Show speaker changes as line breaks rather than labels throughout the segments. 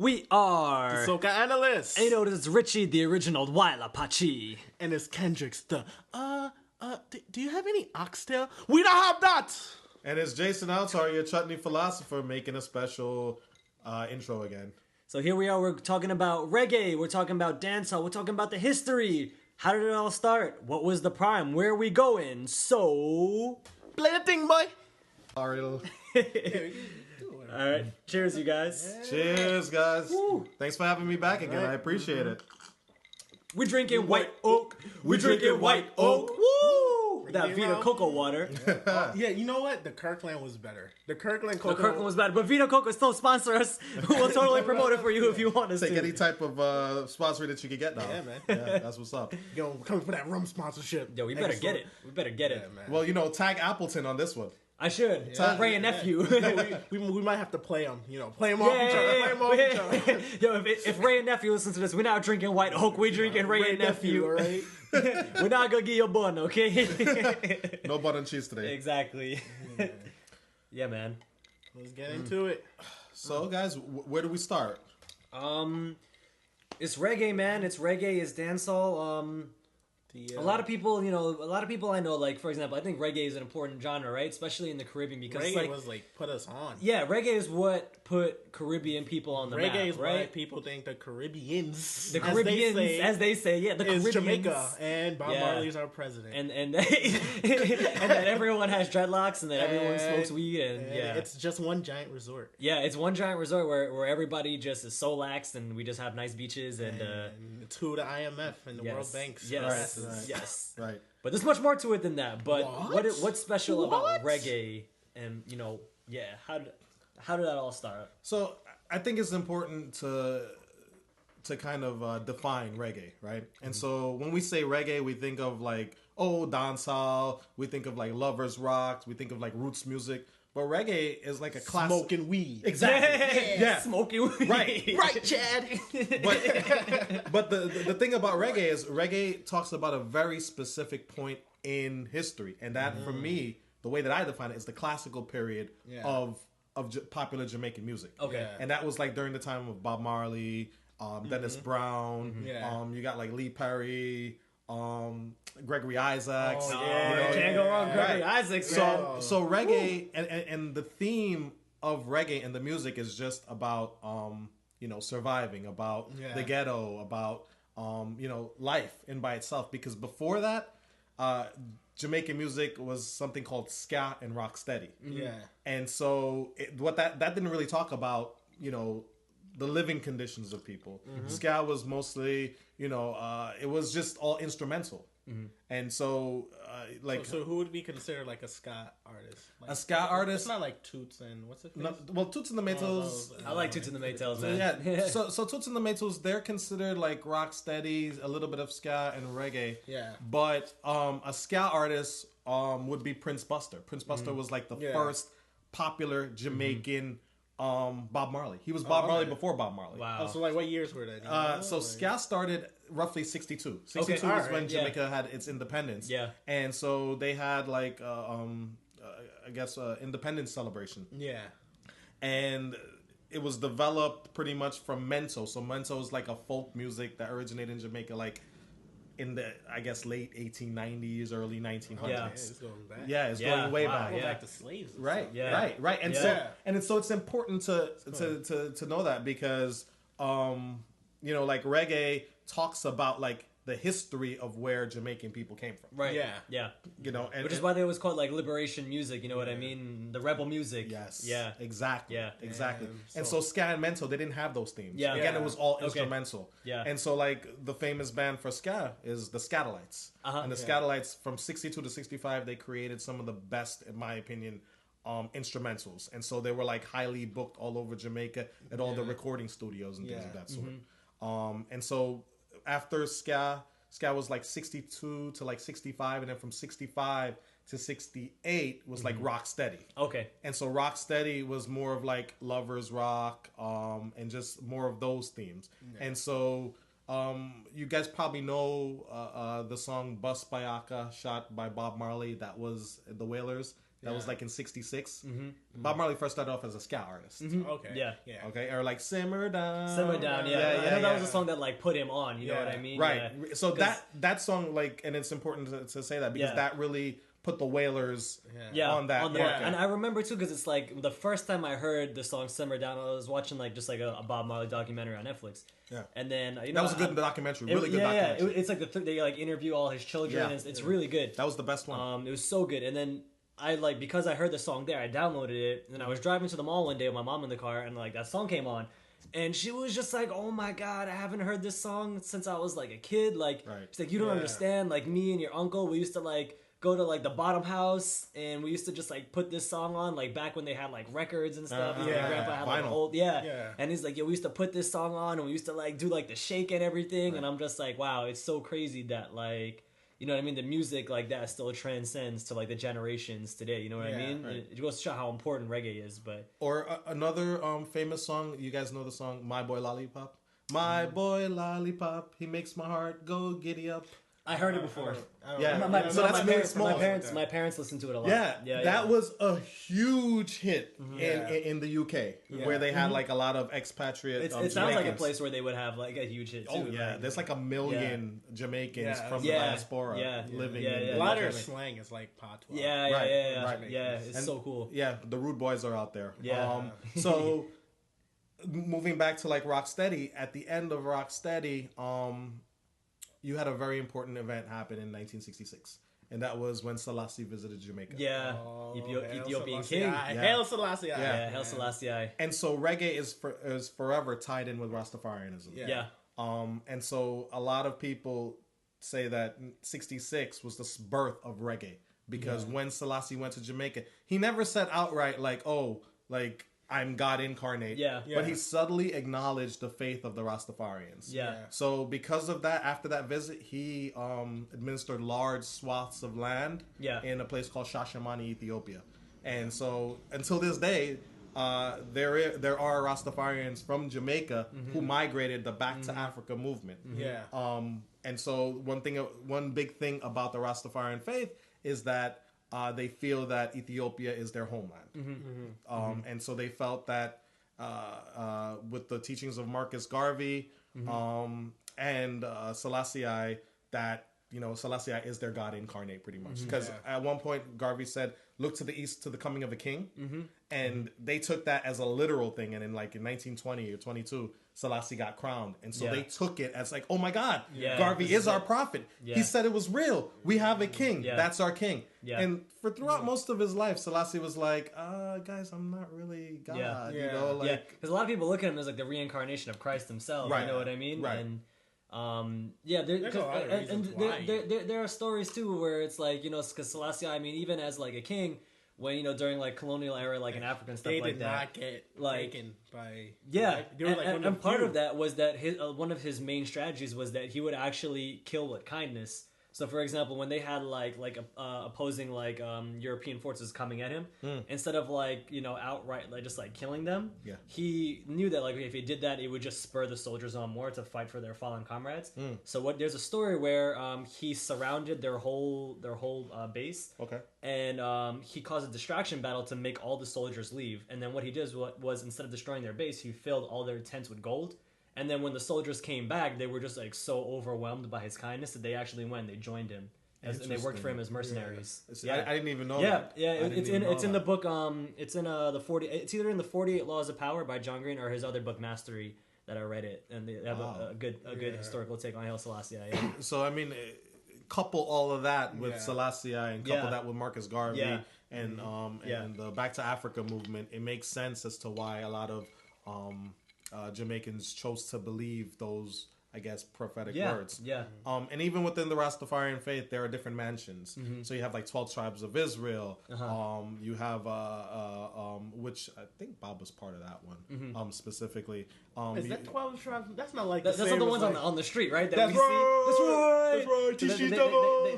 We are
Soca analyst.
And you know, this is Richie, the original Wild Apache.
And it's Kendrick's the do you have any oxtail? We don't have that.
And it's Jason Autar, your chutney philosopher, making a special intro again.
So here we are, we're talking about reggae, we're talking about dancehall, we're talking about the history. How did it all start? What was the prime? Where are we going? So
Play the thing, boy.
Alright, cheers you guys.
Cheers, guys.
Woo.
Thanks for having me back again. I appreciate it.
We're drinking white oak. We're drinking white oak. Woo! That Vita Coco water.
Yeah, you know what? The Kirkland was better. The Kirkland Coco.
The Kirkland was bad, but Vita Coco still sponsor us. We'll totally promote it for you if you want us
Take
to.
any type of sponsor that you can get now.
Yeah, man.
Yeah, that's what's up.
Yo, coming for that rum sponsorship.
Yo, we better get it. We better get it.
Yeah, man.
Well, you know, tag Appleton on this one.
I should. Ray and nephew.
we might have to play them. You know, play them off each other. Play them off each other.
Yo, if Ray and nephew listen to this, we're not drinking white oak. We're drinking Ray and nephew.
All right.
We're not gonna give you a bun, okay?
No butter and cheese today.
Exactly. Yeah, man.
Let's get into it.
So, guys, where do we start?
It's reggae, man. It's reggae. It's dancehall. A lot of people, you know, I know, like, for example, I think reggae is an important genre, right? Especially in the Caribbean because
Reggae was like put us on.
Yeah, reggae is what put Caribbean people on the map,
Reggae is
right?
why people think the Caribbeans,
as they say, yeah, the
is
Caribbeans,
Jamaica, and Bob Marley's our president,
and that everyone has dreadlocks and that everyone smokes weed, and yeah,
it's just one giant resort.
Yeah, it's one giant resort where everybody just is so laxed and we just have nice beaches and
it's who the IMF and the World Banks.
Yes,
Right.
yes,
Right.
But there's much more to it than that. But what's special about
What?
reggae? And you know, yeah, how did that all start?
So, I think it's important to kind of define reggae, right? And so when we say reggae, we think of like, dancehall, we think of like lovers rock, we think of like roots music, but reggae is like a classic.
Smoking weed.
Exactly. Yeah.
Smoking weed.
Right, Chad.
But the thing about reggae is reggae talks about a very specific point in history, and that for me, the way that I define it is the classical period of popular Jamaican music.
Okay.
Yeah.
And that was like during the time of Bob Marley, Dennis Brown.
Yeah.
You got like Lee Perry, Gregory Isaacs.
Can't go wrong, Gregory Isaacs.
So reggae and the theme of reggae and the music is just about surviving, about the ghetto, about life in by itself. Because before that, Jamaican music was something called ska and rocksteady.
Yeah.
And so that didn't really talk about the living conditions of people. Ska was mostly it was just all instrumental. And so
So who would be considered like a ska artist? Like,
a ska artist?
It's not like Toots and what's it?
No, well, Toots and the Maytals.
I like Toots and the Maytals, man.
Yeah. so Toots and the Maytals, they're considered like rock steady, a little bit of ska and reggae.
Yeah.
But a ska artist would be Prince Buster. Prince Buster was like the first popular Jamaican Bob Marley. He was Bob Marley before Bob Marley.
Wow.
So like what years were they?
So ska started roughly 62. 62
Okay,
was when Jamaica had its independence.
Yeah.
And so they had like I guess independence celebration.
Yeah.
And it was developed pretty much from mento. So mento is like a folk music that originated in Jamaica like in the, I guess, late 1890s, early 1900s.
Yeah.
It's going back.
Yeah, it's going way
wow,
back.
Going
yeah.
back to slaves. and
Right,
stuff.
Yeah.
right. And
Yeah.
so it's important to know that because like reggae talks about like the history of where Jamaican people came from.
Right.
Yeah.
Yeah.
And
Which is why they was called like liberation music, you know what I mean? The rebel music.
Yes.
Yeah.
Exactly.
Yeah.
Exactly.
So-
And so ska and mento, they didn't have those themes.
Yeah.
Again,
Yeah.
it was all
Okay.
instrumental.
Yeah.
And so like the famous band for ska is the Skatalites. And the Skatalites from 62 to 65, they created some of the best, in my opinion, instrumentals. And so they were like highly booked all over Jamaica at all the recording studios and things of that sort. And so after ska was like 62 to like 65, and then from 65 to 68 was like rock steady.
Okay.
And so rock steady was more of like lovers rock, and just more of those themes. And so you guys probably know the song Bus by Aka, shot by Bob Marley. That was the Wailers. That was like in '66. Bob Marley first started off as a ska artist.
Okay.
Yeah.
Okay, or like Simmer Down.
Simmer Down, yeah. I know that was a song that like put him on. You know what I mean?
Right.
Yeah.
So that song, like, and it's important to say that because that really put the Wailers on that market.
And I remember too, because it's like the first time I heard the song "Simmer Down," I was watching like just like a Bob Marley documentary on Netflix.
Yeah.
And then
that was a good documentary, really good documentary.
It's like they like interview all his children. And it's really good.
That was the best one.
It was so good. And then I like, because I heard the song there, I downloaded it, and then I was driving to the mall one day with my mom in the car, and like that song came on. And she was just like, "Oh my God, I haven't heard this song since I was like a kid." Like, she's like, "You don't understand. Like, me and your uncle, we used to like go to like the Bottom House, and we used to just like put this song on, like back when they had like records and stuff. My grandpa had like old, And he's like, "Yeah, we used to put this song on, and we used to like do like the shake and everything." And I'm just like, wow, it's so crazy that like, you know what I mean? The music like that still transcends to like the generations today. You know what I mean? Right. It goes to show how important reggae is. But
another famous song, you guys know the song "My Boy Lollipop." My boy Lollipop, he makes my heart go giddy up.
I heard it before.
So that's really small.
My parents listened to it a lot.
That was a huge hit in the UK, where they had like a lot of expatriate.
It sounds like a place where they would have like a huge hit too.
Oh yeah, there's like 1 million Jamaicans from the diaspora living.
A lot of their slang is like patois.
Yeah. It's so cool.
Yeah, the Rude Boys are out there. So moving back to like Rocksteady, at the end of Rocksteady, you had a very important event happen in 1966, and that was when Selassie visited Jamaica.
Ethiopian king.
Hail Selassie.
Hail Selassie.
And so reggae is forever tied in with Rastafarianism. And so a lot of people say that 66 was the birth of reggae, because when Selassie went to Jamaica, he never said outright like, "Oh, like I'm God incarnate." But he subtly acknowledged the faith of the Rastafarians. So because of that, after that visit, he administered large swaths of land in a place called Shashamani, Ethiopia. And so until this day, there are Rastafarians from Jamaica who migrated the Back to Africa movement. And so one big thing about the Rastafarian faith is that they feel that Ethiopia is their homeland. And so they felt that with the teachings of Marcus Garvey and Selassie, that, you know, Selassie is their God incarnate pretty much. Because at one point Garvey said, "Look to the east to the coming of a king." And they took that as a literal thing. And in 1920 or 22, Selassie got crowned. And so they took it as like, "Oh my God, Garvey is our prophet. He said it was real. We have a king. That's our king." And for throughout most of his life, Selassie was like, "Guys, I'm not really God." You know, like,
because a lot of people look at him as like the reincarnation of Christ himself. You know what I mean? And there are stories too where it's like, you know, because Selassie, I mean, even as like a king, when, you know, during like colonial era, like in Africa and stuff like that,
they did not get like taken by
and part of that was that his one of his main strategies was that he would actually kill with kindness. So, for example, when they had like opposing like European forces coming at him, instead of like, you know, outright like just like killing them, he knew that like if he did that, it would just spur the soldiers on more to fight for their fallen comrades. So there's a story where he surrounded their whole base, and he caused a distraction battle to make all the soldiers leave. And then what he did was instead of destroying their base, he filled all their tents with gold. And then when the soldiers came back, they were just like so overwhelmed by his kindness that they actually went and they joined him. And they worked for him as mercenaries.
I didn't even know that.
It's in the book. It's in the 40. It's either in the 48 Laws of Power by John Green or his other book Mastery that I read it, and they have a good historical take on Haile Selassie.
So I mean, couple all of that with Selassie and couple that with Marcus Garvey and the Back to Africa movement. It makes sense as to why a lot of Jamaicans chose to believe those, I guess, prophetic words. And even within the Rastafarian faith, there are different mansions. So you have like 12 tribes of Israel. You have which I think Bob was part of that one specifically.
Is that 12 tribes? That's not like
that's not the ones like, on the street, right?
That's right.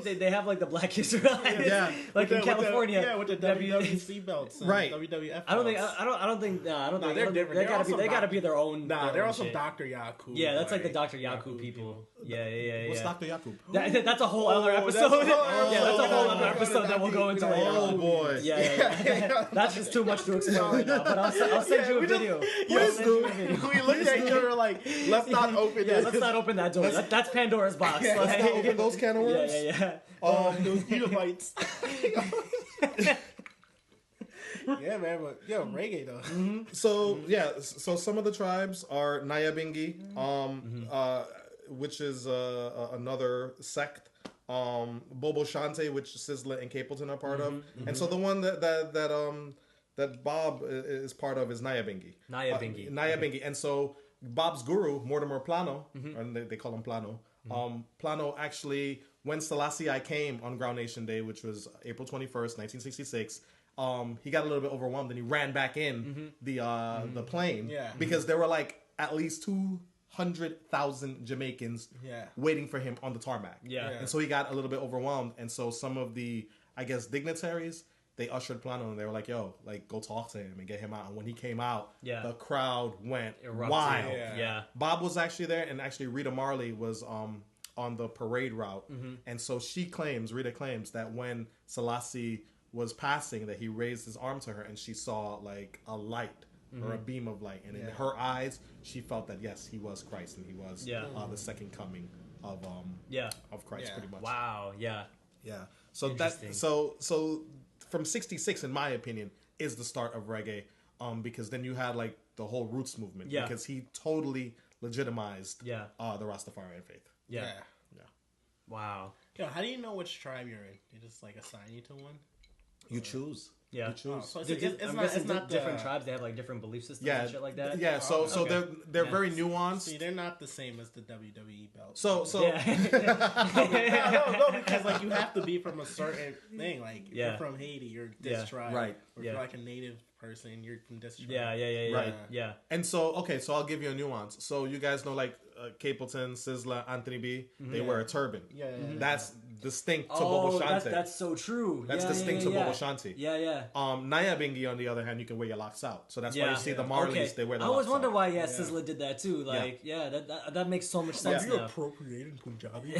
They have like the Black Israelites, like in California,
with the WWC belts,
right?
WWF.
I don't think.
They're different.
They gotta be their own.
They're also Dr. Yaku.
Yeah, that's like the Dr. Yaku people. Yeah.
What's Dr. Yakub?
That's a whole other episode. That's a whole other episode that we'll go into later.
Oh boy.
Yeah. That's just too much to explain right now. But I'll send you a video.
We looked at each other like, let's not open it.
Let's not open that door. That's Pandora's box.
Let's not open those can of worms.
Yeah.
Those Edomites. Yeah, man, but reggae though.
So some of the tribes are Nyabingi, which is another sect. Bobo Shante, which Sizzla and Capleton are part of, and so the one that Bob is part of is Nyabingi. Nyabingi, and so Bob's guru Mortimer Plano, and they call him Plano. Plano actually, when Selassie I came on Ground Nation Day, which was April 21st, 1966. He got a little bit overwhelmed and he ran back in the plane because there were like at least 200,000 Jamaicans waiting for him on the tarmac. And so he got a little bit overwhelmed, and so some of the, I guess, dignitaries, they ushered Plano and they were like, yo, like, go talk to him and get him out. And when he came out, the crowd went wild. Bob was actually there, and actually Rita Marley was on the parade route. And so Rita claims that when Selassie was passing, that he raised his arm to her and she saw like a light or a beam of light, and in her eyes she felt that yes, he was Christ, and he was the second coming of Christ, pretty much.
Wow.
So that so from 66, in my opinion, is the start of reggae, because then you had like the whole roots movement, because he totally legitimized the Rastafarian faith.
Wow.
Yo, how do you know which tribe you're in? They just like assign you to one?
You choose.
You
choose.
So
it's not different tribes. They have like different belief systems and shit like that.
So they're very nuanced.
See, they're not the same as the WWE belt.
So
no, because like you have to be from a certain thing. Like if you're from Haiti, you're this tribe. Right. Or if you're like a native person, you're from this tribe.
Yeah.
And so so I'll give you a nuance. So you guys know like Capleton, Sizzla, Anthony B, they wear a turban. That's distinct to Bobo Shante.
That's so true.
That's distinct to Bobo Shante.
Yeah.
Nyabingi, on the other hand, you can wear your locks out. So that's why you see the Marleys, they wear their
I always
locks
wonder
out.
why Sizzla did that too. Like, that makes so much sense now.
Appropriating Punjabi.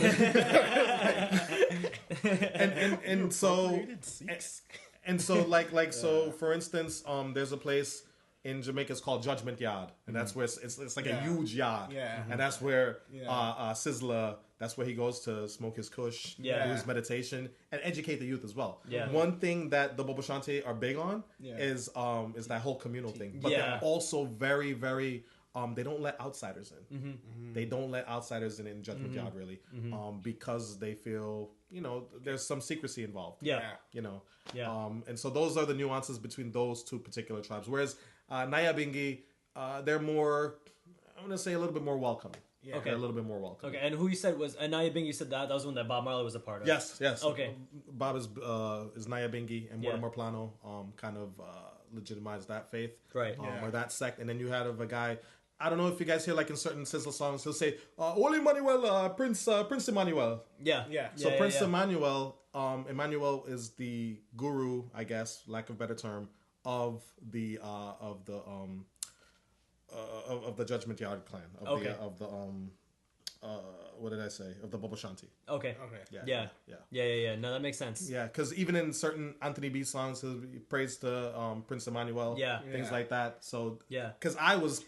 And so like so for instance, there's a place in Jamaica, it's called Judgment Yard, and that's where it's like a huge yard, and that's where Sizzla, that's where he goes to smoke his kush, do his meditation, and educate the youth as well. One thing that the Bobo Shante are big on is that whole communal thing, but they're also very, very they don't let outsiders in. They don't let outsiders in Judgment Yard, really, because they feel, there's some secrecy involved. And so those are the nuances between those two particular tribes. Whereas Nyabingi, they're more, I'm going to say a little bit more welcoming. A little bit more welcoming.
And who you said was Nyabingi? You said that was one that Bob Marley was a part of.
Yes.
Okay.
Bob is Nyabingi, and Mortimer Plano kind of legitimized that faith,
right?
Or that sect. And then you had a guy. I don't know if you guys hear like in certain Sizzla songs, he'll say, "Holy Emmanuel, Prince Emmanuel." So Prince Emmanuel, Emmanuel is the guru, I guess, lack of a better term, of the Judgment Yard clan, of the what did I say? Of the Bobo Shante.
Okay. Yeah. No, that makes sense.
Yeah, because even in certain Anthony B songs, he prays to Prince Emmanuel. Things like that. So because I was,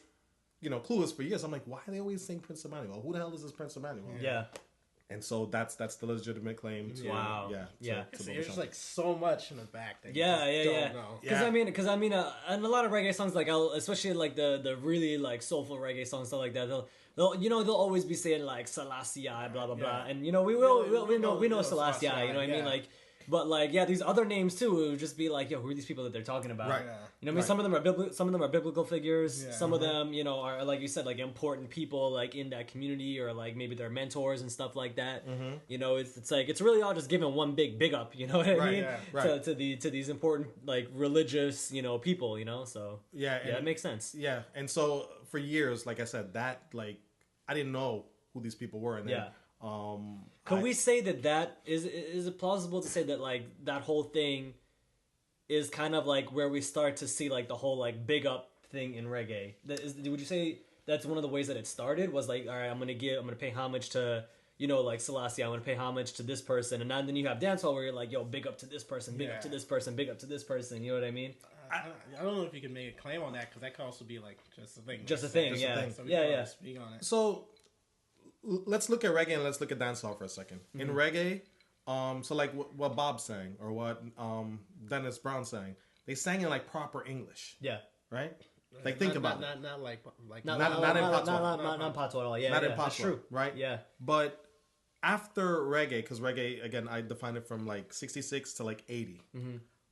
clueless for years. I'm like, why are they always saying Prince Emmanuel? Who the hell is this Prince Emmanuel? And so that's the legitimate claim to
there's just like so much in the back that you don't know.
Because I mean, and a lot of reggae songs, like especially like the really like soulful reggae songs, stuff like that. They'll always be saying like Selassie, blah blah blah, and we know Selassie, you know what I mean, like. But like, these other names too, it would just be like, who are these people that they're talking about?
Right.
I mean, some of them are biblical figures. Some of them, are like you said, like important people, like in that community, or like maybe they're mentors and stuff like that. It's like it's really all just giving one big up. You know what I mean? To these important like religious people. So it makes sense.
Yeah, and so for years, like I said, that like I didn't know who these people were, and then.
Can we say that is it plausible to say that like that whole thing is kind of like where we start to see like the whole like big up thing in reggae? Would you say that's one of the ways that it started was like, all right, I'm gonna pay homage to, you know, like Selassie, I'm gonna pay homage to this person, and then you have dancehall where you're like, yo, big up to this person, big up to this person, big up to this person. You know what I mean?
I don't know if you can make a claim on that because that could also be like just a thing.
Just a thing, yeah.
So speak on it.
So let's look at reggae and let's look at dancehall for a second. In reggae, so like what Bob sang or what Dennis Brown sang, they sang in like proper English.
Yeah.
Right? Like think about it.
Not like
not in patois.
Not patois at all. Yeah.
Not in
That's
patois.
true.
Right?
Yeah.
But after reggae, because reggae again, I define it from like 66 to like 80.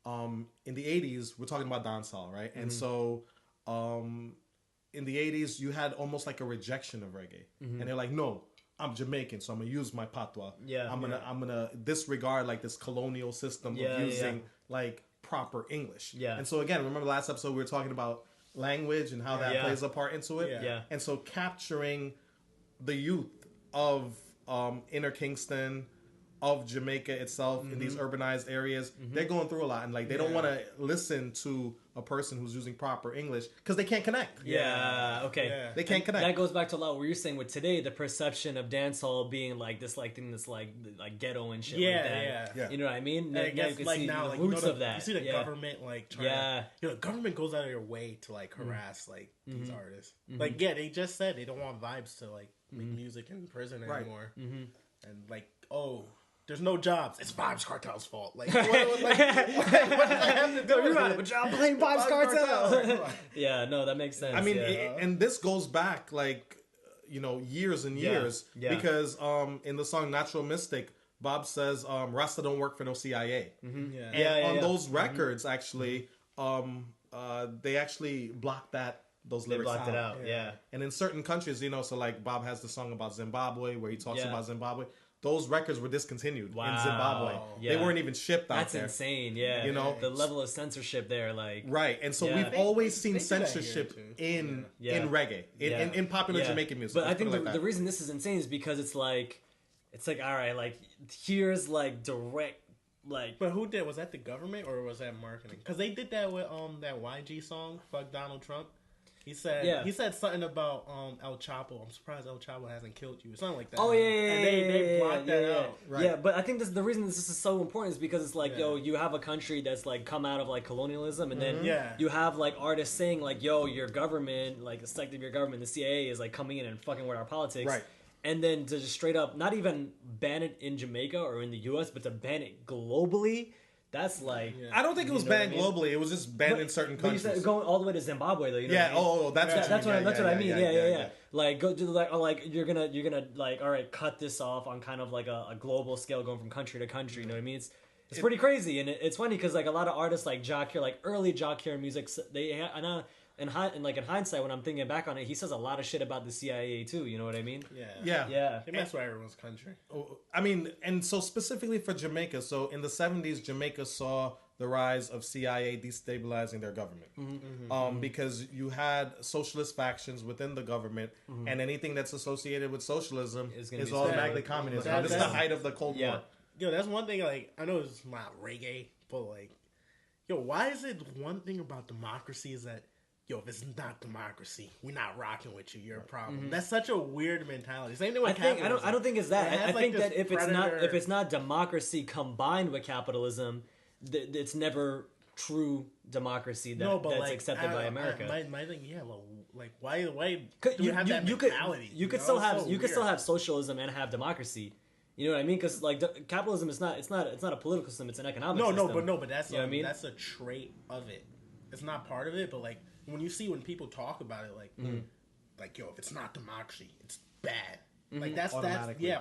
In the 80s, we're talking about dancehall, right? And so, in the 80s, you had almost like a rejection of reggae, and they're like, "No, I'm Jamaican, so I'm gonna use my patois.
Yeah,
I'm gonna disregard like this colonial system of using like proper English. Yeah. And so again, remember last episode we were talking about language and how that plays a part into it.
Yeah.
And so capturing the youth of Inner Kingston, of Jamaica itself in these urbanized areas, they're going through a lot, and like they don't want to listen to a person who's using proper English because they can't connect. They can't connect.
That goes back to a lot what you're saying with today, the perception of dancehall being like this like thing that's like ghetto and shit like that. You know what I mean?
And I guess
you
like
see
now
the
like
roots of that.
You see the government like trying the government goes out of their way to like harass like these artists. Like they just said they don't want vibes to like make music in prison anymore. And like, oh, there's no jobs. It's Vibes Cartel's fault. Like, what does that have to do?
You're right, but y'all blame Vibes Cartel. Yeah, no, that makes sense.
I mean, and this goes back like, years and years because in the song Natural Mystic, Bob says Rasta don't work for no CIA. And on those records, actually, they actually blocked those lyrics
blocked it out.
And in certain countries, so like Bob has the song about Zimbabwe where he talks about Zimbabwe. Those records were discontinued in Zimbabwe. They weren't even shipped out there.
That's insane, the level of censorship there, like...
Right, and so we've always seen censorship in reggae, in popular Jamaican music.
But I think the reason this is insane is because it's like, all right, like, here's, like, direct, like...
But who did? Was that the government or was that marketing? Because they did that with that YG song, Fuck Donald Trump. He said something about El Chapo. I'm surprised El Chapo hasn't killed you. Something like that.
Oh, yeah.
And they blocked that out.
Right. Yeah, but I think the reason this is so important is because it's like, yo, you have a country that's like come out of like colonialism, and then you have like artists saying like, yo, your government, like the sect of your government, the CIA is like coming in and fucking with our politics.
Right.
And then to just straight up not even ban it in Jamaica or in the US, but to ban it globally. That's like...
I don't think it was banned globally. It was just banned in certain countries.
But you said going all the way to Zimbabwe, though. You know
That's
what I mean. Yeah. Like, go do like you're gonna like, all right, cut this off on kind of like a global scale, going from country to country. You know what I mean? It's pretty crazy, and it's funny because like a lot of artists like Jock here, like early Jock here music, they in hindsight, when I'm thinking back on it, he says a lot of shit about the CIA too. You know what I mean?
Yeah.
They mess with everyone's country.
I mean, and so specifically for Jamaica, so in the 70s, Jamaica saw the rise of CIA destabilizing their government. Because you had socialist factions within the government, and anything that's associated with socialism is automatically communism. This is the height of the Cold War.
Yo, that's one thing, like, I know it's not reggae, but like, yo, why is it one thing about democracy is that, yo, if it's not democracy, we're not rocking with you. You're a problem. That's such a weird mentality. Same thing with capitalism.
I don't think it's that. I think that if it's not democracy combined with capitalism, it's never true democracy that's accepted by America.
My thing, well, like why do you have that mentality?
You could still have socialism and have democracy. You know what I mean? Because like capitalism is not a political system. It's an economic system.
But that's that's a trait of it. It's not part of it, but like. When people talk about it, like yo, if it's not democracy, it's bad. Like that's automatically.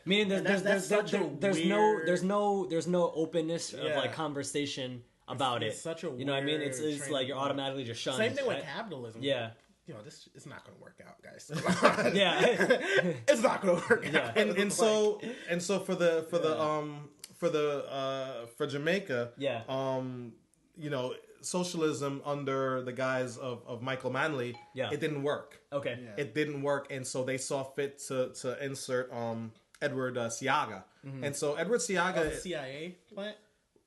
Meaning there's no openness of like conversation about
it's
it.
Such a
you know what I mean? It's like you're automatically just shunned.
Same thing with capitalism.
Yeah.
You know, this it's not going to work out, guys.
It's
not going to work out.
And so for Jamaica, socialism under the guise of Michael Manley, it didn't work.
Okay.
It didn't work, and so they saw fit to insert Edward Seaga. And so Edward Seaga...
CIA plant?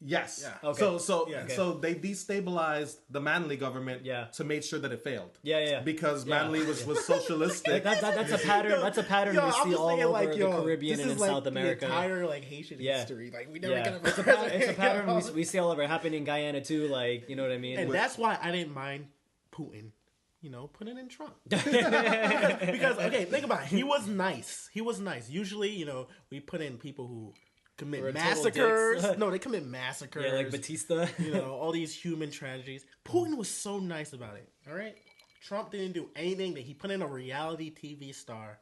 Yes.
Yeah.
Okay.
So they destabilized the Manley government
Yeah.
to make sure that it failed.
Yeah.
Because
Yeah.
Manley was socialistic.
That's a pattern. That's a pattern we see all over the Caribbean and in South America.
The entire Haitian history. We never gonna.
It's a pattern we see all over. Happening in Guyana too. You know what I mean.
And that's why I didn't mind Putin. Putting in Trump. because okay, think about it. He was nice. Usually, we put in people who commit massacres. No, they commit massacres.
Yeah, like Batista.
All these human tragedies. Putin was so nice about it. All right, Trump didn't do anything. That he put in a reality TV star.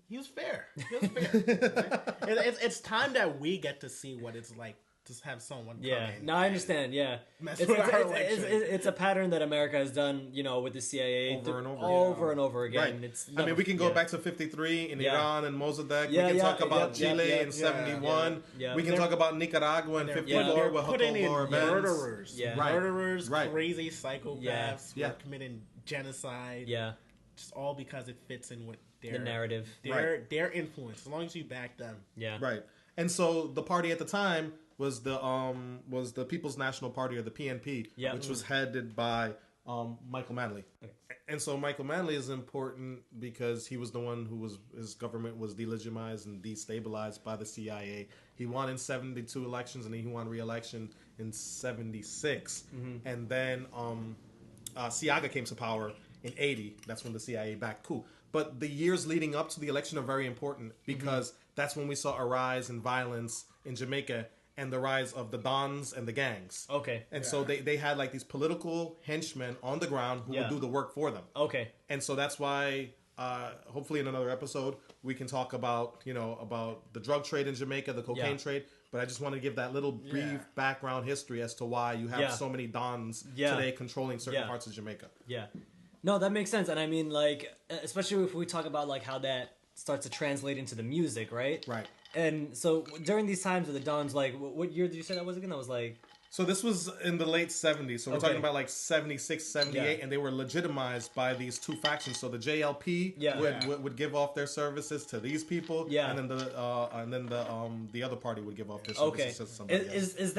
He was fair. Right? It's time that we get to see what it's like to have someone. Come in
I understand. Yeah, it's a pattern that America has done. With the CIA over and over again.
Right. We can go back to '53 in Iran and Mossadegh. We can talk about Chile in '71. We can talk about Nicaragua in '54 with Jacobo
murderers, murderers, crazy psychopaths, who are committing genocide.
Yeah,
just all because it fits in with
the narrative,
their influence. As long as you back them.
Yeah,
right. And so the party at the time was the People's National Party, or the PNP, which was headed by Michael Manley. Okay. And so Michael Manley is important because he was the one his government was delegitimized and destabilized by the CIA. He won in 72 elections, and then he won re-election in 76. Mm-hmm. And then Siaga came to power in 80. That's when the CIA backed coup. But the years leading up to the election are very important because that's when we saw a rise in violence in Jamaica and the rise of the Dons and the gangs.
Okay.
And so they had these political henchmen on the ground who would do the work for them.
Okay.
And so that's why, hopefully in another episode, we can talk about, about the drug trade in Jamaica, the cocaine trade. But I just want to give that little brief background history as to why you have so many Dons today controlling certain parts of Jamaica.
Yeah. No, that makes sense. And I mean, especially if we talk about how that starts to translate into the music, right?
Right.
And so during these times of the Dons, what year did you say that was again? That was
So this was in the late 70s. So we're talking about 76, 78, and they were legitimized by these two factions. So the JLP would give off their services to these people, and then the other party would give off their services to somebody else.
Is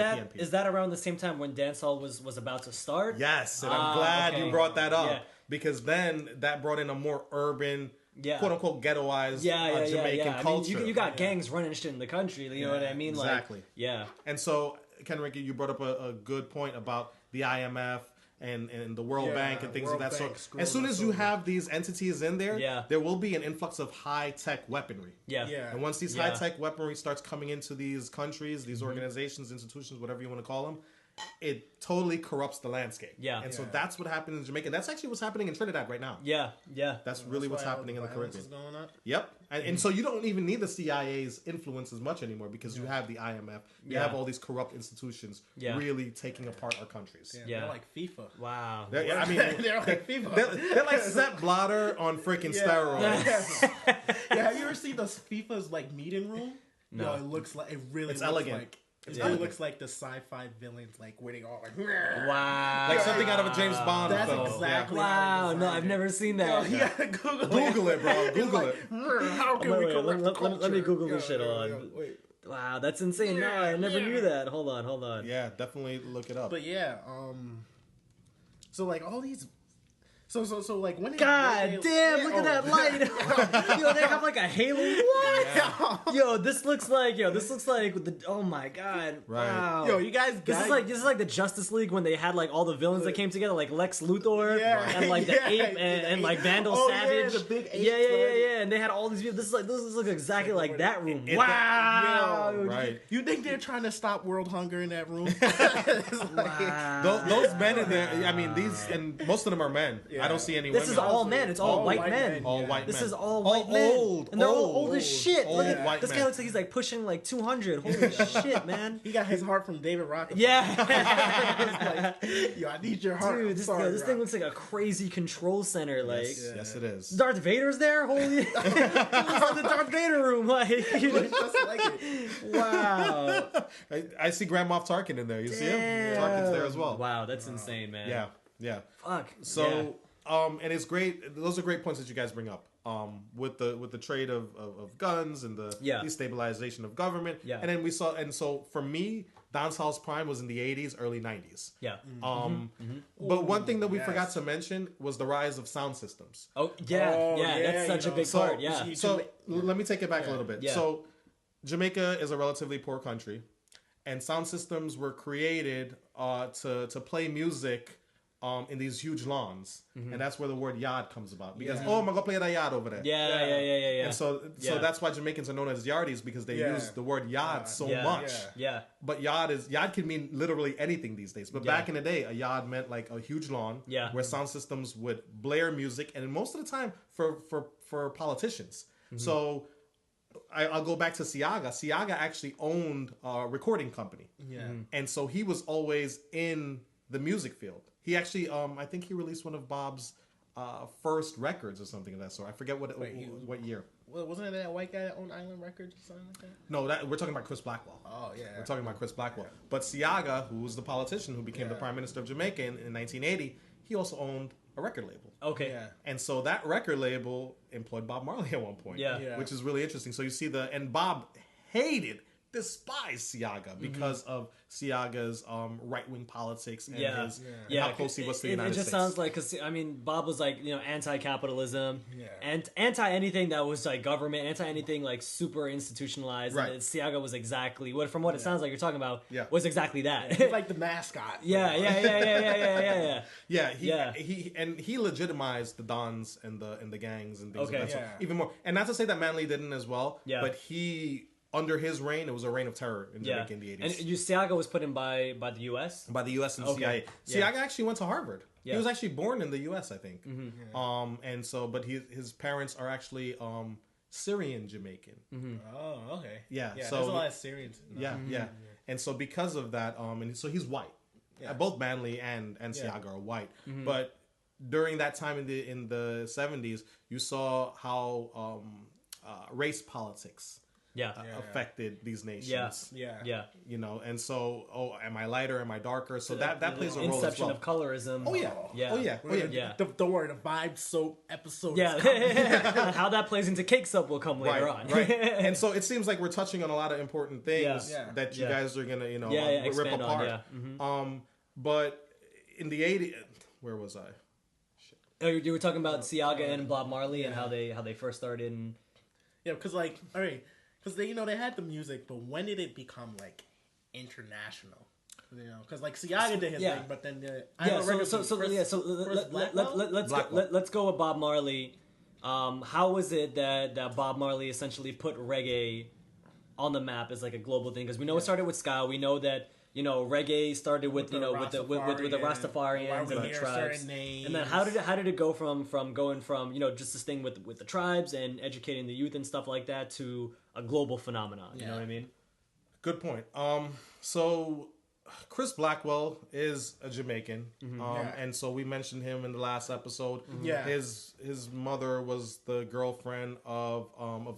that around the same time when dancehall was about to start?
Yes, and I'm glad you brought that up because then that brought in a more urban, quote unquote ghettoized Jamaican culture.
You got gangs running shit in the country. You know what I mean?
Exactly. And so, Kenrick, you brought up a good point about the IMF and the World Bank and things of that sort. As soon as you have these entities in there, there will be an influx of high-tech weaponry. And once these high-tech weaponry starts coming into these countries, these organizations, institutions, whatever you want to call them, it totally corrupts the landscape. And so that's what happened in Jamaica. That's actually what's happening in Trinidad right now. That's really what's happening in the Caribbean. Yep. And so you don't even need the CIA's influence as much anymore because you have the IMF. You have all these corrupt institutions really taking apart our countries.
They're like FIFA.
Wow.
They're like FIFA. They're like Sepp Blatter on freaking steroids.
Have you ever seen those FIFA's meeting room?
No.
It looks like it's
elegant.
Like it looks like the sci-fi villains winning all
wow,
like something out of a James Bond
That's
film.
exactly
wow. No, I've never seen that.
You gotta
Google it, bro. Google it.
How can we
let me Google this shit on. Wow, that's insane. No, I never knew that. Hold on.
Yeah, definitely look it up.
But so all these. So when
God damn! Look at that light. Yo, they have a halo. What? Yeah. Yo, this looks like the. Oh my God!
Right.
Wow.
Yo, you guys.
This is like the Justice League when they had all the villains that came together, like Lex Luthor and the ape and Vandal Savage.
Yeah, the big ape.
Yeah. And they had all these. This looks exactly like that room. Wow.
Right.
You think they're trying to stop world hunger in that room?
Wow. Those men in there. I mean, and most of them are men. I don't see any women.
This is all men. It's all white men.
All white men.
This is all white men.
Old.
And they're all old as shit. Look at this
men.
guy looks like he's pushing 200. Holy shit, man.
He got his heart from David Rockefeller.
Yeah.
Yo, I need your heart.
Dude, this thing looks like a crazy control center.
Yes, it is.
Darth Vader's there? Holy. It looks like the Darth Vader room.
Just like it.
Wow.
I see Grand Moff Tarkin in there. You see him? Tarkin's there as well.
Wow, that's insane, man.
Yeah.
Fuck.
So and it's great. Those are great points that you guys bring up. With the trade of guns and the destabilization of government. Yeah. And then we saw, and so for me, dancehall's prime was in the 80s, early 90s.
Yeah.
But one thing that we forgot to mention was the rise of sound systems.
Oh yeah, that's such a big part. Yeah.
So let me take it back a little bit. Yeah. So Jamaica is a relatively poor country, and sound systems were created to play music in these huge lawns, and that's where the word yard comes about. Because I'm gonna go play that yard over there.
Yeah.
And so that's why Jamaicans are known as yardis, because they use the word yard so much.
Yeah.
But yard can mean literally anything these days. But back in the day, a yard meant like a huge lawn where sound systems would blare music, and most of the time for politicians. So I'll go back to Siaga. Siaga actually owned a recording company. Yeah. And so he was always in the music field. He actually, I think he released one of Bob's first records or something of that sort. I forget what year.
Well, wasn't it that white guy that owned Island Records or something like that?
No, we're talking about Chris Blackwell.
Oh, yeah.
We're talking about Chris Blackwell. Yeah. But Siaga, who was the politician who became the Prime Minister of Jamaica in 1980, he also owned a record label.
Okay. Yeah.
And so that record label employed Bob Marley at one point. Yeah. Which is really interesting. So you see and Bob despised Siaga because of Siaga's right-wing politics and how close he was to the United States.
It just sounds like, because I mean, Bob was like, anti-capitalism and anti-anything that was like government, anti-anything like super institutionalized. Right. And Siaga was exactly from what it sounds like you're talking about. Was exactly that.
He's like the mascot.
Yeah.
He legitimized the Dons and the gangs and things like that. So even more, and not to say that Manley didn't as well. Yeah. But under his reign, it was a reign of terror in Jamaica in the 80s.
And Siaga was put in by the U.S.?
By the U.S. and CIA. Siaga actually went to Harvard. Yeah. He was actually born in the U.S., I think. Mm-hmm. And so, but his parents are actually Syrian Jamaican.
Mm-hmm.
Oh, okay.
Yeah.
So there's a lot of Syrians.
Yeah. And so because of that, and so he's white. Yeah. Both Manley and Siaga are white. Mm-hmm. But during that time in the 70s, you saw how race politics affected these nations.
Yeah.
And so, am I lighter? Am I darker? So that plays a role as well.
Inception of colorism.
Oh yeah.
Don't worry, the Vibe Soap episode.
Yeah. How that plays into Cake Soap will come later on.
Right. And so it seems like we're touching on a lot of important things that you guys are gonna, rip apart. Mm-hmm. But in the 80s, where was I?
Oh, you were talking about Siaga and Bob Marley and how they first started. And...
Yeah, because because they had the music, but when did it become like international? Because like Siaga did his thing, but then
let's go with Bob Marley. How was it that Bob Marley essentially put reggae on the map as like a global thing? Because we know it started with ska. We know that reggae started with the Rastafarians and the tribes. And then how did it go from going from just this thing with the tribes and educating the youth and stuff like that to a global phenomenon? You know what I mean?
Good point. So Chris Blackwell is a Jamaican, and so we mentioned him in the last episode. Mm-hmm. Yeah, his mother was the girlfriend of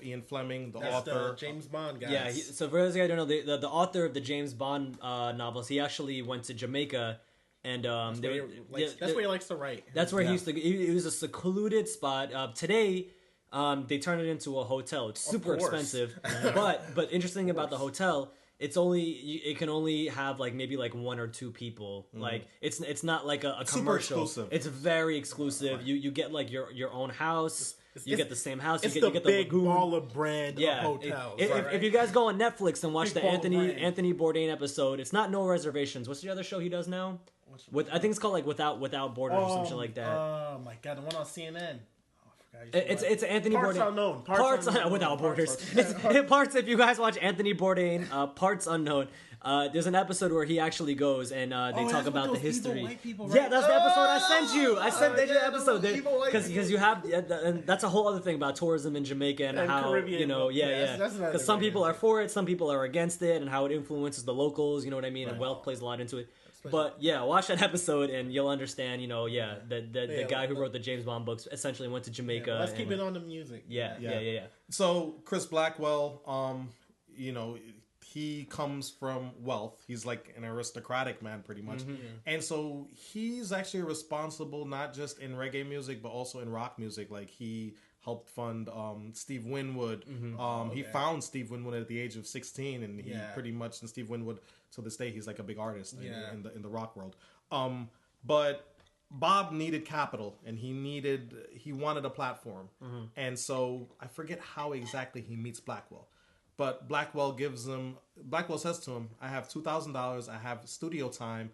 Ian Fleming, the author,
the James Bond guy.
Yeah, so for those of you who don't know, the author of the James Bond novels, he actually went to Jamaica, and that's
where he likes to write.
That's where he used to. It was a secluded spot. Today, they turned it into a hotel. It's super expensive, but interesting about the hotel. It can only have like maybe like one or two people. Mm. Like it's not like a commercial.
Exclusive.
It's very exclusive. You get like your own house. You get the same house.
It's
you
get the big baller brand of hotels.
If you guys go on Netflix and watch the Anthony Bourdain episode, it's not No Reservations. What's the other show he does now? I think it's called like Without Borders or something like that.
Oh my god, the one on CNN.
It's Anthony
Parts
Bourdain.
Unknown.
Parts unknown. Without Borders. Parts. If you guys watch Anthony Bourdain, Parts Unknown. There's an episode where he actually goes and they talk about the history.
White people, right?
Yeah, that's the episode I sent you. I sent the episode because you have, and that's a whole other thing about tourism in Jamaica and how Caribbean, because some people are for it, some people are against it, and how it influences the locals. You know what I mean? Right. And wealth plays a lot into it. But yeah, watch that episode and you'll understand. The guy who wrote the James Bond books essentially went to Jamaica.
Let's keep it on the music.
Yeah.
So Chris Blackwell, he comes from wealth. He's like an aristocratic man, pretty much. And so he's actually responsible not just in reggae music, but also in rock music. Like he helped fund Steve Winwood. He found Steve Winwood at the age of 16, and he pretty much, and Steve Winwood to this day, he's like a big artist in the rock world. But Bob needed capital, and he wanted a platform. And so I forget how exactly he meets Blackwell. But Blackwell says to him, I have $2,000, I have studio time,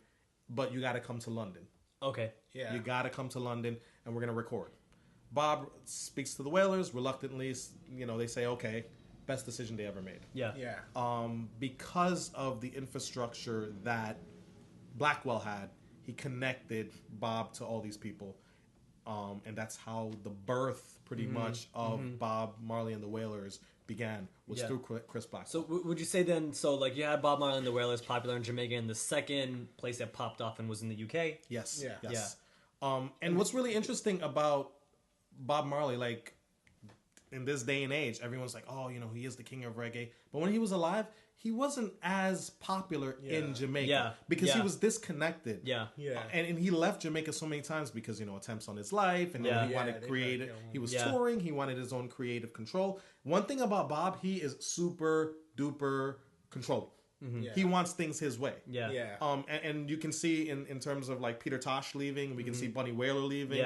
but you got to come to London.
Okay.
Yeah. You got to come to London, and we're going to record. Bob speaks to the Wailers, reluctantly, they say, okay, best decision they ever made.
Yeah.
Because of the infrastructure that Blackwell had, he connected Bob to all these people. And that's how the birth, pretty much, of Bob Marley and the Wailers began, was through Chris Blackwell.
So would you say then, you had Bob Marley and the Wailers popular in Jamaica, and the second place that popped off and was in the UK?
Yes. And what's really interesting about Bob Marley, like, in this day and age, everyone's like, oh, he is the king of reggae. But when he was alive, he wasn't as popular in Jamaica because he was disconnected. And he left Jamaica so many times because, attempts on his life, and he wanted creative. He was touring. He wanted his own creative control. One thing about Bob, he is super duper controlling. He wants things his way. And you can see in terms of like Peter Tosh leaving, we can see Bunny Wailer leaving.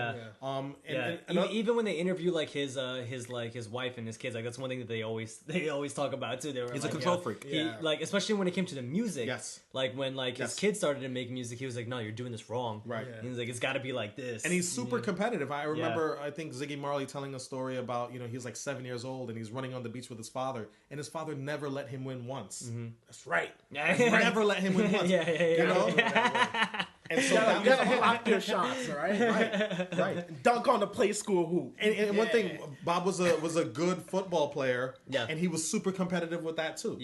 Even when they interview like his wife and his kids, like that's one thing that they always talk about too.
He's a control freak.
Like especially when it came to the music.
Yes.
Like when his kids started to make music, he was like, no, you're doing this wrong.
Right.
He was like, it's got to be like this.
And he's super competitive. I remember, I think Ziggy Marley telling a story about he's like 7 years old and he's running on the beach with his father, and his father never let him win once.
That's right.
Never let him win once. And so
you gotta block your shots, right? Dunk on the play school hoop.
And one thing, Bob was a good football player. And he was super competitive with that too.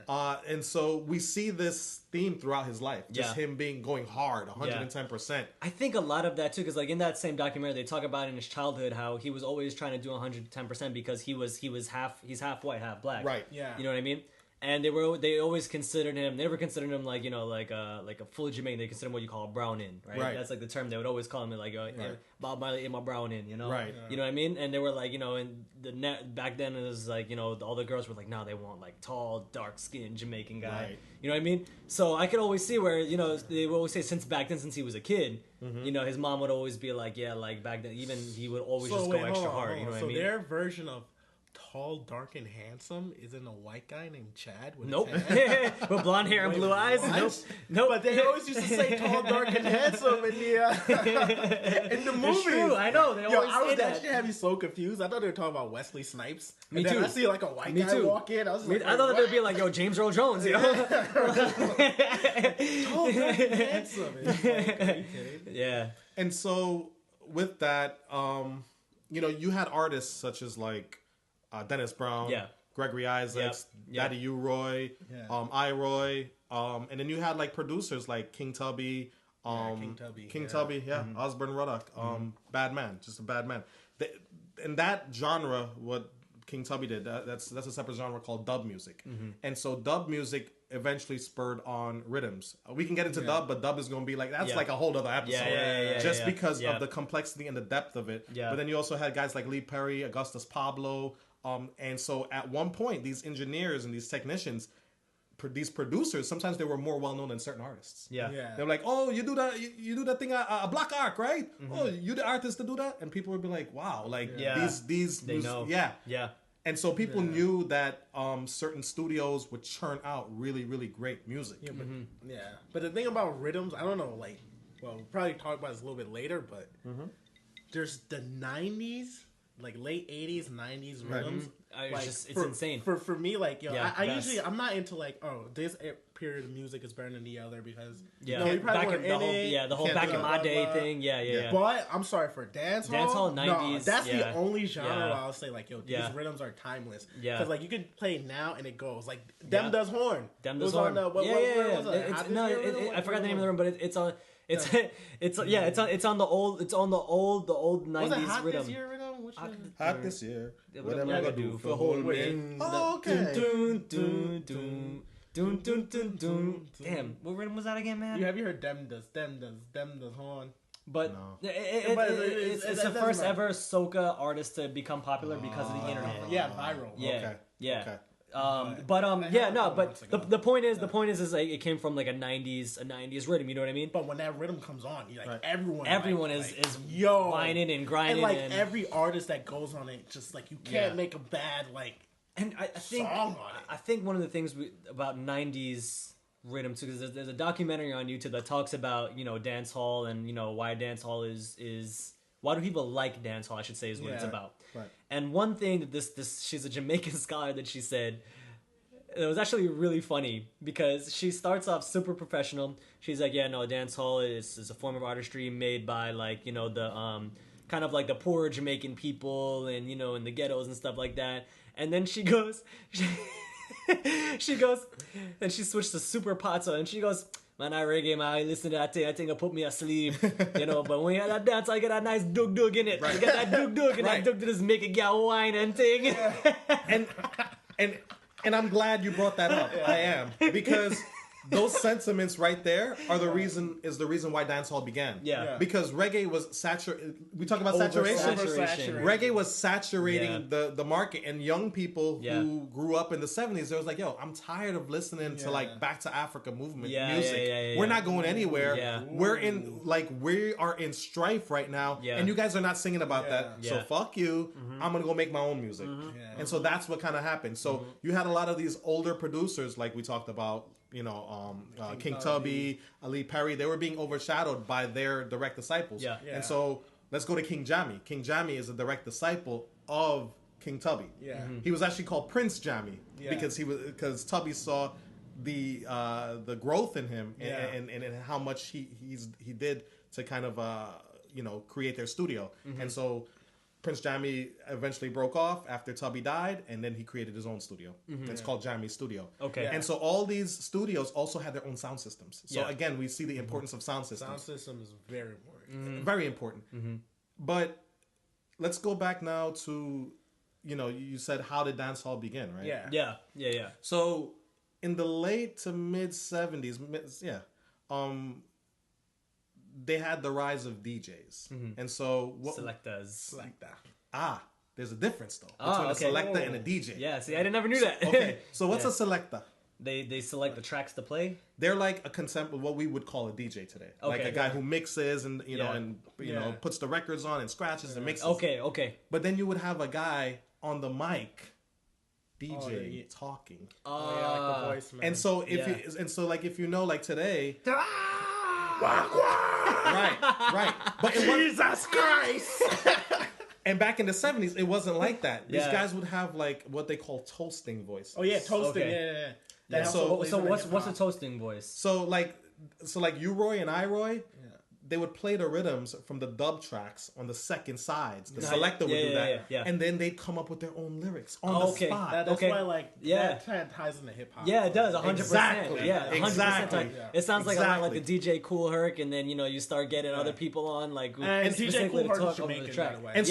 And so we see this theme throughout his life, just him going hard, 110%.
I think a lot of that too, because like in that same documentary, they talk about in his childhood how he was always trying to do 110% because he's half white, half black.
Right.
Yeah. You know what I mean? And they always considered him. They never considered him like like a fully Jamaican. They consider him what you call a brown in, right? That's like the term they would always call him, like Bob Marley in my brown in,
right?
You know what I mean? And they were like, and back then it was like all the girls were like, no, they want like tall, dark skinned Jamaican guy.
Right.
You know what I mean? So I could always see where they would always say since he was a kid, his mom would always be like, like back then even he would always just go extra hard. You know what I mean?
So their version of tall, dark, and handsome isn't a white guy named Chad with
with blonde hair and blue eyes. Nope.
But they always used to say tall, dark, and handsome in the movies.
It's true. I know. They always
I
say
was
that.
actually having so confused. I thought they were talking about Wesley Snipes.
Me
and
too.
I see like a white guy walk in. I was like,
I thought they'd be like, yo, James Earl Jones,
tall, dark, and handsome.
Yeah.
And so with that, you had artists such as like Dennis Brown, Gregory Isaacs, Daddy U-Roy, I-Roy, and then you had like producers like King Tubby, King Tubby, Osborne Ruddock, Bad Man, just a bad man. In that genre, what King Tubby did, that's a separate genre called dub music. And so dub music eventually spurred on rhythms. We can get into dub, but dub is going to be like, that's like a whole other episode. Just because of the complexity and the depth of it. But then you also had guys like Lee Perry, Augustus Pablo. And so at one point, these engineers and these technicians, these producers, sometimes they were more well known than certain artists. They're like, oh, you do that thing, a Black Arc, right? Oh, you the artist to do that? And people would be like, wow, like these
they know.
And so people knew that certain studios would churn out really, really great music.
But the thing about rhythms, I don't know, like, well, we'll probably talk about this a little bit later, but there's the 90s, like late 80s, 90s rhythms.
It's insane.
For me, like, I'm not into like, oh, this period of music is better than the other because you probably weren't in it.
The whole back in my day thing.
But I'm sorry, for dancehall
90s.
That's the only genre where I'll say like, yo, these rhythms are timeless. Because like you can play it now and it goes. Like Dem Does Horn.
Dem Does Horn. I forgot the name of the room, but it's on. It's on the old 90s rhythm.
Hot this year.
What am I gonna do for whole wings?
Oh, okay.
Dun dun dun dun. Damn, what rhythm was that again, man?
Have you heard dem does horn?
But
No.
it's the first ever soca artist to become popular because of the internet.
Yeah, viral.
Yeah,
Okay.
yeah.
Okay.
The point is like it came from like a '90s rhythm. You know what I mean?
But when that rhythm comes on, you like
Right.
Everyone is
yo
whining and grinding,
and like
and
every artist that goes on it, just like you can't make a bad like.
And I think
song on it.
I think one of the things about '90s rhythm too, because there's a documentary on YouTube that talks about dance hall and why dance hall is why do people like dance hall? I should say is what it's about.
Right.
And one thing that this she's a Jamaican scholar that she said. It was actually really funny because she starts off super professional. She's like, yeah, no, dance hall is a form of artistry made by like, the kind of like the poorer Jamaican people and, in the ghettos and stuff like that. And then she goes, she goes, and she switched to super pato and she goes, man, I reggae, man, I listen to that thing, I think it put me asleep, but when you hear that dance, I get that nice dug in it. Right. You get that dug and that dug to just make it get wine and thing.
Yeah. And I'm glad you brought that up. I am, because those sentiments right there are the reason why dancehall began.
Yeah.
Because reggae was saturated. We talk about saturation. Reggae was saturating the market, and young people who grew up in the 70s, they was like, yo, I'm tired of listening to like Back to Africa movement music. We're not going anywhere. Yeah. We are in strife right now, and you guys are not singing about that. Yeah. So fuck you. I'm gonna go make my own music. Yeah. And so that's what kind of happened. So you had a lot of these older producers, like we talked about. King Tubby, Ali Perry, they were being overshadowed by their direct disciples. Yeah. And so let's go to King Jammy. King Jammy is a direct disciple of King Tubby. Yeah. He was actually called Prince Jammy because Tubby saw the growth in him and how much he did to kind of create their studio. And so Prince Jammy eventually broke off after Tubby died, and then he created his own studio. It's called Jammy Studio. Okay. And so all these studios also had their own sound systems. So again, we see the importance of sound systems.
Sound system is very important.
Very important. But let's go back now to, you said how did dancehall begin, right?
Yeah.
So in the late to mid 70s, they had the rise of DJs. And so
selectors.
There's a difference though between a selector and a DJ.
Yeah, see, I never knew that.
Okay, so what's a selector?
They select the tracks to play.
They're like what we would call a DJ today, like a guy who mixes and puts the records on and scratches and mixes.
Okay.
But then you would have a guy on the mic, DJ talking.
Like the voice man.
And so if you know like today. Right. But
Jesus Christ!
And back in the 70s, it wasn't like that. These guys would have like what they call toasting voice.
Oh yeah, toasting. Okay. Yeah.
So what's a toasting voice?
So like you Roy and I Roy, they would play the rhythms from the dub tracks on the second sides. The selector would do that, and then they'd come up with their own lyrics on the spot.
That's why that kind of ties into hip hop.
Yeah, it does 100%.
Exactly.
Yeah, 100%.
Exactly.
It sounds like a lot like the DJ Cool Herc, and then you start getting other people on like
and DJ Cool Herc is Jamaican, by the way.
And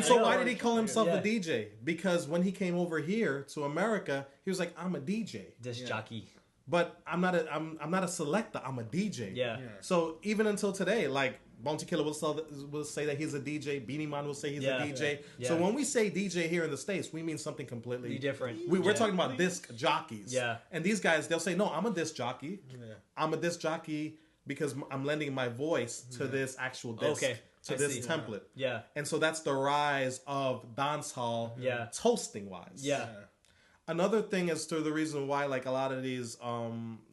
so why did he call himself a DJ? Because when he came over here to America, he was like, I'm a DJ,
disc jockey.
But I'm not a selector. I'm a DJ.
Yeah.
So even until today, like Bounty Killer will say that he's a DJ. Beanie Man will say he's a DJ. Yeah. So when we say DJ here in the States, we mean something completely
different.
We're talking about disc jockeys.
Yeah.
And these guys, they'll say, no, I'm a disc jockey. Yeah. I'm a disc jockey because I'm lending my voice to this actual disc. Okay. To this template.
Yeah.
And so that's the rise of dancehall.
Yeah.
Toasting wise.
Yeah.
Another thing as to the reason why like a lot of these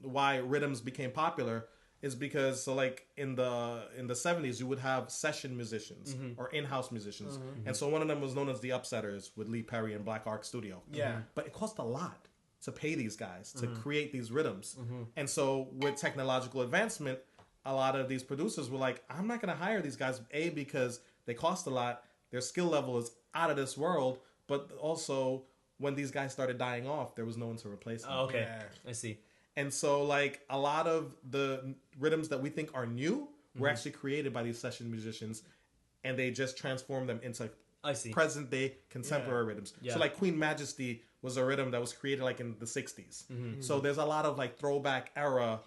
why rhythms became popular is because like in the 70s you would have session musicians or in-house musicians. And so one of them was known as the Upsetters with Lee Perry and Black Ark Studio. Yeah. But it cost a lot to pay these guys to create these rhythms. And so with technological advancement, a lot of these producers were like, I'm not going to hire these guys, A, because they cost a lot, their skill level is out of this world, but also when these guys started dying off, there was no one to replace them.
Oh, okay. Yeah. I see.
And so, like, a lot of the rhythms that we think are new were actually created by these session musicians, and they just transformed them into
I see.
present day contemporary rhythms.
Yeah.
So like Queen Majesty was a rhythm that was created like in the 60s. So there's a lot of like throwback era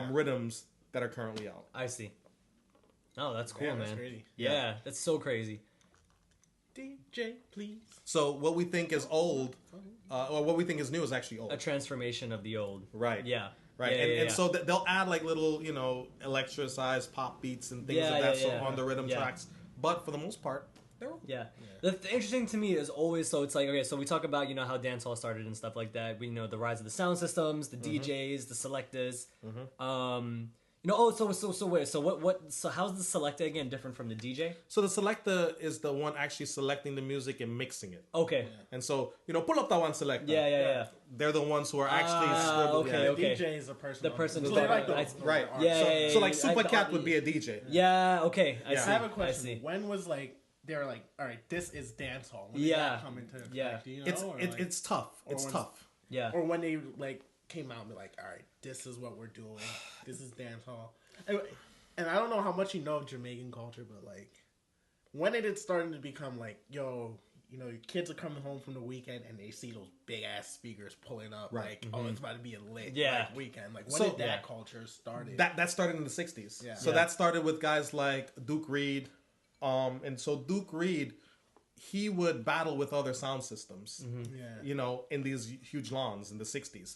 rhythms that are currently out.
I see. Oh, that's cool,
Damn,
man.
that's crazy.
Yeah, that's so crazy.
DJ, please.
So what we think is old, or what we think is new, is actually old.
A transformation of the old.
Right.
Yeah.
Right.
Yeah,
And so they'll add like little, electricized pop beats and things of that sort on the rhythm tracks. But for the most part, they're old.
Yeah. The interesting to me is always, so it's like, okay, so we talk about, how dancehall started and stuff like that. We know the rise of the sound systems, the DJs, the selectors. So how's the selector again different from the DJ?
So the selector is the one actually selecting the music and mixing it.
Okay.
And so, pull up that one selector.
Yeah.
They're the ones who are actually scribbling.
Okay.
The DJ is a person.
The person
who's
who's
like
right.
Yeah.
So like Super Cat would be a DJ.
Yeah, okay. I see.
I have a question.
I see.
When was they were like, all right, this is dancehall. When did that come into effect?
Yeah.
Do you know?
It's tough. It's tough.
Yeah.
Or when they came out and be like, all right, this is what we're doing. This is dancehall. And I don't know how much you know of Jamaican culture, but when it is starting to become your kids are coming home from the weekend and they see those big ass speakers pulling up, oh, it's about to be a lit weekend. When did that culture started?
That started in the 60s.
Yeah.
So that started with guys like Duke Reed. And so Duke Reed, he would battle with other sound systems, in these huge lawns in the 60s.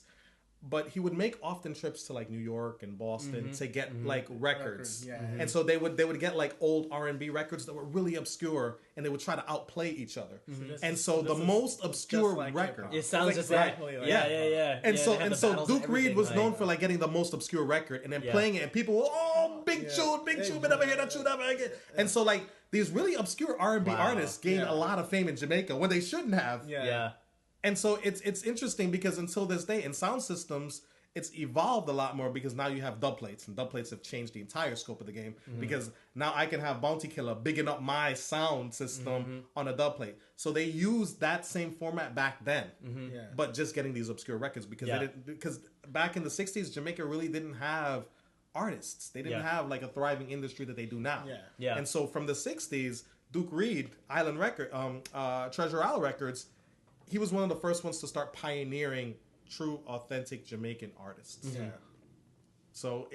But he would make often trips to New York and Boston to get records.
Yeah.
And so they would get old R&B records that were really obscure, and they would try to outplay each other. And so the most obscure record.
It sounds just
exactly
like yeah.
And so Duke Reed was known for getting the most obscure record and then playing it, and people were big tune, we never hear that tune ever again. And so these really obscure R&B artists gained a lot of fame in Jamaica when they shouldn't have.
Yeah.
And so it's interesting because until this day in sound systems, it's evolved a lot more because now you have dub plates, and dub plates have changed the entire scope of the game because now I can have Bounty Killer bigging up my sound system on a dub plate. So they used that same format back then, but just getting these obscure records because back in the 60s, Jamaica really didn't have artists. They didn't have a thriving industry that they do now.
Yeah.
And so from the 60s, Duke Reed, Treasure Isle Records, he was one of the first ones to start pioneering true, authentic Jamaican artists.
Yeah.
So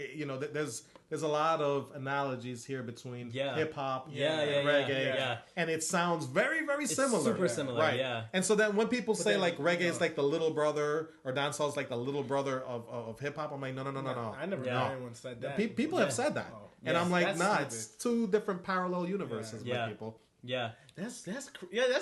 there's a lot of analogies here between hip hop and reggae, and it sounds very, very similar.
It's super similar,
right?
Yeah.
And so then when people say reggae is the little brother, or dancehall is the little brother of hip hop, I'm like, no.
I never heard anyone said that.
People have said that, and I'm like, nah,
stupid.
it's two different parallel universes, my people.
Yeah.
That's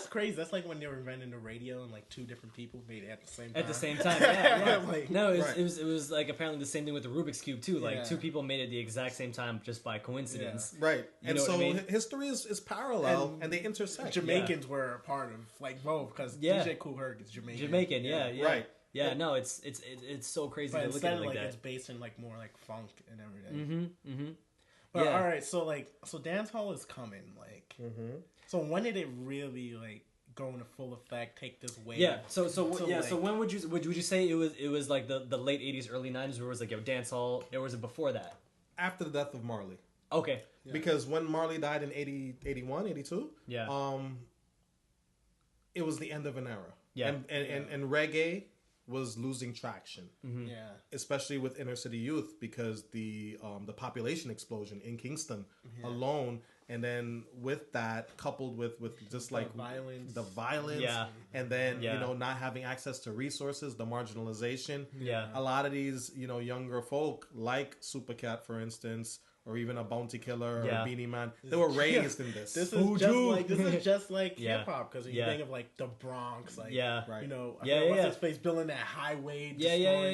crazy. That's like when they were inventing the radio and two different people made it at the same time.
At the same time, yeah. No,
right.
it was apparently the same thing with the Rubik's Cube too. Two people made it the exact same time just by coincidence.
Yeah. Right.
You know what I mean?
History is parallel and they intersect.
Jamaicans were a part of both because DJ Kool Herc is Jamaican.
Jamaican, yeah.
Right.
Yeah, no, it's so crazy to look at it like that.
It's based in more funk and everything. But all right, so dancehall is coming. So when did it really go into full effect, take this wave?
Yeah. So when would you say it was the late 80s, early 90s, where it was dancehall, or was it before that?
After the death of Marley.
Okay.
Yeah. Because when Marley died in 81, 82, it was the end of an era.
Yeah.
And reggae was losing traction.
Yeah.
Especially with inner city youth because the population explosion in Kingston alone, and then with that coupled with just the violence, and then not having access to resources, the marginalization.
Yeah.
A lot of these younger folk like Supercat, for instance, or even a Bounty Killer or a Beanie Man, they were raised in this.
This is just like hip hop because you think of the Bronx, what's his face building that highway,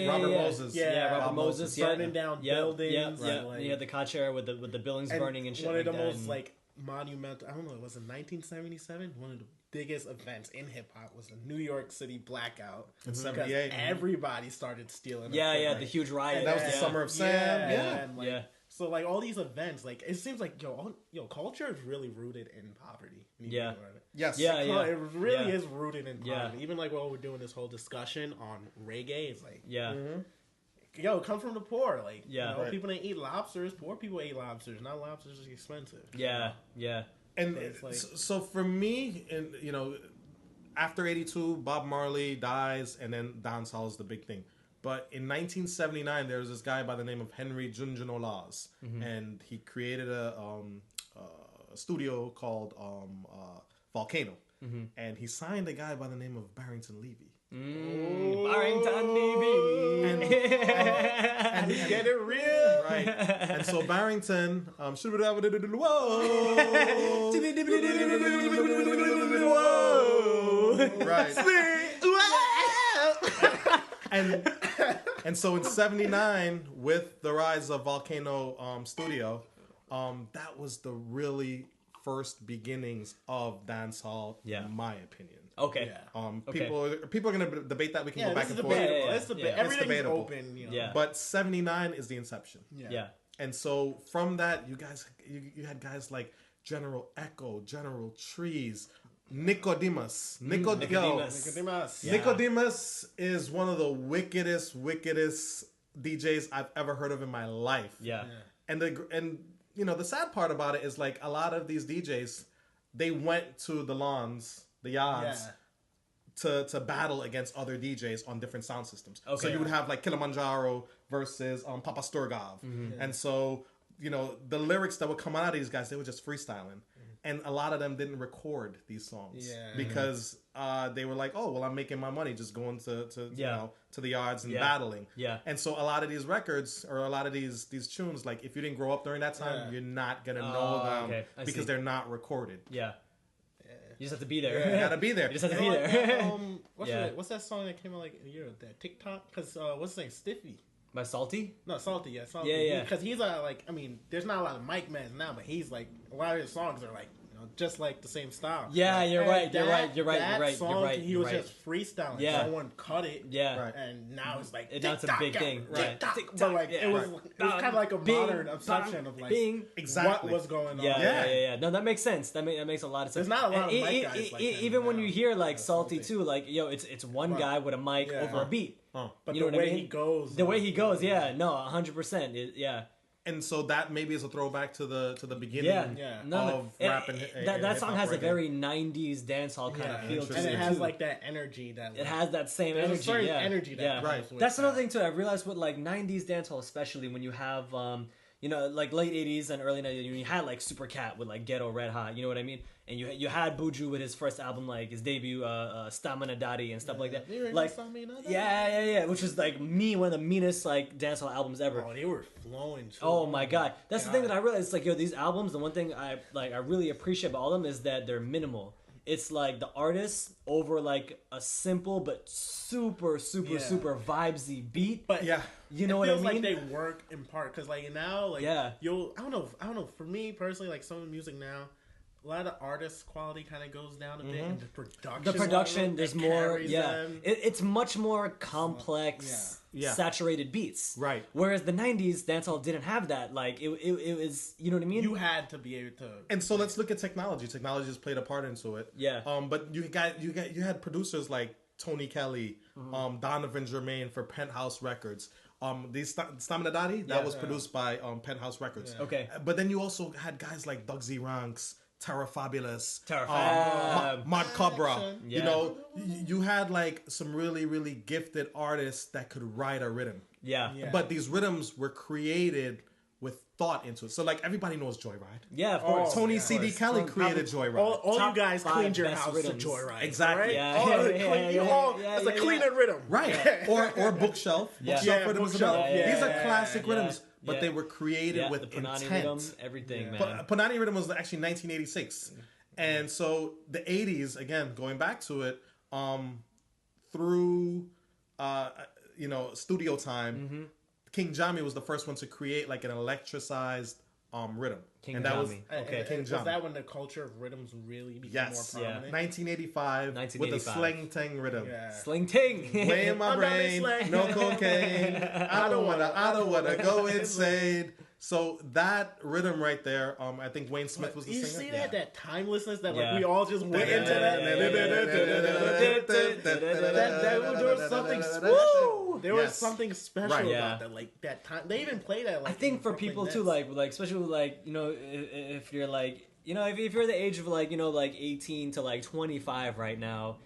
Robert Moses,
Robert Moses,
burning down buildings,
you had the Koch era with the buildings burning and shit.
One of the most
that.
Monumental, I don't know, it was in 1977. One of the biggest events in hip hop was the New York City blackout
in '78.
Everybody started stealing.
The huge riot.
And that was the Summer of Sam.
So all these events, it seems like culture is really rooted in poverty.
Yes.
It really is rooted in poverty. Even while we're doing this whole discussion on reggae, it's come from the poor. People didn't eat lobsters. Poor people ate lobsters. Now lobsters are expensive.
Yeah.
And
So it's like-
so for me, and you know, after '82, Bob Marley dies, and then dancehall is the big thing. But in 1979, there was this guy by the name of Henry Junjun Olas, and he created a studio called Volcano, and he signed a guy by the name of Barrington Levy.
Barrington Levy.
And
Get it real.
right. And so Barrington, right. And so in '79, with the rise of Volcano Studio, that was the really first beginnings of dancehall, in my opinion.
Okay.
Yeah.
People are gonna debate that. We can go back and forth.
Debatable.
Yeah,
It's
yeah.
Everything's
debatable.
open. You know?
Yeah.
But '79 is the inception.
Yeah.
And so from that, you had guys like General Echo, General Trees, Nicodemus.
Nicodemus.
Nicodemus.
Nicodemus is one of the wickedest DJs I've ever heard of in my life.
Yeah.
And you know, the sad part about it is like a lot of these DJs, they went to the lawns, the yards, to battle against other DJs on different sound systems.
Okay.
So you would have like Kilimanjaro versus Papa Sturgov. And so, you know, the lyrics that would come out of these guys, they were just freestyling. And a lot of them didn't record these songs because they were like, oh, well, I'm making my money just going to you know, to the yards and battling.
Yeah.
And so a lot of these records or a lot of these tunes, like if you didn't grow up during that time, you're not going to know them because they're not recorded.
Yeah. You just have to be there.
You gotta be there.
You just have to be there.
What's that song that came out like a year? That TikTok? Because what's his name? Stiffy.
By Salty?
No, Salty. Yeah, Salty.
Yeah.
Because he's like, I mean, there's not a lot of mic mans now, but he's like, a lot of his songs are like, you know, just like the same style.
Yeah,
Like,
you're
and
right.
that song, He was
right.
just freestyling.
Yeah.
No one cut it.
Yeah.
Right.
And now it's like,
Now it's a big thing. Right.
But like, it was kind of like a modern obsession of like
Exactly.
what was going on.
Yeah. No, that makes sense. That makes a lot of sense.
There's not a lot
And
of mic guys like that
even when
now.
you hear like
Yeah,
Salty
Salty.
too, like it's one guy with a mic over a beat.
But
You know
the
what I
way
mean?
he goes.
The way he goes, no, 100%. Yeah.
And so that maybe is a throwback to the beginning of rap and
that song has a
reggae.
very 90s dancehall kind of feel to it.
And it has
too.
like that energy that
It has that same
there's
energy.
a certain
Yeah.
energy that
yeah.
comes with
That's
that.
another thing too. I realized with like 90s dancehall, especially when you have you know, like late 80s and early 90s, you had like Super Cat with like Ghetto Red Hot, you know what I mean? And you had Buju with his first album, like his debut, Stamina Daddy and stuff like that. Like, yeah, which was like one of the meanest like dancehall albums ever.
Oh, they were flowing.
Oh my god, that's the thing that I realized. It's like, yo, these albums. The one thing I really appreciate about all of them is that they're minimal. It's like the artist over like a simple but super vibesy beat.
But
you know
it
what I
feels
mean?
like they work in part because like now, like I don't know. For me personally, like some of the music now, a lot of the artist quality kind of goes down a bit, and the production,
there's more. It's much more complex. Saturated beats,
right?
Whereas the '90s dancehall didn't have that. Like it was, you know what I mean?
You had to be able to.
And so let's look at technology. Technology has played a part into it.
Yeah.
But you had producers like Tony Kelly, Donovan Germain for Penthouse Records. These Stamina Daddy that was produced by Penthouse Records.
Yeah. Okay.
But then you also had guys like Bugsy Ranks, Terra Fabulous, Mod Cobra.
Yeah.
You know, you had like some really gifted artists that could write a rhythm.
Yeah.
But these rhythms were created with thought into it. So like everybody knows Joyride.
Yeah, of course.
Tony C.D. Kelly created Joyride.
All
Top
you guys
5
cleaned your
best
house
rhythms.
to Joyride.
Exactly.
Right? It's a cleaner rhythm.
Right. Or Bookshelf. Bookshelf rhythm was
Bookshelf.
another. These are classic rhythms, but
Yeah.
they were created with
the Punani
intent.
rhythm, everything, man.
Punani rhythm was actually 1986. And so the 80s, again, going back to it, through you know, studio time, King Jami was the first one to create like an electricized rhythm.
King
and that was
Jami. Okay.
King
Was
Jami.
that when the culture of rhythms really became more prominent?
1985 with the
1985.
Slang Tang rhythm.
Yeah.
Sling ting.
Way in my
I'm
brain,
not insane.
no cocaine. I don't wanna go insane. So that rhythm right there, I think Wayne Smith was the
You
singer.
see that timelessness that
Yeah.
like we all just went into that. There was something. Woo! There was something special about that. Like that time, they even play that. Like
I think
in
for
Brooklyn
people
Nets.
too, like especially like, you know, if you're like you know, if you're the age of like, you know, like 18 to like 25 right now,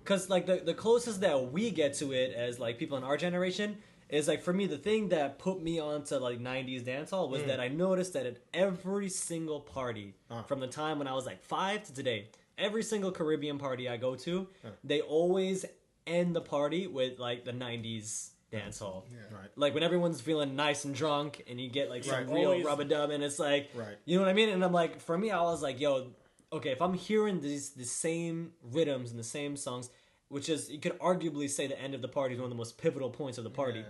because like the closest that we get to it as like people in our generation is like, for me, the thing that put me onto like 90s dancehall was that I noticed that at every single party from the time when I was like 5 to today, every single Caribbean party I go to, they always end the party with like the 90s dancehall.
Right.
Like when everyone's feeling nice and drunk and you get like some real
Always.
rub-a-dub and it's like, you know what I mean? And I'm like, for me, I was like, yo, okay, if I'm hearing the same rhythms and the same songs, which is, you could arguably say the end of the party is one of the most pivotal points of the party.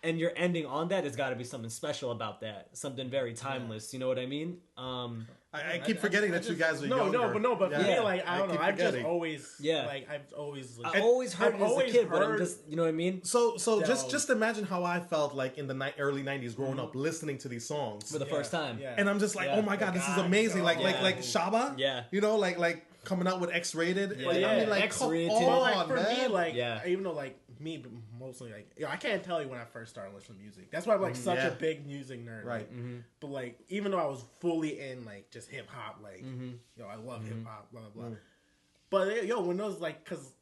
And you're ending on that, there's got to be something special about that. Something very timeless, you know what I mean?
I keep forgetting that you guys are younger.
But for me, like, I don't know. I've just always,
Yeah.
like, I've always
heard it as a kid, but I'm
heard-
just, you know what I mean?
So just imagine how I felt like in the early 90s growing up listening to these songs.
For the first time.
Yeah.
And I'm just like, oh my God, this is amazing. Like Shaba?
Yeah.
You know, like coming out with X-rated.
Yeah.
Like, I mean, like,
X-rated.
come
Well,
on,
like, for
man.
me, like,
Yeah.
even though, like, me, mostly, like, you know, I can't tell you when I first started listening to music. That's why I'm, like, such a big music nerd.
Right.
Like, but, like, even though I was fully in, like, just hip-hop, like, yo, I love hip-hop, blah, blah, blah. But, yo, when those, like, because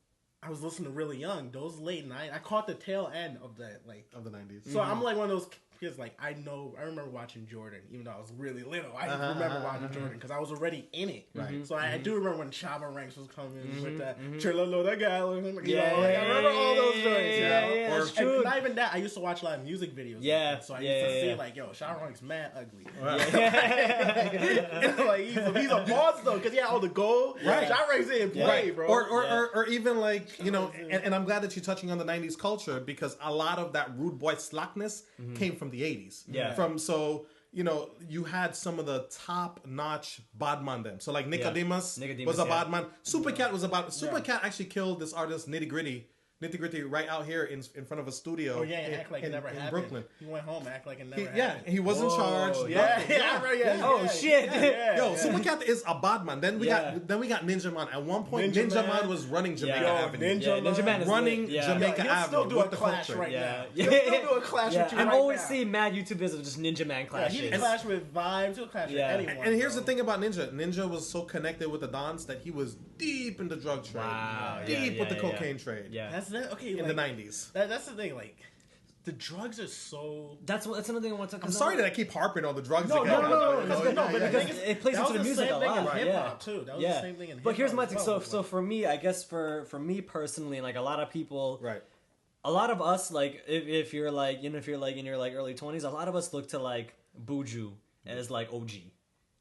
I was listening really young, those late night, I caught the tail end of that, like.
Of the 90s.
So I'm, like, one of those kids, like, I remember watching Jordan, even though I was really little. I remember watching Jordan, because I was already in it.
Right.
So I do remember when Chava Ranks was coming with that Chilalo that guy. I remember
Yeah,
all those joints.
yeah,
you know?
yeah,
Or
it's true.
and not even that. I used to watch a lot of music videos.
Yeah,
So I used to
yeah.
see like, yo, Chava Ranks mad ugly.
Yeah.
Like he's a boss though, because he had all the gold.
Right.
Chava Ranks didn't play, bro.
Or even like, you know, and I'm glad that you're touching on the 90s culture, because a lot of that rude boy slackness came from the 80s.
Yeah.
So, you know, you had some of the top-notch badman them. So like Nicodemus was a badman. Supercat was about... Supercat actually killed this artist Nitty Gritty right out here in front of a studio.
Oh yeah, act like it never
in
happened.
Brooklyn.
He went home, act like it never happened.
Yeah, he was in charge.
Yeah,
nothing.
yeah.
Oh, shit.
Yo, Supercat is a bad man. Then we got Ninja Man. At one point, Ninja Man was running Jamaica Avenue.
Ninja Man is
running
lit. Yeah.
Jamaica
He'll
Avenue
still do
with
a
the
clash
culture.
right
Yeah.
now.
Yeah.
He'll still do a clash with you
I've
right
always
now.
seen mad YouTube videos of just Ninja Man
He
clashes.
can clash with Vibes. He'll clash with anyone.
And here's
bro.
the thing about Ninja. Ninja was so connected with the Dons that he was deep in the drug trade.
Wow.
Deep
Yeah,
with the
yeah,
cocaine trade.
Yeah.
That's that. Okay,
In
like,
the 90s.
That's the thing. Like, the drugs are so.
That's another thing I want to talk.
I'm sorry that I keep harping on the drugs
No,
again.
but the thing is,
it plays
that
into the
was
music
same
a
thing
lot,
in
right?
hip hop
Yeah.
too. That was the same thing in hip hop.
But here's my
as
thing.
well.
So for me, I guess for me personally, like a lot of people,
Right.
a lot of us, like if you're like, you know, if you're like in your like early 20s, a lot of us look to like Buju as like OG.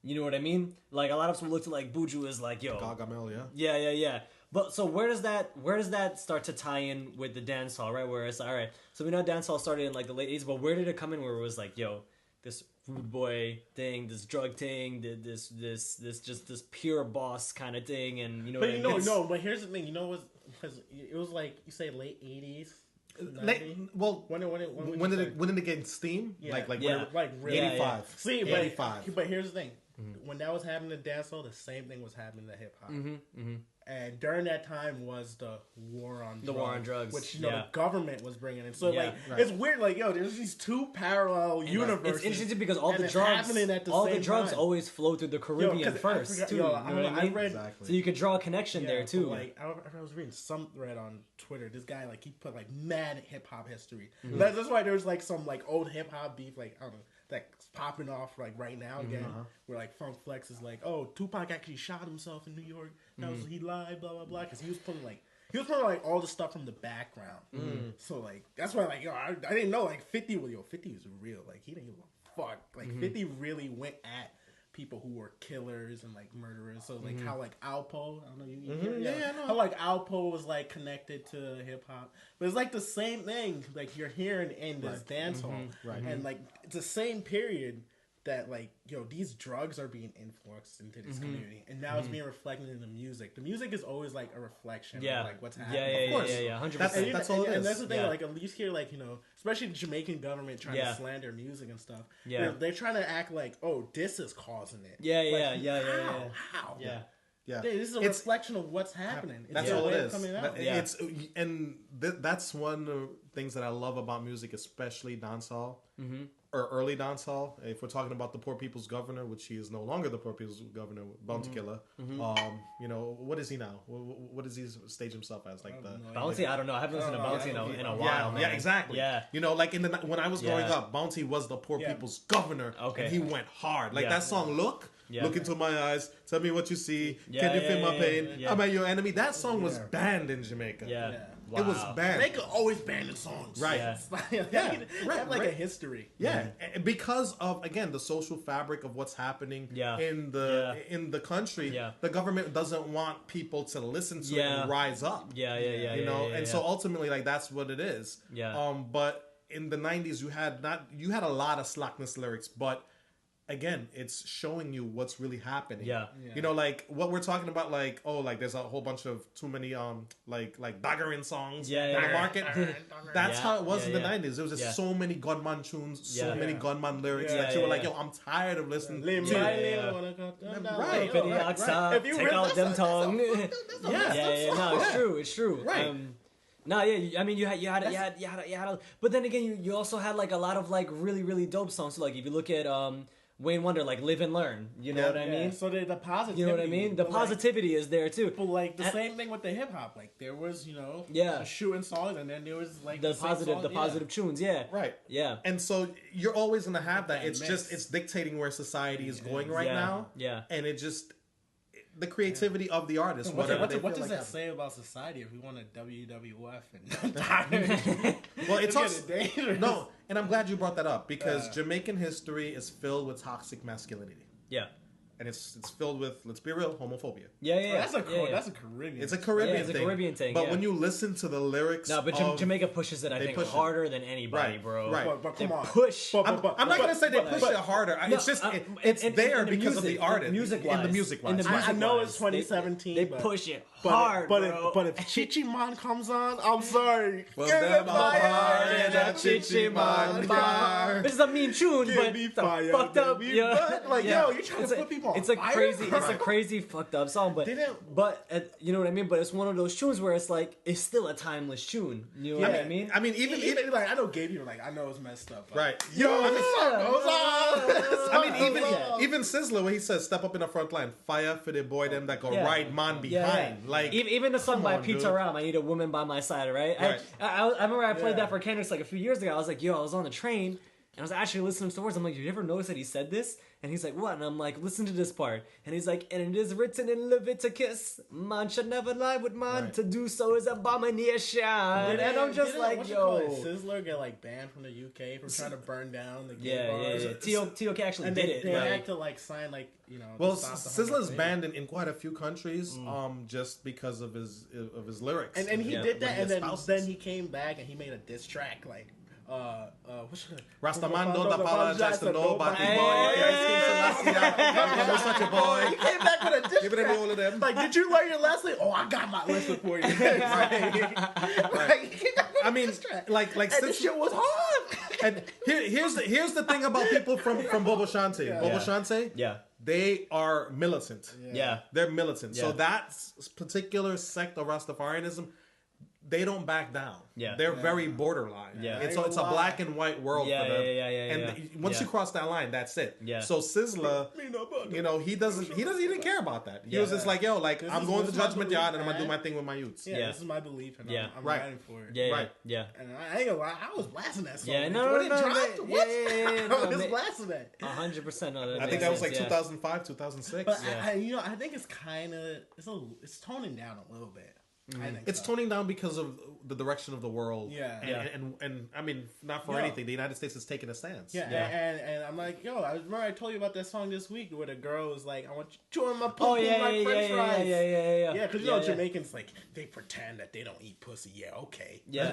You know what I mean? Like a lot of us look to like Buju as like, yo,
Gargamel, yeah.
yeah. But so where does that start to tie in with the dance hall, right? Where it's all right. So we know dance hall started in like the late 80s, but where did it come in? Where it was like, yo, this rude boy thing, this drug thing, this pure boss kind of thing, and you know.
But no. But here's the thing. You know what? Because it was like you say late 80s.
Well,
when
did it get steam?
Yeah.
Like
really
85.
Yeah.
See,
85.
But here's the thing. When that was happening to dancehall, the same thing was happening to hip hop. And during that time was the war on drugs, which the government was bringing in. So it's weird. Like there's these two parallel universes.
It's interesting because all the drugs always flow through the Caribbean first. Too, I read,
exactly.
So you could draw a connection there too.
Like I was reading some thread on Twitter. This guy he put mad hip hop history. That's why there's some old hip hop beef. I don't know. That's popping off right now again, where Funk Flex is oh, Tupac actually shot himself in New York. That was he lied, blah blah blah, because he was putting all the stuff from the background. So that's why I didn't know 50 was 50 was real. He didn't give a fuck. 50 really went at people who were killers and murderers. So how Alpo, I don't know you hear how Alpo was connected to hip hop, but it's the same thing you're hearing in this dance hall, and it's the same period that these drugs are being influenced into this community, and now it's being reflected in the music. The music is always a reflection of what's happening.
Of course.
100%.
That's all it is.
And that's the thing. At least hear especially the Jamaican government trying to slander music and stuff. They're trying to act oh, this is causing it. How?
Yeah.
This is a reflection of what's happening.
That's all it is.
Coming out.
That's one of the things that I love about music, especially dancehall. or early dancehall. If we're talking about the Poor People's Governor, which he is no longer the Poor People's Governor, Bounty Killer. You know, what is he now? What does he stage himself as? Like the
Bounty? I don't know. I haven't listened to Bounty in a while, man.
Yeah, exactly.
Yeah.
You know, like when I was growing up, Bounty was the Poor People's Governor, and he went hard. Like that song, Look into my eyes, tell me what you see, can you feel my pain? I'm at your enemy. That song was banned in Jamaica.
Wow.
It was banned.
They could always ban the songs.
Right.
They have like a history.
Yeah, because of, again, the social fabric of what's happening in the country. The government doesn't want people to listen to it and rise up. You know, and so ultimately, like, that's what it is. But in the 90s, you had a lot of slackness lyrics, but again, it's showing you what's really happening. You know, like what we're talking about, like, oh, like there's a whole bunch of too many like daggering songs in the market. That's how it was in the 90s. There was just so many gunman tunes, so many gunman lyrics that you were like, yo, I'm tired of listening to
Right. If you take out them tongue. No, it's true. Right. No, yeah, I mean, you had, but then again, you also had like a lot of like really dope songs. So like if you look at Wayne Wonder, like Live and Learn, you know what I mean?
So the positivity,
you know what I mean? The positivity is there too.
But like the same thing with the hip hop, like there was, you know, the shooting songs, and then there was like the
positive tunes,
and so you're always gonna have that. It's just it's dictating where society is going right now, and it just. The creativity of the artist.
What does that say about society if we want a WWF and
well, it's also no, and I'm glad you brought that up because Jamaican history is filled with toxic masculinity. And it's filled with, let's be real, homophobia.
That's a Caribbean.
It's a Caribbean
thing. It's a Caribbean thing.
But when you listen to the lyrics,
Jamaica pushes it. I think harder than anybody, bro.
Right.
But come on.
Push.
I'm not gonna say they push it harder. It's just it's there because of the artist.
Music-wise.
In the music-wise.
I know it's 2017.
They push it hard, bro.
But if Chichi Man comes on, I'm sorry.
Well, them hard in a Chichi Man bar.
Which is a mean tune, but fucked up.
Like, yo, you're trying to put people on fire?
It's a crazy fucked up song, but you know what I mean. But it's one of those tunes where it's like it's still a timeless tune. You know what I mean?
I mean, even
like I know Gabe, you're like I know it's messed up.
Right?
Yo, I
mean, even Sizzler, when he says "Step up in the front line, fire for the boy them that go right man behind." Like
even the song by Peter Ram, "I Need a Woman by My Side." Right? I remember I played that for Kendrick like a few years ago. I was like, yo, I was on the train and I was actually listening to the words. I'm like, you ever notice that he said this? And he's like, what? And I'm like, listen to this part. And he's like, and it is written in Leviticus, man should never lie with man. To do so is abomination. And I'm just like, yo.
Sizzler get like banned from the UK for trying to burn down the gay bars.
TOK actually did it.
They had to like sign like, you know.
Well, Sizzler's banned in quite a few countries just because of his lyrics.
And he did that, and then he came back and he made a diss track like.
Rasta man don't apologize to nobody, boy. I'm such a boy.
You came back with a diss
Give it all of them.
Like, did you learn your lesson? Oh, I got my lesson for you.
I mean, like
this shit was hard.
And here's the thing about people from Bobo Shante. Bobo Shante, they are militant. They're militant. So that particular sect of Rastafarianism, they don't back down. They're very borderline. It's a black and white world for them. And once you cross that line, that's it. So Sizzler, you know, he didn't care about that. He was just like, yo, like I'm going to Judgment Yard and I'm gonna do my thing with my youths.
This is my belief, and I'm riding for it. And I ain't gonna lie, I was blasting that song.
I
was blasting that.
100%.
I think that was like 2005, 2006.
But I think it's kind of it's toning down a little bit.
It's toning down because of the direction of the world. And I mean, not for anything. The United States is taking a stance.
And I'm like, yo, I remember I told you about that song this week where the girl was like, I want you chewing my pussy like French fries. Yeah, because you know Jamaicans like they pretend that they don't eat pussy. And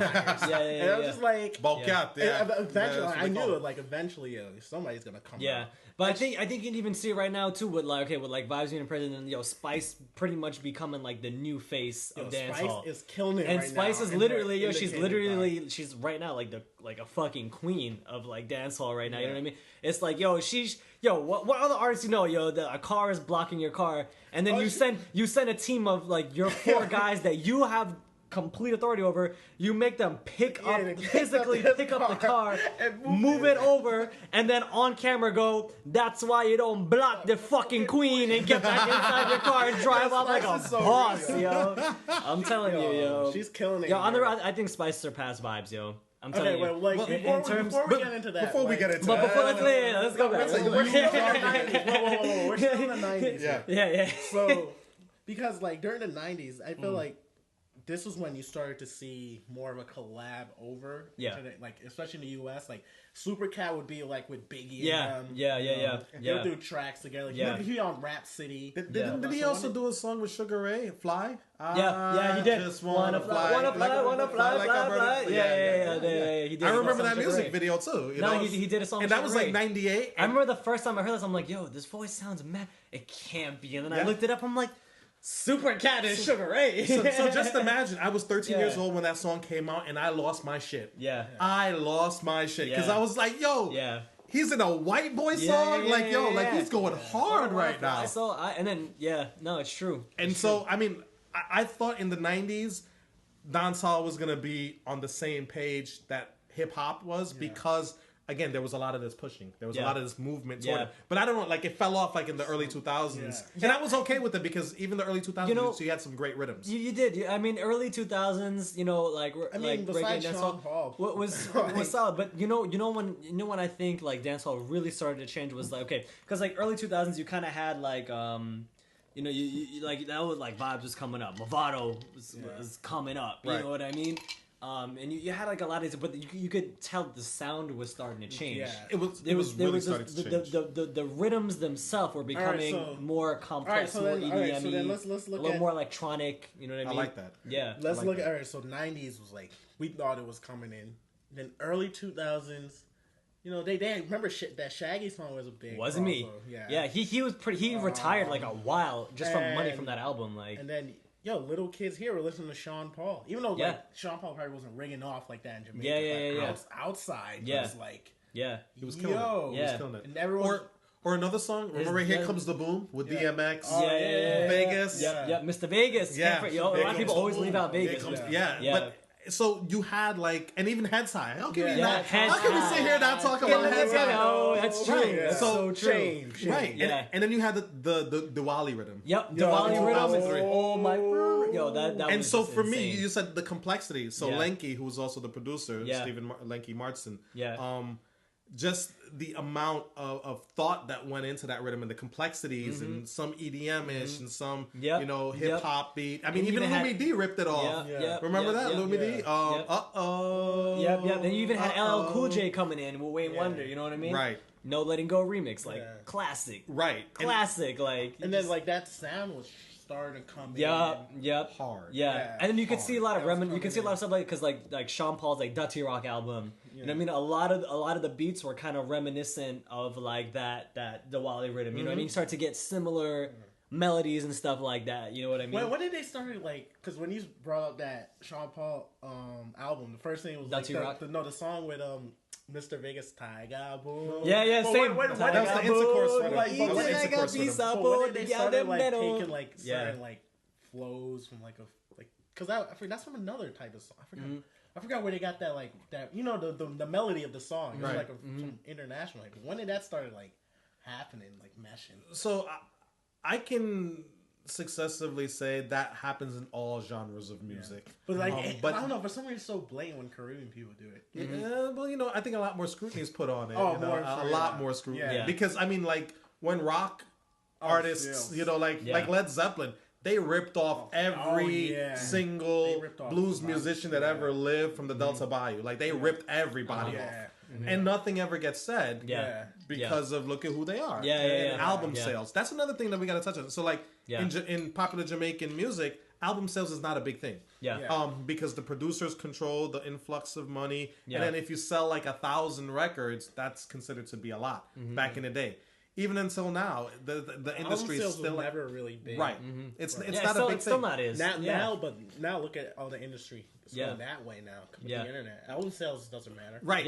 I was just like, eventually, I knew it. Like eventually, somebody's gonna come. out.
But I think you can even see it right now too with like Vibes being president and Spice pretty much becoming like the new face of dancehall.
Spice is killing it,
and Spice is literally she's right now like a fucking queen of like dancehall right now. You know what I mean? It's like what other artists you know? A car is blocking your car, and then you send a team of like your 4 guys that you have complete authority over, you make them physically pick up the car
and
move it over, and then on camera go, that's why you don't block the fucking queen, and get back inside your car and drive off like a boss, yo. I'm telling you, yo.
She's killing it.
Yo, I think Spice surpassed Vibes, yo. I'm telling you.
Well, like, before we get into that.
Before we get into
But
that.
before let's go back.
We're still in the 90s.
Yeah.
So, because like during the 90s, I feel like this was when you started to see more of a collab over.
Yeah.
Like, especially in the U.S., like Supercat would be like with Biggie.
Yeah.
And them,
Yeah.
They'll do tracks together.
Yeah.
He on Rap City.
Did he also do a song with Sugar Ray, Fly?
Yeah, he did.
Just wanna fly.
Wanna fly.
Like a bird.
Yeah, he did.
I remember that music video too. You know?
He did a song.
And that was like 98.
I remember the first time I heard this, I'm like, yo, this voice sounds mad. It can't be. And then I looked it up, I'm like, Super Cat and Sugar Ray.
So just imagine, I was 13 years old when that song came out, and I lost my shit.
Yeah.
I lost my shit because I was like, yo.
Yeah.
He's in a white boy song, like he's going hard right now.
It's true.
And so, I mean, I thought in the 90s, dancehall was gonna be on the same page that hip hop was because, again, there was a lot of this pushing, there was a lot of this movement toward it. But I don't know, like it fell off like in the early 2000s, and I was okay with it because even the early 2000s, you had some great rhythms.
You did. I mean, early 2000s,
besides
reggae,
Sean Paul,
what was solid. But you know when I think like dancehall really started to change was like, okay, because like early 2000s, you kind of had like you like that was like Vibes was coming up, Movado was coming up. You know what I mean? And you had like a lot of these, but you could tell the sound was starting to change.
Yeah, it was really starting to change.
The rhythms themselves were becoming more complex, more EDM-y,
so then let's look
a little more electronic. You know what I mean?
I like that.
Yeah.
Let's look at so 90s was like we thought it was coming in. Then early 2000s. You know, they remember that Shaggy song was a big.
Wasn't me? Yeah. He was pretty. He retired like a while just from money from that album. Like,
and then little kids here were listening to Sean Paul, even though like Sean Paul probably wasn't ringing off like that in Jamaica. Outside, it was like
he was killing it. He was killing it.
And everyone.
Or another song. Remember, Here Comes the Boom with DMX.
Vegas. Yeah, Mr. Vegas.
Yeah,
a lot of people always leave out Vegas.
But so you had like, and even Heads High. How can we sit here and not talk about Heads High?
Oh, that's true.
Right.
That's so true.
Right.
Yeah.
And then you had the Diwali rhythm.
Yep. Diwali rhythm. Oh my. Yo, that
and
was
so for
insane.
me, you said the complexity. So Lenky, who was also the producer, Stephen Lenky Martin. Just the amount of thought that went into that rhythm and the complexies and some EDM-ish and some hip hop beat. I mean, even Lumi D ripped it off. Remember that Lumi D?
Then you even had LL Cool J coming in with Wayne Wonder. You know what I mean?
Right.
No Letting Go remix, like classic.
Right.
Classic,
and then like that sound was starting to come in.
Hard.
Yeah. And then you could see a lot of you can see a lot of stuff like because like Sean Paul's like Dutty Rock album. You know what I mean? A lot of the beats were kind of reminiscent of like that Diwali rhythm. You know what I mean? You start to get similar melodies and stuff like that. You know what I mean?
When did they start like? Because when you brought up that Sean Paul album, the first thing was
Dutty Rock.
The song with Mr. Vegas Tiger Boom.
Same.
That was the intercourse rhythm.
When did they started like taking like certain like flows from like because that's from another type of song. I forgot where they got that the melody of the song. It was like from international. Like, when did that start like happening, like meshing?
So I can successively say that happens in all genres of music.
But like, I don't know. For some reason, it's so blatant when Caribbean people do it.
Yeah, well, I think a lot more scrutiny is put on it.
A
lot more scrutiny. Because I mean, like when rock artists, like Led Zeppelin. They ripped off every single blues musician that ever lived from the Delta Bayou. Like, they ripped everybody off. And nothing ever gets said because of look at who they are. Album sales. That's another thing that we got to touch on. So, like, in popular Jamaican music, album sales is not a big thing. Because the producers control the influx of money. And then if you sell, like, 1,000 records, that's considered to be a lot back in the day. Even until now, the industry is still
never really big.
Right. It's not a big thing.
Still not is.
Now look at all the industry. It's going that way now. With the internet, album sales doesn't matter.
Right.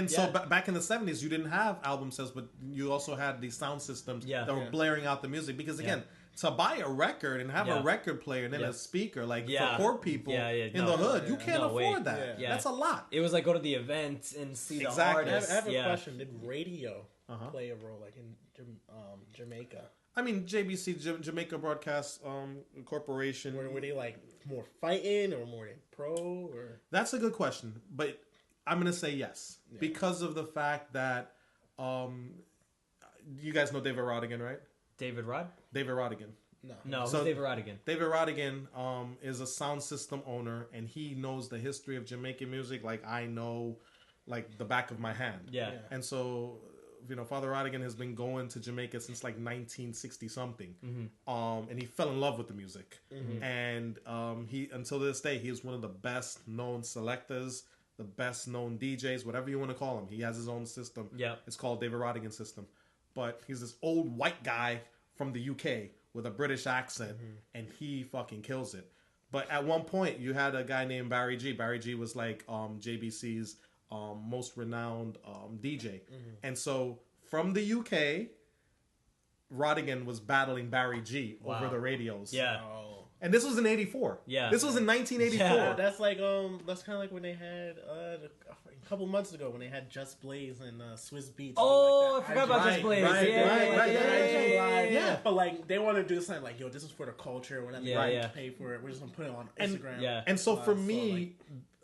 So back in the 70s, you didn't have album sales, but you also had these sound systems that were blaring out the music. Because again, to buy a record and have a record player and then a speaker, like for poor people in the hood, you can't afford that. That's a lot.
It was like go to the event and see the artists.
I have a question. Did radio play a role like in Jamaica?
I mean, JBC, Jamaica Broadcast Corporation.
Were they like more fighting or more pro? Or
that's a good question, but I'm gonna say yes because of the fact that you guys know David Rodigan, right?
David Rodigan. No.
So
who's David Rodigan?
David Rodigan is a sound system owner, and he knows the history of Jamaican music like I know, like the back of my hand.
Yeah.
And so, Father Rodigan has been going to Jamaica since like 1960 something, and he fell in love with the music. And he, until this day, he is one of the best known selectors, the best known DJs, whatever you want to call him. He has his own system.
Yeah.
It's called David Rodigan System. But he's this old white guy from the UK with a British accent, and he fucking kills it. But at one point, you had a guy named Barry G. Barry G was like JBC's most renowned DJ. And so from the UK, Rodigan was battling Barry G over the radios.
Yeah.
And this was in 84.
Yeah.
This was in 1984.
Yeah, that's like that's kind of like when they had a couple months ago when they had Just Blaze and Swiss Beats.
Oh,
like
I forgot about Just Blaze.
Yeah.
But like they want to do something like, yo, this is for the culture. We're not going to pay for it. We're just gonna put it on Instagram.
And so for me,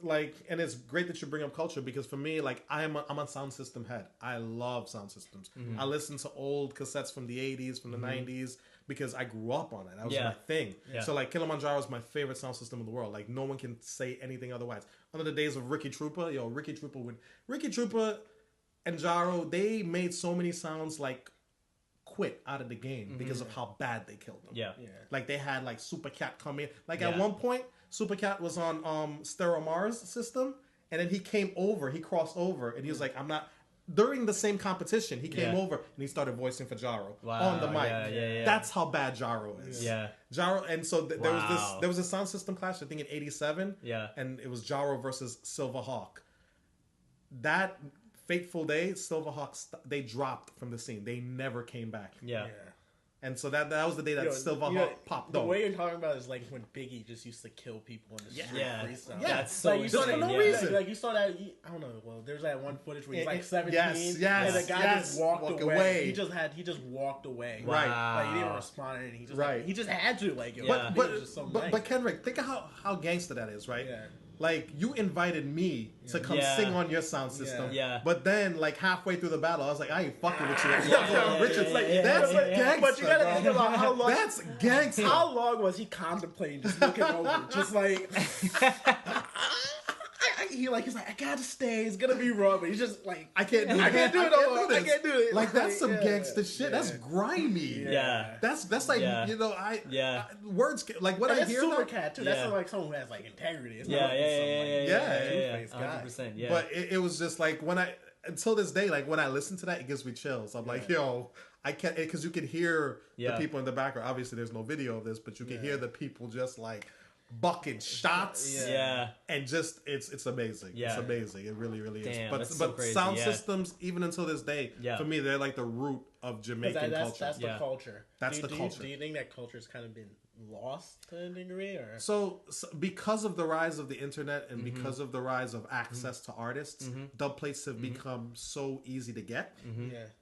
like, and it's great that you bring up culture because for me, like, I'm a sound system head. I love sound systems. I listen to old cassettes from the 80s, from the 90s. Because I grew up on it. That was my thing. Yeah. So, like, Kilimanjaro is my favorite sound system in the world. Like, no one can say anything otherwise. Under the days of Ricky Trooper, Ricky Trooper and Jaro, they made so many sounds, like, quit out of the game because of how bad they killed them.
Yeah.
Like, they had, like, Super Cat come in. Like, at one point, Super Cat was on Stereo Mars system, and then he crossed over, and he was like, I'm not... During the same competition, he came over and he started voicing for Jaro on the mic.
Yeah.
That's how bad Jaro is.
Yeah.
Jaro, and so there was a sound system clash, I think in '87.
Yeah.
And it was Jaro versus Silverhawk. That fateful day, Silverhawk they dropped from the scene. They never came back.
Yeah.
And so that was the day that Silverhawk popped
the
up.
The way you're talking about is like when Biggie just used to kill people in the street.
Yeah,
that's so
like,
insane.
For no reason.
Like you saw that. I don't know. Well, there's that one footage where he's like 17,
yes,
and the guy just walked away. He just walked away.
Right.
Like he didn't even respond to anything. He just had to. Like,
but Kendrick, think of how gangster that is, right?
Yeah.
Like, you invited me to come sing on your sound system.
Yeah.
But then, like, halfway through the battle, I was like, I ain't fucking with you.
That's gangster, but you gotta think about how long...
That's gangster.
How long was he contemplating just looking over? Just like... He's like, I gotta stay. It's gonna be wrong, but he's just like, I can't do it. I can't do it.
Like, that's some gangster shit. That's grimy.
Yeah.
That's like, words, like, when I hear
Super
that.
Cat, too. That's like someone who has, like, integrity. It's
Yeah.
100%.
Yeah.
But it was just like, until this day, like, when I listen to that, it gives me chills. I'm like, yo, I can't, because you can hear the people in the background. Obviously, there's no video of this, but you can hear the people just like bucking shots. And just it's amazing. It's amazing. It really, really is. But
so crazy.
Sound systems, even until this day, for me, they're like the root of Jamaican culture.
That's the culture.
That's the culture.
Do you think that culture's kind of been lost to a degree, or
so because of the rise of the internet and because of the rise of access to artists, dub plates have become so easy to get,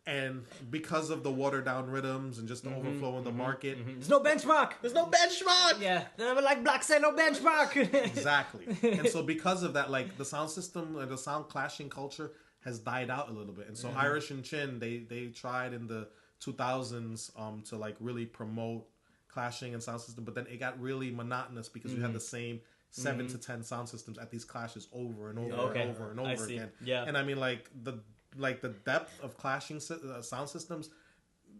and because of the watered down rhythms and just the overflow in the market,
there's no benchmark.
Yeah,
like Blaxxie, no benchmark.
Exactly. And so because of that, like, the sound system and the sound clashing culture has died out a little bit. And so Irish and Chin, they tried in the 2000s to like really promote clashing and sound system, but then it got really monotonous because you had the same 7 to 10 sound systems at these clashes over and over and over and over again. Yeah. And I mean, like the depth of clashing sound systems,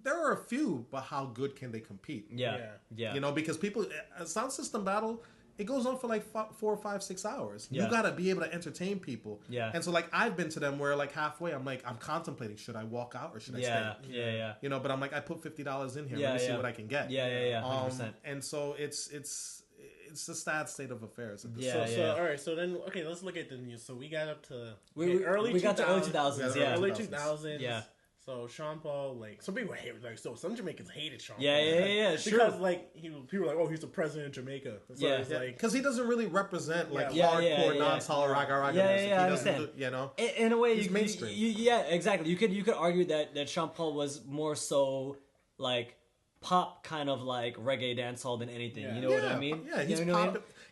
there are a few, but how good can they compete?
Yeah.
You know, because a sound system battle, it goes on for like 4, 5, 6 hours. You gotta be able to entertain people.
Yeah.
And so, like, I've been to them where, like, halfway, I'm contemplating, should I walk out or should I stay?
Yeah.
You know, but I'm like, I put $50 in here. Let me see what I can get.
Yeah. 100%.
And so it's a sad state of affairs.
All right. So then, let's look at the news. So we got up to
we got to early 2000s.
Early 2000s.
Yeah.
So Sean Paul, like some people hate, like some Jamaicans hated Sean Paul.
Yeah, sure.
Because like people were like, oh, he's the president of Jamaica. So it's like
because he doesn't really represent like
hardcore
dancehall raga music.
I understand.
You know,
in a way,
he's mainstream.
Exactly. You could argue that Sean Paul was more so like pop kind of like reggae dancehall than anything. You know what I mean?
Yeah,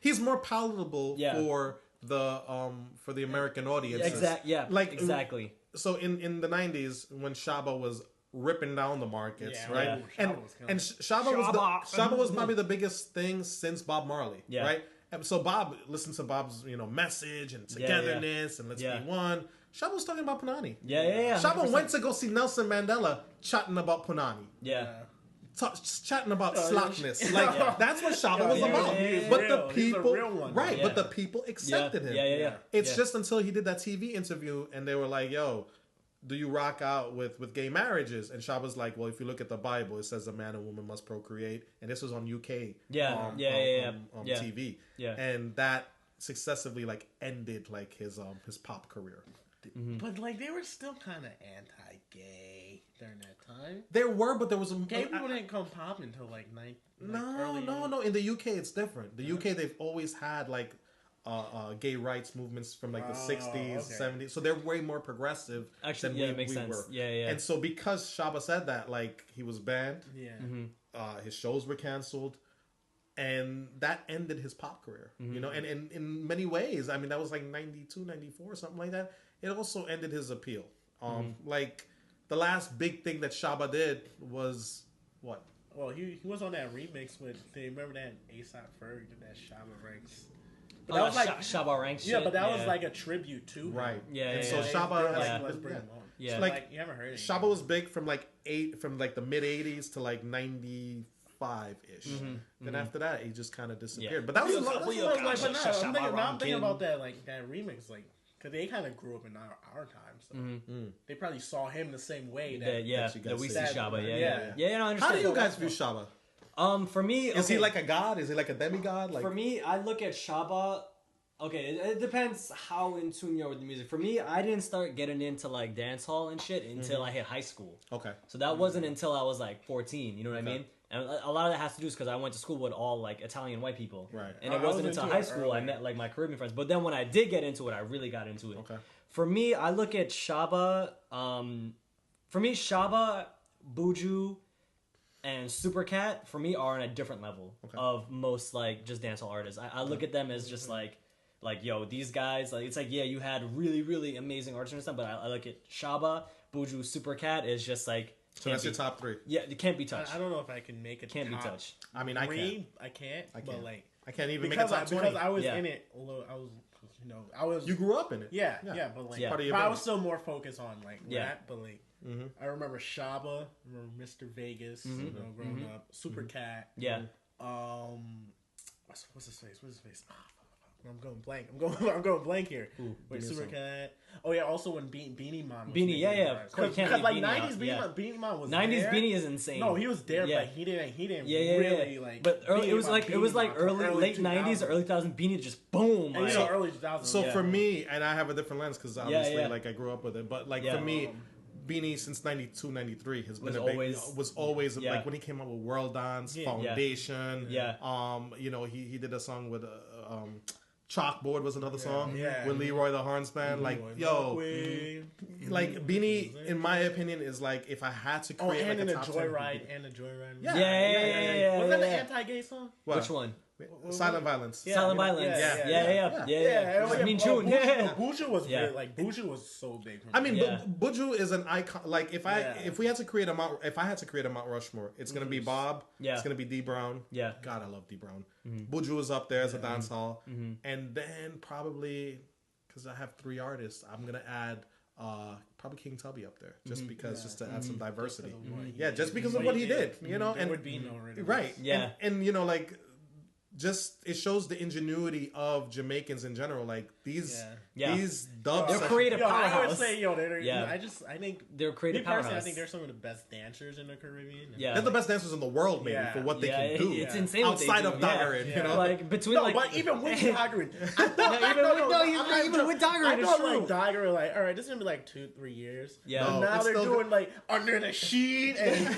he's more palatable for the American audience.
Exactly.
So in the 90s when Shabba was ripping down the markets, right?
Yeah.
And Shabba was probably the biggest thing since Bob Marley, right? And so Bob listened to Bob's message and togetherness and let's be one. Shabba was talking about Punani. Shabba
100%.
went to go see Nelson Mandela chatting about Punani. Chatting about slackness, like that's what Shabba was about. But the people, but the people accepted him. It's just until he did that TV interview and they were like, "Yo, do you rock out with gay marriages?" And Shabba's like, "Well, if you look at the Bible, it says a man and woman must procreate." And this was on UK, TV, and that successively like ended like his pop career.
But like they were still kind of anti-gay during that time.
There were, but there was
gay people didn't come pop until like
no. In the UK, it's different. The UK, they've always had like gay rights movements from like the 60s, 70s. So they're way more progressive.
Actually, it makes sense.
Were.
Yeah.
And so because Shabba said that, like he was banned. His shows were canceled. And that ended his pop career, and in many ways, I mean, that was like 92, 94, something like that. It also ended his appeal. Like the last big thing that Shabba did was what?
Well, he was on that remix with, remember that A$AP Ferg did that Shabba Ranks? But that was like
Shabba Ranks.
Yeah, but that was like a tribute to him.
Right.
Yeah.
So Shabba,
let's bring him on.
Yeah.
So like you haven't heard it.
Shabba was big from like the mid 80s to like 95-ish. Then after that, he just kind of disappeared. But that was
I'm thinking about that remix, like, because they kind of grew up in our time, so they probably saw him the same way that
we see Shabba. No, I understand.
How do you guys view Shabba?
For me,
is he like a god? Is he like a demigod? Like,
for me, I look at Shabba. Okay, it depends how in tune you are with the music. For me, I didn't start getting into like dancehall and shit until I hit high school. Okay. So that wasn't until I was like 14. You know what I mean? And a lot of that has to do is because I went to school with all like Italian white people. Right. And it wasn't until high school I met like my Caribbean friends. But then when I did get into it, I really got into it. Okay. For me, I look at Shabba. For me, Shabba, Buju, and Supercat for me are on a different level of most like just dancehall artists. I look at them as just like yo, these guys, like it's like you had really, really amazing artists and stuff, but I look at Shabba, Buju, Supercat is just like.
So that's your top three.
Yeah, it can't be touched.
I don't know if I can make it.
Can't be touched.
I mean, I can't.
I can't. But like,
I can't even make a top 20.
Because I was in it. I was.
You grew up in it.
Yeah. But like, but I was still more focused on like rap. But like, I remember Shabba, Mr. Vegas, growing up, Supercat.
Yeah.
What's his face? I'm going blank. I'm going blank here. Wait, Supercat. Oh yeah, also when Beanie Man.
Because
like '90s Beanie Man was
90s there. Beanie is insane.
No, he was there, but he didn't really like.
But it was like late 90s, early 2000s. Beanie just boom.
And early 2000s.
So for me, and I have a different lens because obviously like I grew up with it, but like for me. Beanie since 92, 93 has been was always like when he came out with World Dance, Foundation. He did a song with Chalkboard was another song with Leroy the Hornsman. Like, like Beanie, in my opinion, is like if I had to create
and
like
a
top
Joyride
10.
And a Joyride.
Yeah.
Was that an anti-gay song?
What?
Which one?
Silent Violence.
Silent Violence.
Yeah.
I mean, June.
Buju was Buju was so big.
I mean, Buju is an icon. Like if I had to create a Mount Rushmore, it's gonna be Bob. Yeah. It's gonna be D Brown. Yeah. God, I love D Brown. Buju is up there as a dancehall, and then probably because I have three artists, I'm gonna add. Probably King Tubby up there, just because, just to add some diversity. Just because of what he did, and
would be no
right, and like. just it shows the ingenuity of Jamaicans in general. Like these dubs,
they're creative powerhouse.
I would say, I think
they're creative powerhouse.
I think they're some of the best dancers in the Caribbean.
Yeah, they're the best dancers in the world, maybe for what they can do.
It's insane
outside of Dagarin, you know,
like between
but even with Dagarin,
even with Dagarin,
I thought like Dagarin, like all right, this is gonna be like 2-3 years.
Yeah,
but now they're doing like under the sheet and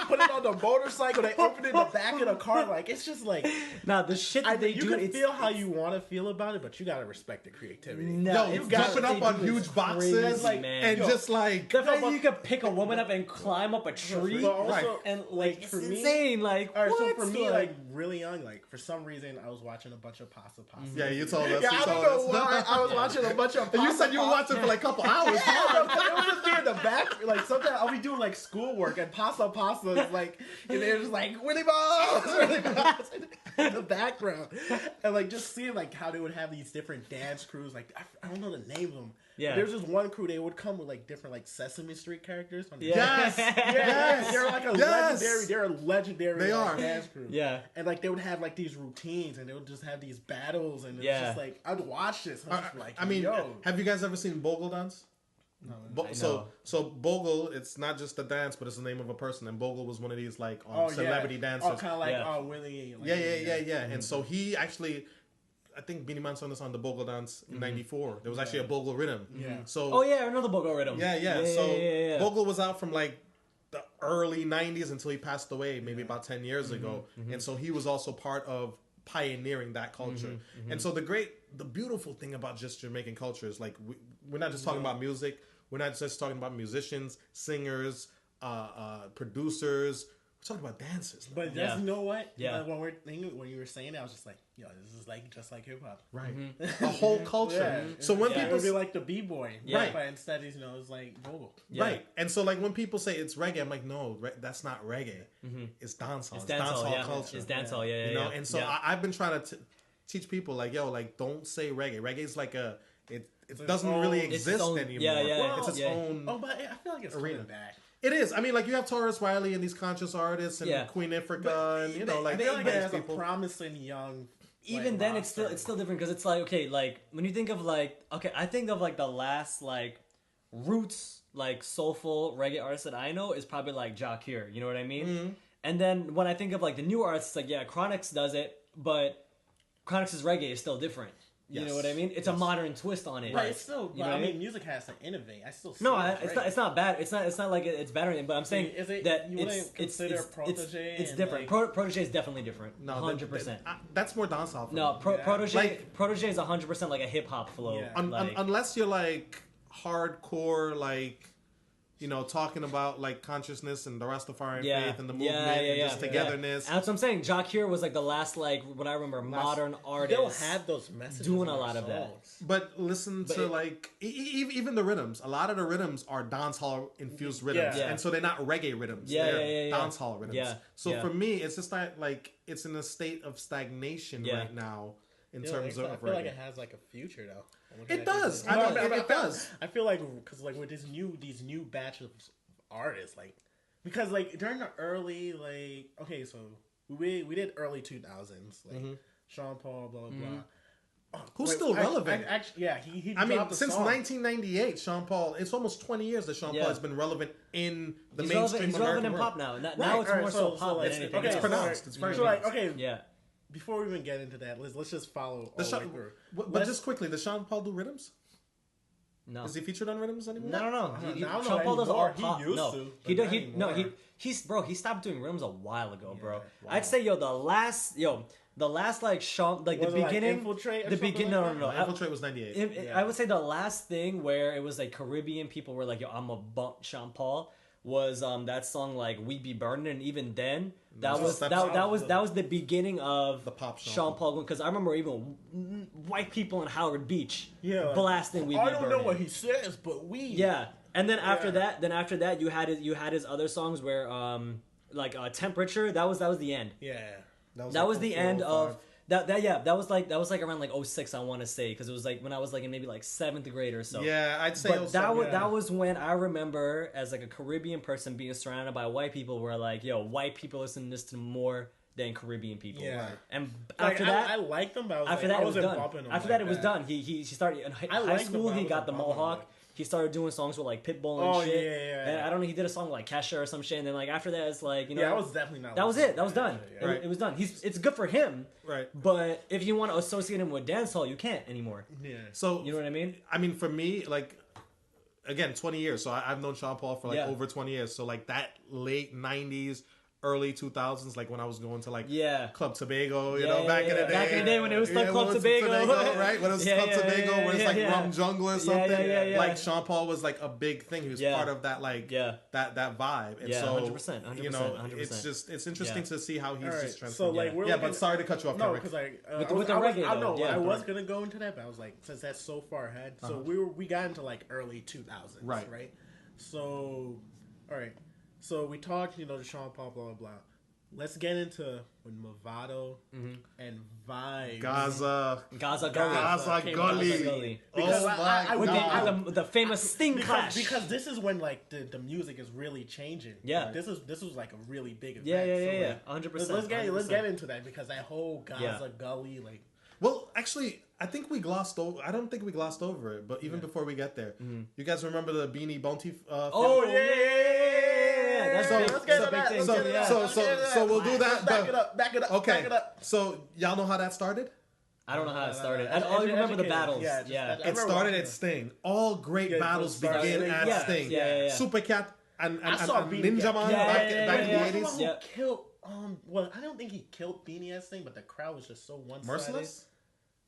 put it on the motorcycle. They open it in the back of the car. Like it's just like.
Nah, the shit that they do.
You can feel how you want to feel about it, but you gotta respect the creativity.
No, you jumping up on huge boxes and just like
the fact that you could pick a woman up and climb up a tree,
also,
and like
for
it's
me,
insane. Like,
all right, so for me, like really young, like for some reason, I was watching a bunch of Pasta.
Yeah, you told us.
Yeah, I don't know why I was watching a bunch of.
And you said you were watching for like a couple hours.
Yeah, it was just there in the back. Like sometimes I'll be doing like schoolwork and Pasta is like, and they're just like Willie Balls in the background, and like just seeing like how they would have these different dance crews. Like I don't know the name of them.
Yeah,
there's just one crew. They would come with like different like Sesame Street characters.
Yes,
they're like a legendary. They're a legendary.
They are
dance crew.
Yeah,
and like they would have like these routines, and they would just have these battles, and it's just like I'd watch this.
I mean, have you guys ever seen Bogle dance?
No,
so Bogle, it's not just a dance, but it's the name of a person, and Bogle was one of these like celebrity dancers.
Oh, kind of like Willie. Like,
yeah. And so he actually, I think Beanie Man sung on the Bogle dance in '94. There was actually a Bogle rhythm.
Yeah.
So
another Bogle rhythm.
Yeah. Bogle was out from like the early '90s until he passed away, maybe about 10 years ago, and so he was also part of pioneering that culture. And so the beautiful thing about just Jamaican culture is like we're not just talking about music. We're not just talking about musicians, singers, producers. We're talking about dancers.
But you know what?
Yeah.
When you were saying it, I was just like, this is like just like hip hop.
Right. The whole culture. So when people
be like the B-boy, right? But instead, it's like vocal.
Right. And so like when people say it's reggae, I'm like, no, that's not reggae. It's dancehall. It's dancehall culture.
It's dancehall. Yeah.
You know. And so I've been trying to teach people like, don't say reggae. Reggae's like it doesn't really exist anymore.
Yeah.
It's its own.
Oh, but I feel like it's coming back.
It is. I mean, like you have Taurus Riley and these conscious artists and Queen Ifrica, and
I feel like there's a promising young.
Even then, it's still different because it's like like when you think of I think of like the last like roots like soulful reggae artist that I know is probably like Jakir. You know what I mean? And then when I think of like the new artists, like Chronix does it, but Chronix's reggae is still different. You know what I mean? It's a modern twist on it.
Right. It's still. I mean, music has to innovate. I still.
It's not bad. It's not like it's better. But I'm saying that it's
Protege.
It's different. Protege is definitely different. No, 100%.
That's more dancehall.
No, Protege is 100% like a hip hop flow.
Yeah. Unless you're like hardcore, like. Talking about like consciousness and the Rastafarian faith and the movement and just togetherness.
And that's what I'm saying. Jakir was like the last, like what I remember, modern artist.
They'll have those messages
doing a lot of that.
But listen to like even the rhythms. A lot of the rhythms are dancehall infused rhythms, and so they're not reggae rhythms. They're dancehall rhythms.
Yeah.
So for me, it's just like it's in a state of stagnation right now in terms of.
I feel like it has like a future though.
It does. It does.
I feel like because like with these new batch of artists, like because like during the early so we did early 2000s like Sean Paul blah blah blah.
Who's still relevant?
Actually, he.
I mean, since 1998, Sean Paul. It's almost 20 years that Sean Paul has been relevant in the mainstream.
He's relevant in pop now. Now it's more so pop than anything.
It's pronounced. It's very
pronounced. Before we even get into that, let's just follow all the way through.
But just quickly, does Sean Paul do rhythms?
No.
Is he featured on rhythms anymore?
No.
Sean Paul does all pop.
He used to. He stopped doing rhythms a while ago, bro.
Wow.
I'd say the last like Sean like
was
the beginning,
like Infiltrate.
The beginning. No.
Infiltrate was 98.
I would say the last thing where it was like Caribbean people were like, I'm a bump Sean Paul. Was that song like "We Be Burning," and even then that was the beginning of
the pop
Sean Paul, because I remember even white people in Howard Beach blasting "We Be Burning."
I don't know what he says, but we
and then after that you had his other songs where Temperature, that was the end. That was the end of. That was like around like 06, I want to say, because it was like when I was like in maybe like 7th grade or so.
Yeah, I'd say.
But that was when I remember as like a Caribbean person being surrounded by white people, where like white people listen to this more than Caribbean people.
Yeah.
And
Like,
after that,
I liked them, but I was
after
like,
that
I
it was
wasn't
done.
bumping them
After
like
that, it was done. He started in high
liked
school.
them, but
He
I
got the
wasn't bumping
mohawk.
them.
He started doing songs with like Pitbull and shit.
Yeah.
And I don't know. He did a song with, like Kesha or some shit. And then like after that, it's like
I was definitely not.
that was it. That was done.
Yeah.
It was done. It's good for him.
Right.
But if you want to associate him with dancehall, you can't anymore.
Yeah.
So
You know what I mean?
I mean, for me, like, again, 20 years. So I've known Sean Paul for like over 20 years. So like that late 90s, early 2000s, like when I was going to like Club Tobago, you know, back in the day.
Back in the day when it was still Club Tobago.
Right? When it was Club Tobago, where it's like Rum Jungle or something. Like Sean Paul was like a big thing. He was part of that, like, that vibe. And so,
100%.
you know,
100%.
it's interesting to see how he's just transformed.
So like, we're
but sorry to cut you off,
no,
Kendrick.
because like
with the reggae,
I know
though.
I was gonna go into that, but I was like, since that's so far ahead, so we got into like early 2000s, right? So, all right, so we talked, you know, to Sean Paul, blah blah blah. Let's get into when Movado and Vibes.
Gaza
Gully.
Because
With the famous Sting clash.
Because this is when like the music is really changing.
Yeah.
Like, this was like a really big event.
Yeah.
So, like,
100%.
Let's get into that, because that whole Gaza Gully, like.
Well, actually, I think we glossed over. I don't think we glossed over it. But even before we get there, you guys remember the Beanie Bounty?
Oh yeah. That's a big thing.
So we'll do that.
Back it up.
Okay.
Back it up.
So y'all know how that started?
I don't know how it started. I only remember the battles. Yeah.
It started at Sting. All great battles begin at Sting.
Yeah.
Super Cat and
Beanie
Ninja Man back in the 80s.
Who killed? Well, I don't think he killed Beanie at Sting, but the crowd was just so one-sided.
Merciless?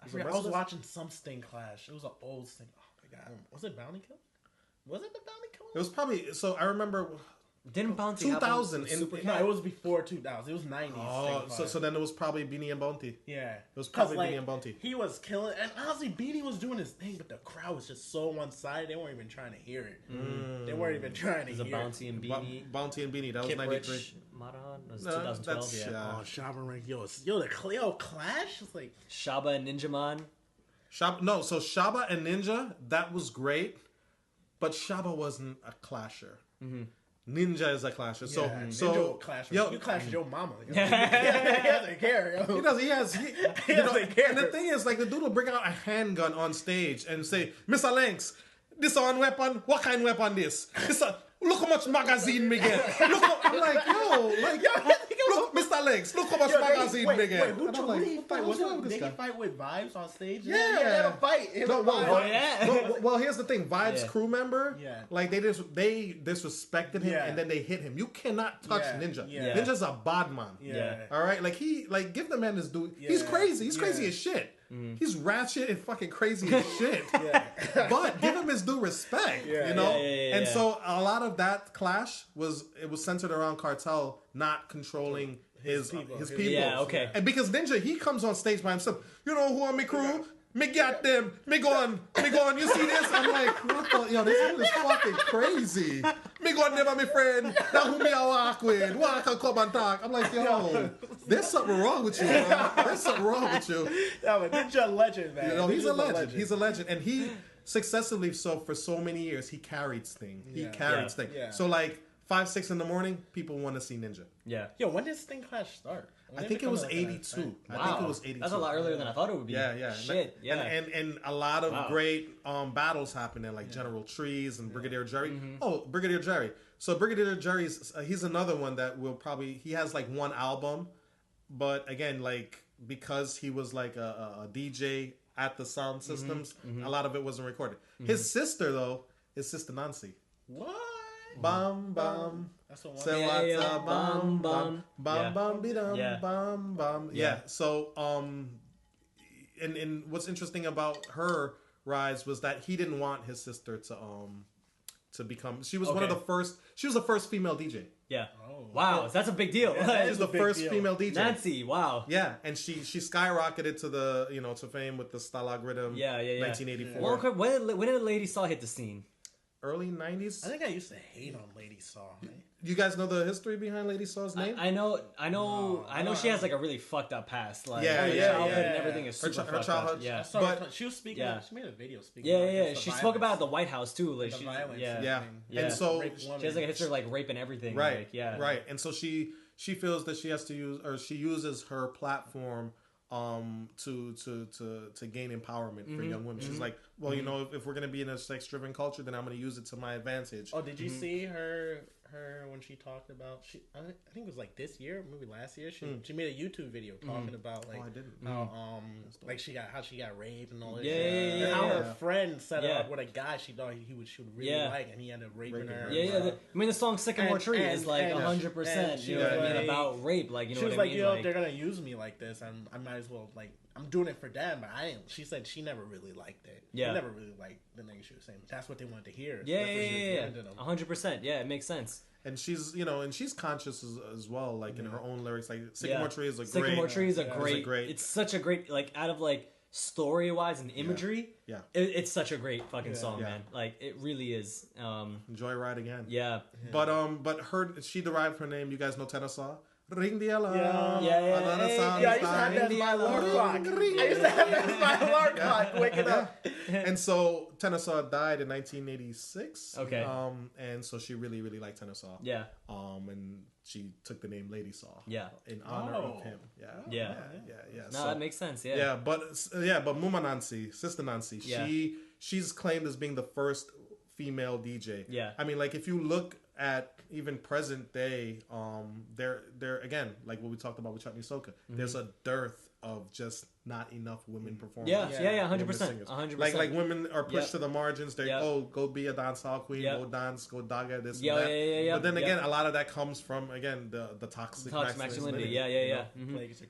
I was watching some Sting clash. It was an old Sting. Oh my god, was it Bounty Killer? Was it the Bounty Killer?
It was probably. So I remember.
Didn't Bounty
2000
No, it was before 2000. It was 90s.
Oh, so then it was probably Beanie and Bounty.
Yeah,
It was probably
like,
Beanie and Bounty.
He was killing, and honestly, Beanie was doing his thing, but the crowd was just so one-sided. They weren't even trying to hear it. They weren't even trying to hear it.
Bounty and Beanie.
Bounty and Beanie. That was
Kip
93.
Rich, Marahan. That was 2012.
Yeah.
Oh, Shabba Rank, yo, Clash. It's like
Shaba and Ninja Man.
So Shaba and Ninja, that was great, but Shaba wasn't a clasher. Ninja is a clasher. So
Ninja clasher. You clash with your mama. He doesn't care. Yo.
He doesn't care. And the thing is, like, the dude will bring out a handgun on stage and say, "Mr. Lynx, this one weapon. What kind of weapon this? Look how much magazine me get. I'm like, look, Mr. Lynx, look how much magazine me get."
Who
And I'm like,
did he
what the
fight?
hell's wrong with
Did
this
he
guy?
fight with Vibes on stage?
Yeah.
They had a fight.
Well, here's the thing. Vibes crew member,
Yeah.
like they disrespected him and then they hit him. You cannot touch Ninja.
Yeah.
Ninja's a bad man.
Yeah.
All right, give the man his due. He's crazy. He's crazy as shit. He's ratchet and fucking crazy as shit. But give him his due respect. You know. And so a lot of that clash was centered around Cartel not controlling his people.
Yeah, okay.
And because Ninja, he comes on stage by himself. You know who on me crew? Me got them. Me go on. You see this? I'm like, what the? Yo, this dude is fucking crazy. Me go on never my friend. That who me I walk with. Walk and come and talk. I'm like, yo, there's something wrong with you, bro. There's something wrong with you.
Yeah, but Ninja a legend, man.
You know, he's a legend. He's a legend. And he successfully, for so many years, he carried Sting. He carried Sting.
Yeah.
So like 5, 6 in the morning, people want to see Ninja.
Yeah.
Yo, when did Sting Clash start?
I think it was 82.
Wow.
I think it was 82.
That's a lot earlier than I thought it would be.
Yeah.
Shit. Yeah.
And a lot of great battles happening, like General Trees and Brigadier Jerry. Oh, Brigadier Jerry. So Brigadier Jerry's he's another one that will probably he has like one album, but again, like because he was like a DJ at the sound systems, a lot of it wasn't recorded. His sister though is Sister Nancy.
What?
Bum bum.
That's the one.
Say what's up, bum bum bum bum be dum
Yeah.
bum bum. Yeah. So and what's interesting about her rise was that he didn't want his sister to become. She was one of the first. She was the first female DJ.
Yeah.
Oh.
Wow. That's a big deal.
She was the first female DJ.
Nancy. Wow.
Yeah, and she skyrocketed to the to fame with the Stalag Rhythm.
Yeah.
1984.
Well, okay, when did Lady Saw hit the scene?
Early 90s.
I think I used to hate on Lady Saw. Man.
You guys know the history behind Lady Saw's name?
I know she has like a really fucked up past. Like
Yeah,
her
yeah,
childhood
yeah.
and everything is super
her
fucked
childhood.
up. Yeah.
But
She was speaking.
Yeah.
She made a video speaking.
Yeah,
about
yeah.
just
She
the
spoke about
violence.
it at the White House too. Like
The
she,
violence.
yeah,
yeah.
yeah.
And so
Rape women.
She has like a history of like rape and everything.
right,
Like, yeah.
right. And so she she feels that she has to use, or she uses her platform to gain empowerment for young women. She's like, well, you know, if we're gonna be in a sex-driven culture, then I'm gonna use it to my advantage.
Oh, did you see her when she talked about I think it was like this year, maybe last year. She made a YouTube video talking about like how like she got raped and all this shit. And how her friend set up with a guy she thought she would really like, and he ended up raping her.
I mean, the song "Sycamore Tree" is like 100%. You know what I mean, about rape. Like, you know what I mean. She was like, yo, they're gonna use me like this, and I might as well, like, I'm doing it for them, but I ain't. She said she never really liked it. Yeah, she never really liked the thing she was saying. That's what they wanted to hear. Yeah, 100%. Yeah, it makes sense.
And she's, you know, and she's conscious as well, like in her own lyrics. Like Sycamore Tree is a great.
Sycamore Tree is a great. It's such a great, like, out of like story wise and imagery. Yeah, it's such a great fucking song, man. Like, it really is.
Joyride again.
Yeah.
But she derived her name. You guys know Tennessee? Ring the alarm.
Yeah, I used to have that as my alarm clock. I used to have that as my alarm clock, waking up.
And so Tennessee died in 1986.
Okay.
And so she really, really liked Tennessee.
Yeah.
And she took the name Lady Saw.
Yeah.
In honor of him. Yeah.
No,
so,
that makes sense. Yeah.
Yeah, but Muma Nancy, Sister Nancy, she's claimed as being the first female DJ.
Yeah.
I mean, like, if you look at even present day, there again, like what we talked about with Chutney Soca, there's a dearth of just not enough women performing.
Yeah, 100%. 100%.
Like women are pushed to the margins. They go be a dancehall queen, go dance, go daga, this and that.
Yeah.
But then again, a lot of that comes from, again, the toxic masculinity.
Yeah.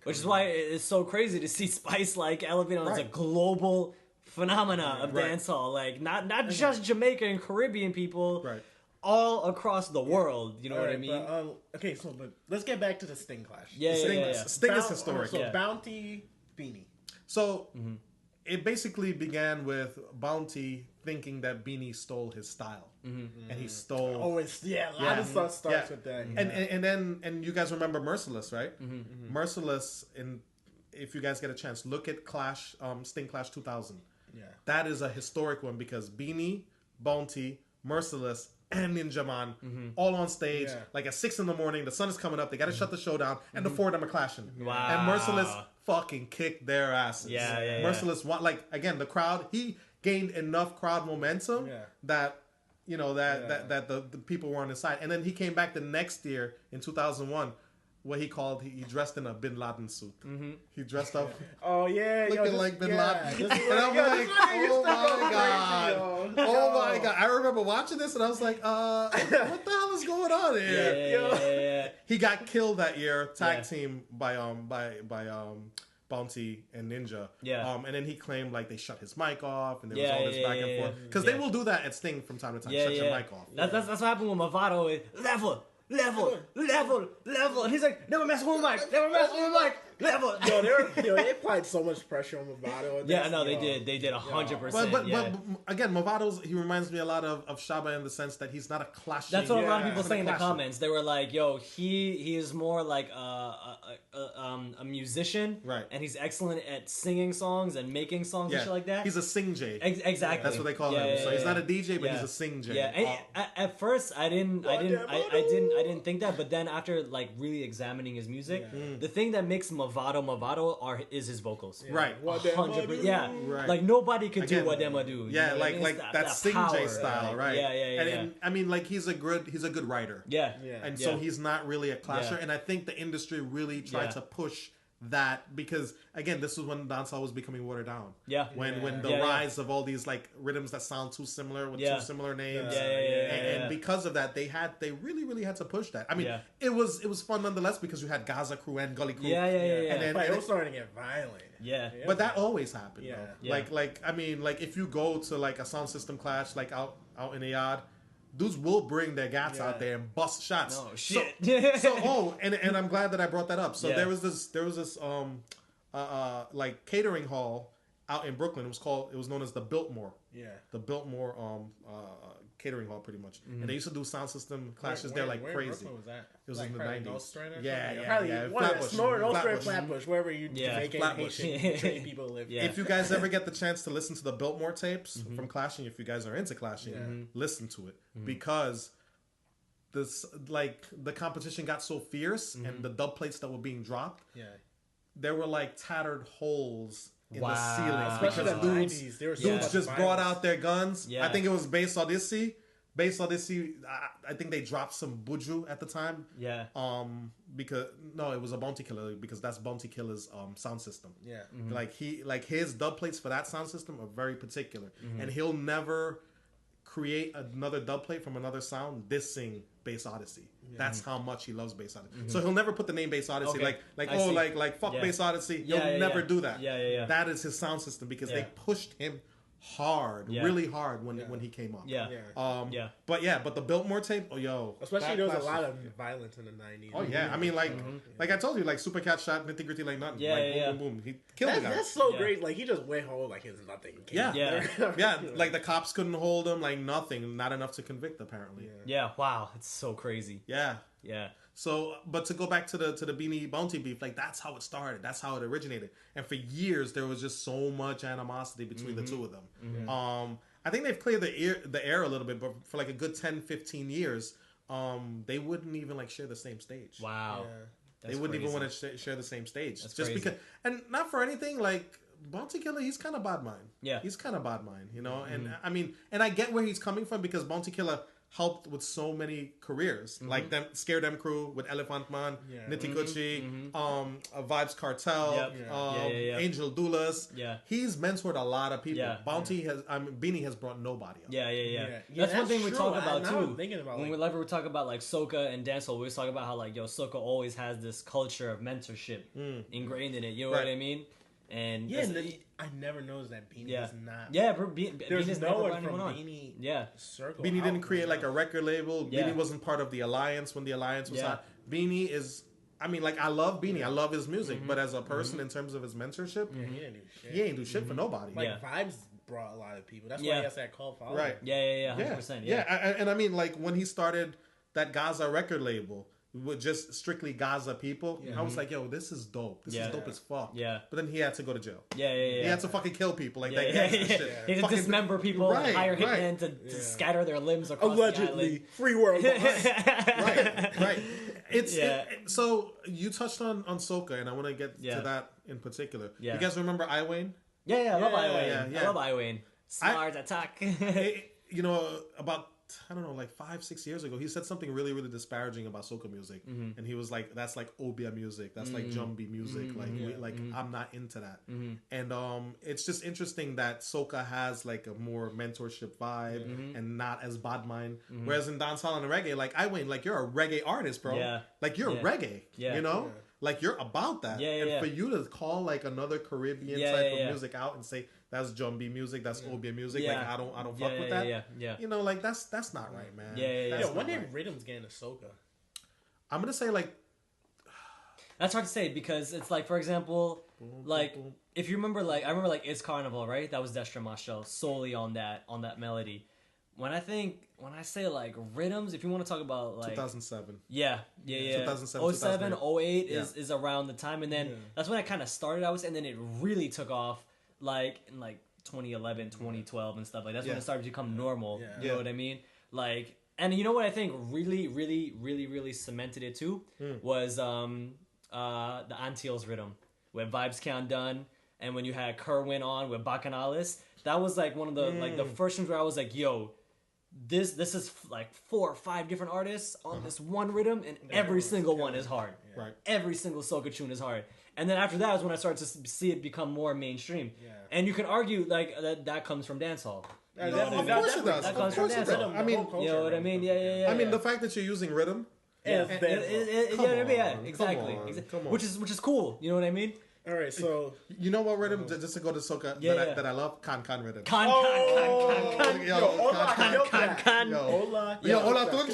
Which is why it's so crazy to see Spice like elevating as a global phenomena of dancehall. Like not just Jamaica and Caribbean people.
Right.
All across the world, you know what I mean?
But, but let's get back to the Sting clash.
Sting is historic.
So Bounty, Beanie.
So it basically began with Bounty thinking that Beanie stole his style, and he stole.
Always, a lot of stuff starts with that.
And you guys remember Merciless, right? Merciless. If you guys get a chance, look at Sting Clash 2000. Yeah, that is a historic one because Beanie, Bounty, Merciless, and Ninja Man all on stage like at 6 a.m. The sun is coming up. They got to shut the show down, and the four of them are clashing.
Wow.
And Merciless fucking kicked their asses. Merciless, like, again, the crowd. He gained enough crowd momentum that you know that the people were on his side. And then he came back the next year in 2001. What he dressed in a Bin Laden suit. He dressed up. Looking like Bin Laden. And I'm like, oh my God. Oh my God. I remember watching this and I was like, what the hell is going on here? He got killed that year, tag team by Bounty and Ninja. And then he claimed like they shut his mic off and there was all this back and forth. Because they will do that at Sting from time to time. Shut your mic off.
That's what happened with Movado with Level. And he's like, never mess with my mic. Level.
They applied so much pressure on Movado.
They did 100%.
But again, Movado's, he reminds me a lot of Shaba in the sense that he's not a clashing.
That's what a lot of people say in the comments. They were like, yo, he is more like a musician.
Right.
And he's excellent at singing songs and making songs and shit like that.
He's a sing J.
Exactly.
That's what they call him. So he's not a DJ, but he's a sing J.
Yeah. And at first I didn't think that, but then after like really examining his music, the thing that makes Movado is his vocals.
Right.
100%. Yeah. Right. Like nobody could do what Dema do.
Yeah, like that sing J style, right?
Yeah.
And I mean, like he's a good writer.
Yeah.
And so he's not really a clasher. And I think the industry really tried to push that because again, this was when dancehall was becoming watered down. When the rise of all these like rhythms that sound too similar with two similar names. And because of that, they really had to push that. I mean, it was fun nonetheless because you had Gaza Crew and Gully Crew.
And then it was starting to get violent.
But that always happened. Like I mean, like if you go to like a sound system clash like out in the yard, dudes will bring their gats out there and bust shots.
Oh shit!
And I'm glad that I brought that up. So there was this like catering hall out in Brooklyn. It was known as the Biltmore. Yeah. The Biltmore catering hall, pretty much. And they used to do sound system clashes there like crazy.
Where was that?
It was like in the 90s.
Yeah. Flatbush, wherever you Jamaican, Haitian, train people live.
If you guys ever get the chance to listen to the Biltmore tapes from clashing, if you guys are into clashing, listen to it because this like the competition got so fierce and the dub plates that were being dropped, there were like tattered holes in the ceiling.
Especially the 90s. There were so
dudes just brought out their guns.
Yeah.
I think it was Bass Odyssey. Bass Odyssey, I think they dropped some buju at the time.
Yeah.
Because it was a Bounty Killer because that's Bounty Killer's sound system.
Yeah.
Like his dub plates for that sound system are very particular, and he'll never create another dub plate from another sound dissing Bass Odyssey. That's how much he loves Bass Odyssey. So he'll never put the name Bass Odyssey like fuck Bass Odyssey. He'll never do that.
Yeah.
That is his sound system because they pushed him hard, really hard when he came up. But the Biltmore tape,
especially there was a lot of violence in the 90s.
Oh yeah, I mean like I told you, like Supercat shot Nitty Gritty like nothing. Boom. He killed the guy.
That's so great. Like he just went home like it's nothing.
Yeah. Like the cops couldn't hold him. Like nothing. Not enough to convict apparently.
Yeah. Wow. It's so crazy.
Yeah.
Yeah.
So, but to go back to the Beanie Bounty beef, like that's how it started. That's how it originated. And for years, there was just so much animosity between the two of them. I think they've cleared the air a little bit, but for like a good 10, 15 years, they wouldn't even like share the same stage.
Wow.
They wouldn't even want to share the same stage.
That's
just
crazy.
because, and not for anything, like Bounty Killer, he's kind of bad mind.
Yeah.
He's kind of bad mind, you know? And I mean, and I get where he's coming from because Bounty Killer helped with so many careers, like them Scare Them Crew with Elephant Man, Nitty Gritty, Vibes Cartel, Angel Doulas.
Yeah.
He's mentored a lot of people.
Yeah.
Beanie has brought nobody up.
Yeah. That's one thing we talk about too. Whenever we talk about like soca and dancehall, we always talk about how like soca always has this culture of mentorship ingrained in it. You know what I mean? And
I never noticed that Beanie was not.
Yeah,
there's no one from Beanie. Circle.
Beanie didn't create like a record label. Beanie wasn't part of the Alliance when the Alliance was hot. Beanie is. I mean, like I love Beanie. I love his music, but as a person, in terms of his mentorship, he ain't do shit for nobody.
Like Vibes brought a lot of people. That's why he has that cult following.
Right.
Yeah. 100%. Yeah.
And I mean, like when he started that Gaza record label with just strictly Gaza people, I was like, yo, this is dope. This is dope as fuck.
Yeah.
But then he had to go to jail.
Yeah.
He had to fucking kill people. Like that.
He had to dismember people and hire hitmen to scatter their limbs across the island.
Free world.
Right. So you touched on Soca, and I want to get to that in particular. You guys remember Iwayne?
Yeah, I love Iwayne. I love Iwayne. Smart attack.
About I don't know, like 5-6 years ago, he said something really, really disparaging about soca music, and he was like, "That's like Obia music. That's like Jumbi music. I'm not into that." And it's just interesting that soca has like a more mentorship vibe and not as bad mind. Whereas in dancehall and reggae, like Iwayne, like you're a reggae artist, bro.
Yeah.
Like you're reggae. You know. Like you're about that, and for you to call like another Caribbean type of music out and say that's Jumbi music, that's Obia music, like I don't fuck with that.
Yeah.
You know, like that's not right, man.
Yeah. When did rhythms get into soca?
I'm gonna say like
that's hard to say because it's like, for example, like if you remember, like I remember like It's Carnival, right? That was Destra Machel solely on that melody. When I say like rhythms, if you want to talk about like
2007.
Yeah.
2007,
07, 08 is around the time, and then that's when I kind of started, I would say, and then it really took off like in like 2011, 2012 and stuff like that's when it started to become normal. You know what I mean? Like, and you know what I think really cemented it too was the Antilles rhythm with Vibes Count Done, and when you had Kerwin on with Bacanalis, that was like one of the like the first ones where I was like, yo, this is like 4 or 5 different artists on this one rhythm, and every single one is hard.
Right.
Every single soca tune is hard. And then after that is when I started to see it become more mainstream. And you can argue like that comes from dancehall.
Of course it does.
That comes from dancehall.
I mean,
you know what I mean? Yeah.
I mean, the fact that you're using rhythm.
Exactly.
Come on.
Which is cool. You know what I mean?
All right, so
you know what rhythm? Just to go to soca that I love, can rhythm.
Can.
Yo, hola tunje, he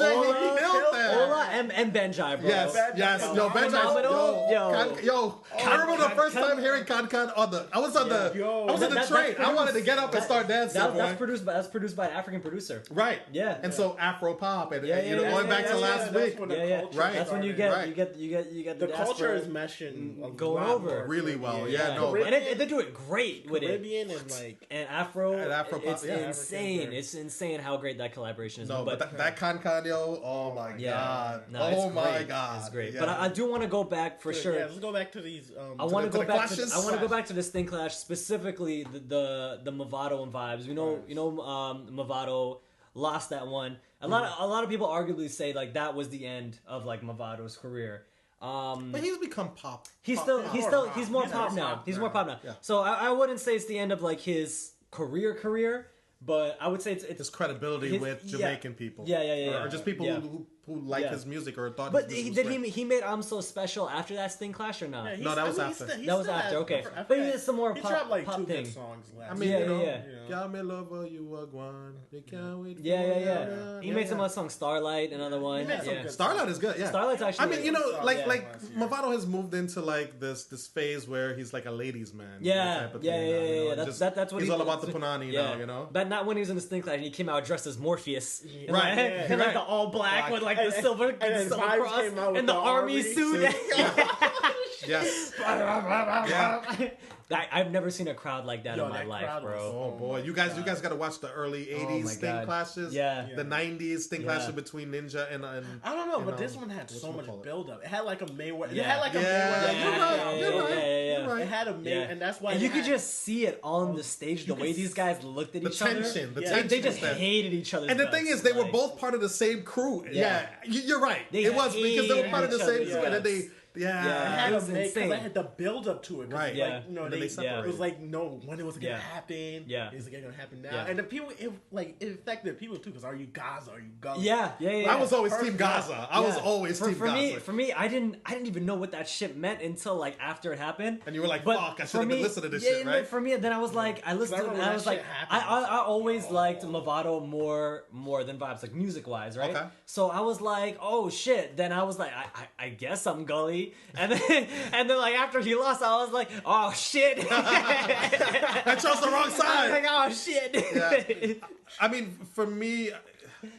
killed that.
Hola and Benjai, bro.
Yes. Yo, Benjai. Yo, I remember the first time hearing can on the. I was on the train. I wanted to get up and start dancing.
That's produced by an African producer.
Right.
Yeah.
And so Afro pop and going back to last week.
Right. That's when you get the
culture is meshing
going over.
really well.
Yeah.
Yeah, no,
and they do it great with
Caribbean and like
and Afro.
And Afro pop,
it's
yeah.
insane. It's insane how great that collaboration is.
no, but that Can yo, oh my god,
no, it's
oh my
great.
god,
It's great.
Yeah.
But I do want to go back for sure.
Yeah, let's go back to these.
I want to go back.
clashes?
I want to go back to this thing clash, specifically the Movado and vibes. Movado lost that one. A lot of people arguably say like that was the end of like Movado's career.
But he's become pop.
He's more pop now. He's more pop now.
Yeah.
So I wouldn't say it's the end of like his career, but I would say it's
his credibility with Jamaican people.
Yeah.
Or just people
Yeah.
who like his music or thought.
But
his music
did
was great.
he made I'm So Special after that Sting Clash or not?
Yeah,
No, that was after.
That was after, okay. But he did some more
he
pop-
dropped like
pop
2
thing.
good songs last.
I mean,
Yeah.
Got me lover, you are gone. They can't wait.
Yeah. He made some other song, Starlight, another one.
made some
Yeah.
good
Starlight is good. Yeah.
Starlight's actually.
I mean, you know,
Yeah.
like
last year.
Movado has moved into like this phase where he's like a ladies' man.
Yeah,
type of
yeah,
thing
yeah,
now, you know,
yeah.
and
That's what
he's
he-
all about the
that's what-
punani
yeah.
now. You know.
But not when he was in the Sting Clash and he came out dressed as Morpheus. And
Right,
like,
yeah,
and like
right.
the all black with like the
And-
silver,
and then
silver
Vibes
cross
came out with
and the
the
army
army
suit.
Yes.
I've never seen a crowd like that
Yo,
in my
that
life,
crowd was
bro.
Oh boy, you guys got to watch the early '80s
my
Sting
God.
clashes.
Yeah.
The '90s Sting
Yeah.
clashes between Ninja and
I don't know,
and,
but this one had so much
whatchamacallit.
build up. It had like a Mayweather.
Yeah.
It had like a
Yeah,
Mayweather.
you're right.
Yeah.
You're right.
It had a Mayweather,
Yeah.
and that's why.
And
it
you could
had-
just see it on the stage, the way these guys looked at
The
each other.
tension, the
Yeah.
tension.
They just
was there.
hated each other.
And the thing is, they were both part of the same crew. Yeah, you're right.
They
It was because they were
hated
part of the
each
same
other,
crew, and then
yes.
they,
It
Yeah.
had
It was
to make because
insane.
I had the build up to it.
Right.
Yeah.
Like, you know,
And then they
it
separated.
was like no when it was gonna
Yeah.
happen.
Yeah.
Is it gonna happen now?
Yeah.
And the people, it affected people too. Because are you Gaza? Are you Gullah?
Yeah.
I was always Team
Perfect.
Gaza. I was
Yeah.
always Team
for
Gaza.
For me, I didn't even know what that shit meant until like after it happened.
And you were like,
But
fuck, I should
for
have been
me-
listening to this
yeah,
shit,
no,
right?
For me, then I was like, I listened to it, and I was like, I always liked Movado more than Vibes, like music wise, right?
Okay.
So I was like, oh shit. Then I was like, I guess I'm Gully, and then like after he lost, I was like, oh shit.
I chose the wrong
I was
side.
like, oh shit.
Yeah. I mean, for me,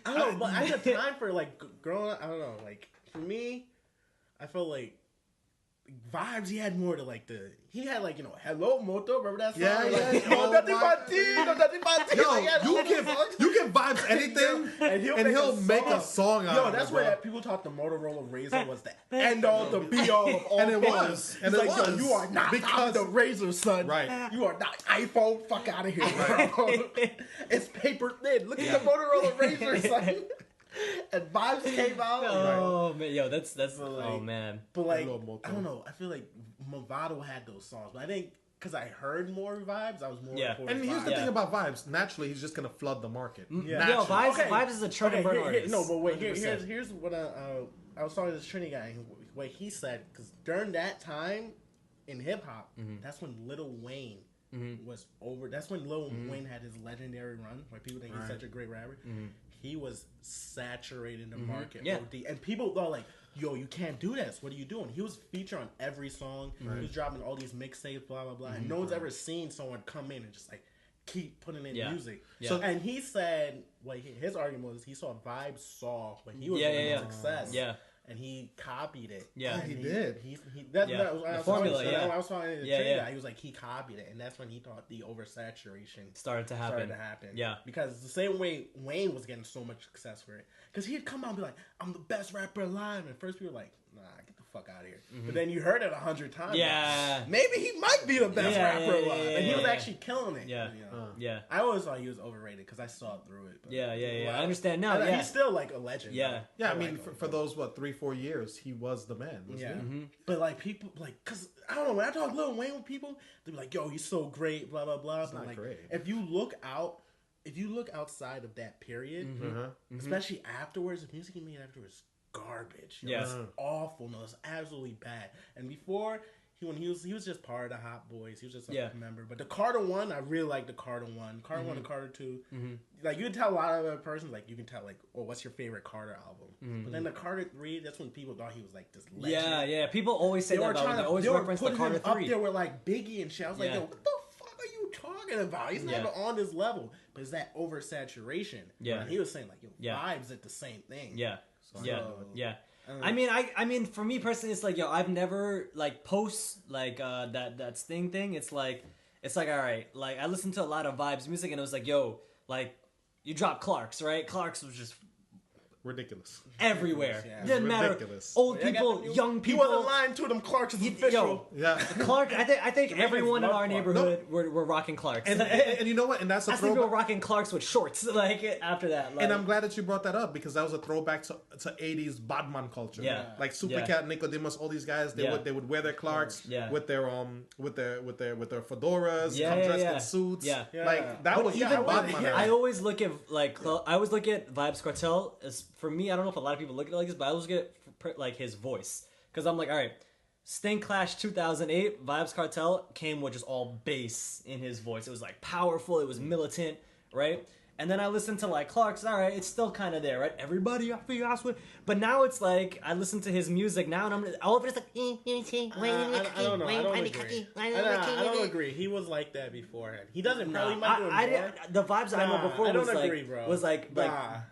I don't know, but at the time for like growing up, I don't know. Like for me, I felt like Vibes. He had more to like he had like Hello Moto. Remember that song?
Yeah,
Like,
yeah.
No, nothing but tea, no, nothing but tea.
yo,
Like, he had all
you
these
can
songs.
Vibes anything,
And he'll
make a song out
Yo,
of
that's
it,
where
bro.
people thought the Motorola Razr was the end all, the be all of all.
And it
things.
was. And
He's
it
like, yo,
was.
you are not
Because-
the Razr, son.
Right.
You are not iPhone. Fuck out of here, bro. It's paper thin. Look at the Motorola Razr, son. And Vibes came out.
Oh man, yo, that's
like-
oh man.
But like,
Hello, Moto.
I don't know. I feel like Movado had those songs, but I think because I heard more Vibes, I was more.
Yeah.
towards
And here's the
Vibes.
thing about Vibes. Naturally, he's just gonna flood the market.
Yeah.
Yo,
Naturally.
Vibes is a churn and burn artist.
No, but wait.
100%.
Here's what I was talking to this Trini guy. What he said, because during that time in hip hop, that's when Lil Wayne was over. That's when Lil Wayne had his legendary run, where people think he's such a great rapper. He was saturating the market.
Yeah.
OD. And people thought like, yo, you can't do this. What are you doing? He was featured on every song. He was dropping all these mixtapes, blah blah blah. And no one's ever seen someone come in and just like keep putting in
Yeah.
music.
Yeah.
So and he said, his argument was he saw Vibes saw when he was
Yeah.
success.
Yeah.
And he copied it.
Yeah.
And
He did.
That
Yeah.
was,
The
I was
formula,
talking,
yeah.
I was talking to the
Yeah,
Trini
yeah.
guy. He was like, he copied it, and that's when he thought the oversaturation
Started to happen. Yeah.
because the same way Wayne was getting so much success for it, because he'd come out and be like, "I'm the best rapper alive," and first people were like, "Nah, get the fuck out of here." But then you heard it 100 times.
Yeah.
like, maybe he might be the best
Yeah,
rapper
yeah,
alive,
yeah,
and he was
yeah.
actually killing it.
Yeah.
you know?
Yeah.
I always thought he was overrated because I saw through it. But
Yeah.
well,
I understand now.
and
Yeah.
he's still like a legend.
Yeah.
though.
Yeah, I
like
mean,
him.
for those 3-4 years, he was the man. Wasn't
Yeah,
he?
but like people, like, cause I don't know, when I talk Lil Wayne with people, they be like, "Yo, he's so great," blah blah blah. But
not
like,
great.
if you look outside of that period, especially afterwards, the music he made afterwards is garbage.
Yeah.
It was awful. No, it's absolutely bad. And before. When he was just part of the Hot Boys. He was just a member. But the Carter one, I really like the Carter one. Carter one and Carter 2. Like you can tell a lot of other persons. Like you can tell like, oh, what's your favorite Carter album? But then the Carter 3, that's when people thought he was like this legend.
Yeah. People always say that about him. They always reference the Carter
up
3.
there with like Biggie and shit. I was like,
Yeah.
yo, what the fuck are you talking about? He's never on this level. But it's that oversaturation.
Yeah.
And he was saying like, yo,
Yeah.
Vibes at the same thing.
Yeah.
So-
Yeah. I mean, for me personally, it's like, yo, I've never like post like that Sting thing. It's like all right, like I listened to a lot of Vibes music, and it was like, yo, like you dropped Clark's, right? Clark's was just
ridiculous
everywhere.
Yeah.
Didn't matter.
Ridiculous.
Old people, young people.
He wasn't lying to them. Clark's is official.
Yo,
Yeah.
Clark. I think everyone in
love
our
Clark.
neighborhood were rocking Clark's.
And you know what? And that's a
I think we were
throwback.
rocking Clark's with shorts. Like after that, like,
And I'm glad that you brought that up because that was a throwback to 80s badman culture.
Yeah.
Like Supercat, Nicodemus, all these guys, they would wear their Clarks with their fedoras, come dressed in suits.
Yeah.
Like that was
even
badman.
I always look at Vibes Cartel as, for me, I don't know if a lot of people look at it like this, but I always get like his voice because I'm like, all right, Sting Clash 2008 Vibes Cartel came with just all bass in his voice. It was like powerful, it was militant, right? And then I listened to like Clark's, all right, it's still kind of there, right? Everybody, I feel I swear. But now it's like I listen to his music now, and I'm all of it's like.
I don't know. I don't agree. I don't agree. He was like that beforehand. He doesn't probably might do it more.
The vibes I know before
I don't
was
agree,
like
bro.
was like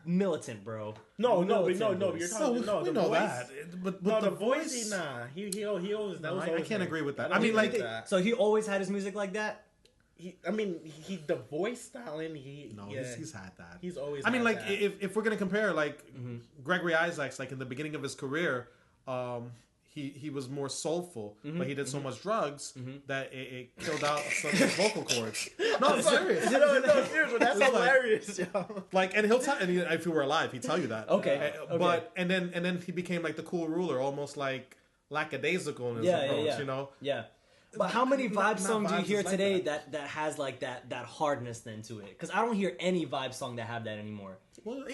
militant, bro.
No,
Militant
you're
voice.
talking. No,
we
the
know
voice.
that. But
No,
the
the voice. Nah, he always. That was
I
always
can't
there.
agree with that.
I
I mean, like
that.
So he always had his music like that.
The voice styling.
He's had that.
He's always.
I mean,
had
like
that.
if we're gonna compare, like Gregory Isaacs, like in the beginning of his career, he was more soulful, but he did so much drugs that it killed out some of his vocal cords. No, I'm serious.
No, seriously, that's
It's like-
hilarious, yo.
Like, and he'll tell, and if he were alive, he'd tell you that.
Okay.
But and then he became like the cool ruler, almost like lackadaisical in his approach, you know.
Yeah. But how many
Not
vibe songs do you
vibes
hear
is like
today that has like that hardness then to it? Because I don't hear any vibe song that have that anymore.
Well,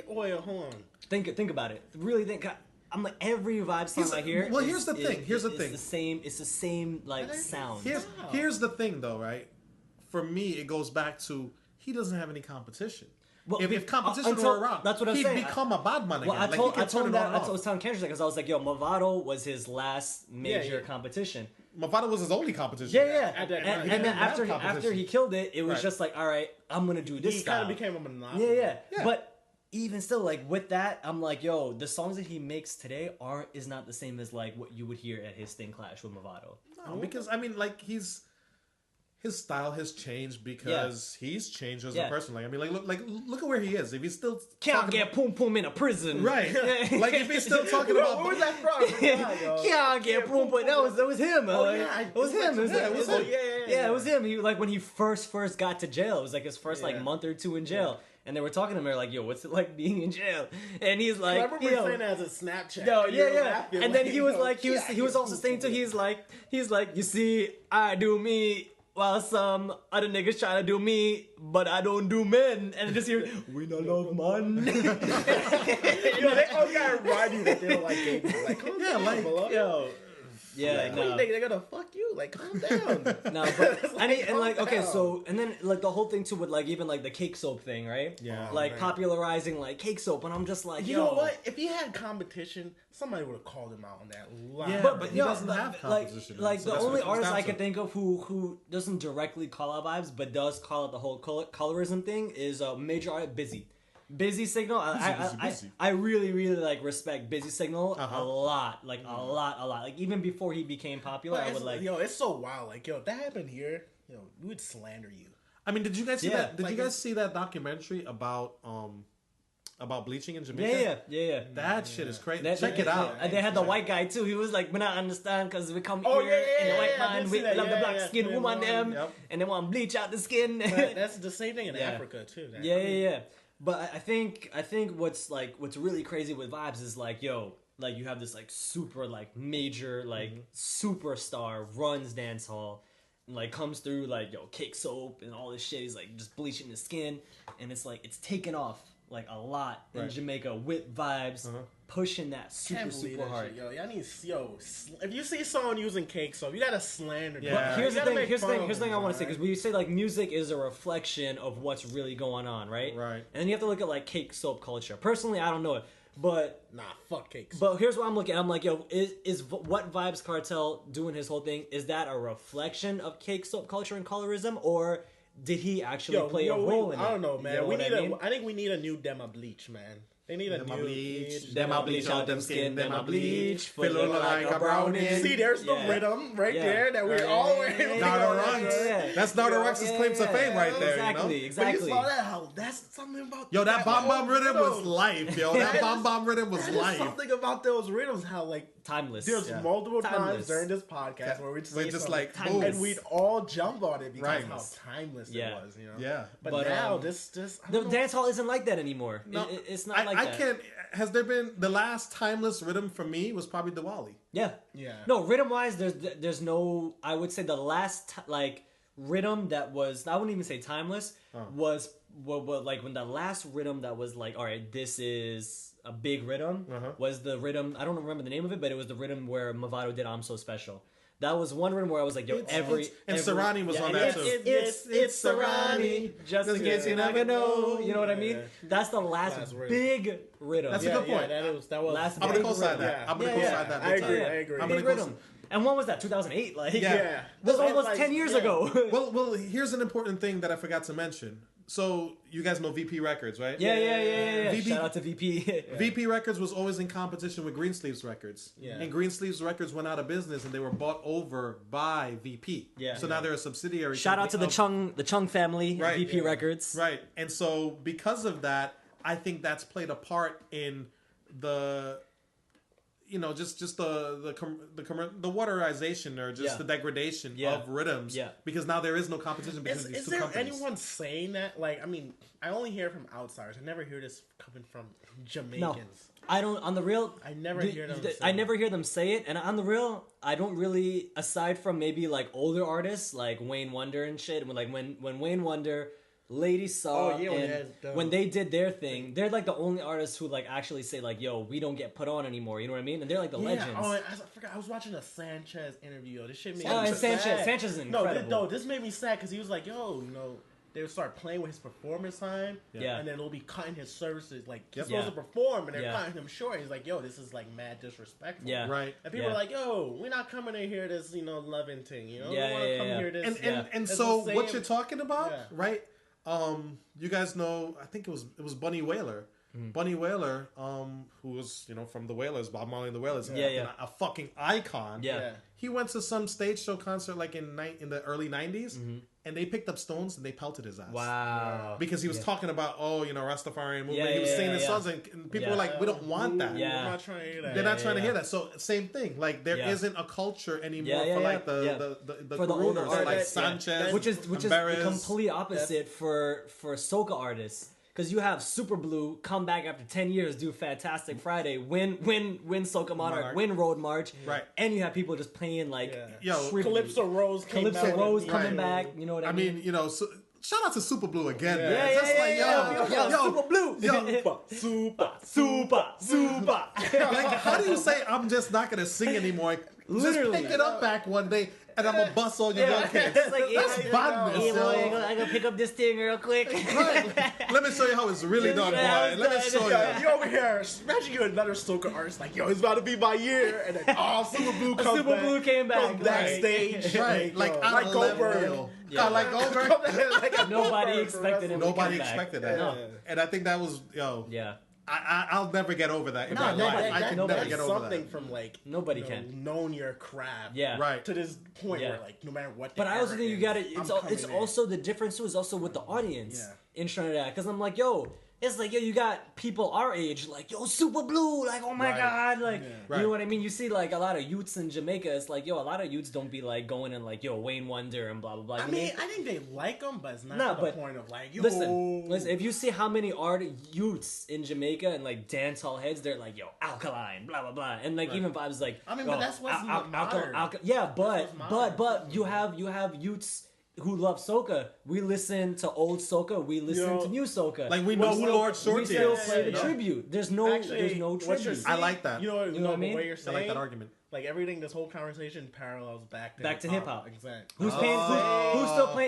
Hold on.
Think about it. Really think. I'm like every vibe song I hear.
Well, here's the thing. Here's the thing.
It's the same like sound.
Here's the thing, though, right? For me, it goes back to he doesn't have any competition.
Well,
if competition were around,
that's what I'm
he'd
saying.
become a bad man again.
Well, I
Like,
told
he could turn
him
it
that.
on
I
and off.
was telling Kendrick because I was like, yo, Movado was his last major competition.
Movado was his only competition.
Yeah.
At that time.
And
He
then
didn't have
after
competition.
he killed it, it was
Right.
just like, all right, I'm gonna do this
He
style.
kind of became a monopoly.
Yeah.
Yeah.
But even still, like with that, I'm like, yo, the songs that he makes today is not the same as like what you would hear at his Sting Clash with Movado.
No, because I mean, like his style has changed because he's changed as a person. Like I mean, look at where he is. If he's still
Can't get Poom Poom in a prison,
right, like if he's still talking about
Where was that from?
Can't get Poom Poom. That was him. It was him. It was him. He like when he first got to jail. It was like his first like month or two in jail. And they were talking to him. They're like, "Yo, what's it like being in jail?" And he's like,
I remember saying that as a Snapchat.
No,
And you were
yeah.
laughing,
And then he was like, he
yeah,
was also saying too, he's like, you see, I do me while some other niggas trying to do me, but I don't do men. And just hear, we don't love man.
Yo, they all gotta ride you that they don't like gay people. Like, calm down, beloved.
Yo. Yeah,
Like, what do you think they're gonna fuck you? Like, calm down.
No, but I mean, and
calm
like, okay,
down.
so, and then like the whole thing too with like even like the cake soap thing, right?
Yeah.
Like
man.
popularizing like cake soap, and I'm just like,
You
yo,
know what? If he had competition, somebody would have called him out on that.
Yeah,
Lot.
but he
yo,
doesn't have
like,
competition.
like
So
the
that's what
only
it comes
artist
down
I
to.
could think of who doesn't directly call out vibes, but does call out the whole colorism thing is major art Busy Signal.
Busy.
I really like respect Busy Signal
Uh-huh.
a lot, like a lot. Like even before he became popular, I would like.
Yo, it's so wild. Like, yo, if that happened here, yo, we would slander you.
I mean, did you guys see that? Did
like
you guys see that documentary about bleaching in Jamaica?
Yeah.
That shit is crazy.
That-
Check
that-
it out.
And they had the white guy too. He was like, "We not understand because we come
Oh,
here
yeah,
and the white
yeah, I
man
did
we
see that.
love the
Yeah,
black
yeah,
skin
yeah,
woman them,
yep.
and they want to bleach out the skin."
But that's the same thing in
Yeah.
Africa too. That-
Yeah. But I think what's really crazy with vibes is like, yo, like you have this like super like major like superstar runs dance hall, and like comes through like yo cake soap and all this shit. He's like just bleaching his skin, and it's like it's taken off like a lot in
Right.
Jamaica with vibes pushing that
Can't
super
believe
super
that
hard.
shit, yo. Y'all need if you see someone using cake soap, you gotta slander them.
Yeah.
But here's
You
the
gotta
thing.
make
Here's the
fun
thing.
of
I
them,
want to say
alright?
because we say like music is a reflection of what's really going on, right?
Right.
And then you have to look at like cake soap culture. Personally, I don't know it, but
Nah, fuck cake soap.
But here's what I'm looking at. I'm like, yo, is what Vibes Cartel doing his whole thing? Is that a reflection of cake soap culture and colorism, or did he actually play a role in it?
I don't know, man.
You know
we
what
need
I mean?
I think we need a new demo bleach, man. They need a
Them a
new
bleach.
Them I bleach out them skin, them I bleach, foot
Feel
look like a brownie.
See, there's the
Yeah.
rhythm right
Yeah.
there that we're all wearing.
Nardo Runks. That's Nardo Runks' claim to fame right there.
Exactly,
You know?
exactly.
When you saw that, how that's something about
Yo, that bomb rhythm was
rhythm.
life, yo. That bomb rhythm was
There's
life.
something about those rhythms, how like
Timeless.
there's
Yeah.
multiple times
Timeless.
during this podcast where we'd say
We're just
something,
like,
Timeless.
boom.
and we'd all jump on it because
Right.
how timeless
Yeah.
it was, you know.
Yeah.
But now this I
The
don't know.
dance hall isn't like that anymore.
No,
It's not like
I
that.
can't. Has there been the last timeless rhythm for me was probably Diwali.
Yeah.
Yeah.
No, rhythm wise, there's no. I would say the last like rhythm that was, I wouldn't even say timeless, was what like when the last rhythm that was like, all right, this is a big rhythm, was the rhythm. I don't remember the name of it, but it was the rhythm where Movado did "I'm So Special." That was one rhythm where I was like, yo,
And
every
Serrani was on
and
that
it's-
too.
It's Serrani, just in case you never know. You know what I mean?
Yeah.
That's the last
rhythm.
big rhythm.
That's a good point.
That was
Last
I'm gonna
big
co-sign
rhythm.
that.
Yeah.
I'm gonna
Yeah,
co-sign
yeah.
that.
I
big time.
agree. I agree.
I'm
Big
gonna
rhythm.
co-sign.
And when was that? 2008? Like,
Yeah.
Yeah.
That's
Well,
almost
like,
10 years
yeah.
ago.
Well, here's an important thing that I forgot to mention. So you guys know VP Records, right?
Yeah.
VP
Shout out to VP.
VP Records was always in competition with Greensleeves Records.
Yeah.
And Greensleeves Records went out of business and they were bought over by VP.
Yeah.
So now they're a subsidiary.
Shout out to
company
the Chung family,
Right.
VP Records.
Right. And so because of that, I think that's played a part in the just the waterization or just
Yeah.
the degradation
Yeah.
of rhythms.
Yeah.
Because now there is no competition between
Is
these two
there
companies.
anyone saying that? Like, I mean, I only hear it from outsiders. I never hear this coming from Jamaicans.
I don't, on the real,
I never hear them say
I
it.
never hear them say it, and on the real, I don't really, aside from maybe like older artists like Wayne Wonder and shit, when Wayne Wonder, Lady Saw,
Oh, yeah, when
and
they had done-
when they did their thing, they're like the only artists who like actually say like, yo, we don't get put on anymore, you know what I mean? And they're like the legends.
Oh, and I forgot. I was watching a Sanchez interview. Yo, this shit made
Oh,
me
and
sad.
Sanchez is incredible.
No, this made me sad because he was like, yo, they would start playing with his performance time.
Yeah.
And then they'll be cutting his services. Like, he's
Yeah.
supposed to perform, and they're
Yeah.
cutting him short. He's like, yo, this is like mad disrespectful.
Yeah.
Right.
And people
Yeah.
are like, yo, we're not coming to hear this, loving thing,
Yeah,
we want to
yeah,
come
yeah.
hear this.
And
It's
so
the
what
same-
you're talking about,
Yeah.
right? You guys know, I think it was Bunny Wailer. Bunny Wailer, who was, from the Wailers, Bob Marley and the Wailers,
Yeah.
a fucking icon.
Yeah.
Yeah.
He went to some stage show concert like in the early 90s, and they picked up stones and they pelted his ass.
Wow.
Because he was talking about, Rastafarian movement.
Yeah,
he was
yeah,
singing his
yeah.
songs, and people were like, we don't want that.
Yeah.
We're not trying to hear that.
They're not trying to
yeah.
hear that. So same thing. Like there
Yeah.
not a culture anymore
Yeah, yeah,
for
yeah.
like the
Yeah. For the older
crooners, like
artists, yeah.
Sanchez,
which is the
Amberes.
complete opposite for soca artists, because you have Super Blue come back after 10 years, do Fantastic Friday, win Soca Monarch, win Road March,
Right.
and you have people just playing like
Yo,
tribute.
Calypso Rose came
Calypso
out
Rose
and-
coming
Right.
back, you know what I
I
mean?
mean, so, shout out to Super Blue again, man.
Yeah,
Just
yeah,
like,
yeah.
yo,
Super Blue. Super.
like, how do you say I'm just not gonna sing anymore?
Literally.
Just pick it up back one day, and I'm gonna bust all your young kids.
It's like,
That's badness,
hey, boy,
yo.
I gotta pick up this thing real quick.
Right. Let me show you how it's really done,
Yeah,
boy. Let me show you.
You over here, imagine you're another soca artist, like, yo, it's about to be my year, and then, Super Blue comes
Super
back.
Blue came back,
From
right.
backstage.
Right, like
yo,
out
like
of left
Goldberg.
field.
Yeah.
Like Goldberg.
Like a
Nobody
Goldberg
expected him.
wrestler.
Nobody
come back.
expected that.
No.
And I think that was,
Yeah.
I'll never get over that in
No,
my
no,
life.
but
I
that-
can
nobody-
never get over
something
that.
from like
Nobody can.
known your craft.
Yeah.
Right.
To this point
Yeah.
where like no matter what.
But
the
I also
era
think you
is,
got to.
I'm
It's
coming in.
also the difference too is also with the audience
Yeah.
in Trinidad, because I'm like, yo, it's like, yo, you got people our age, like, yo, Super Blue, like, oh my
Right.
god, like,
Right.
you know what I mean? You see, like, a lot of youths in Jamaica, it's like, yo, a lot of youths don't be like going and like, yo, Wayne Wonder and blah blah blah.
I
You
mean,
know?
I think they like them, but it's not
No,
to the
but
point of like, yo.
Listen, if you see how many youths in Jamaica and like dance hall heads, they're like, yo, alkaline, blah blah blah, and like even vibes like,
I mean,
yo,
but that's what's modern.
yeah,
what's modern.
but you have youths who love soca. We listen to old soca. We listen to new soca.
Like we know who Lord
we
Shorty
still
is.
play the
Yeah.
tribute. There's no
what you're
tribute.
saying,
I like that.
You know
what I mean?
The way you're
I
saying,
like that argument.
like everything, this whole conversation parallels back to
hip-hop.
Exactly.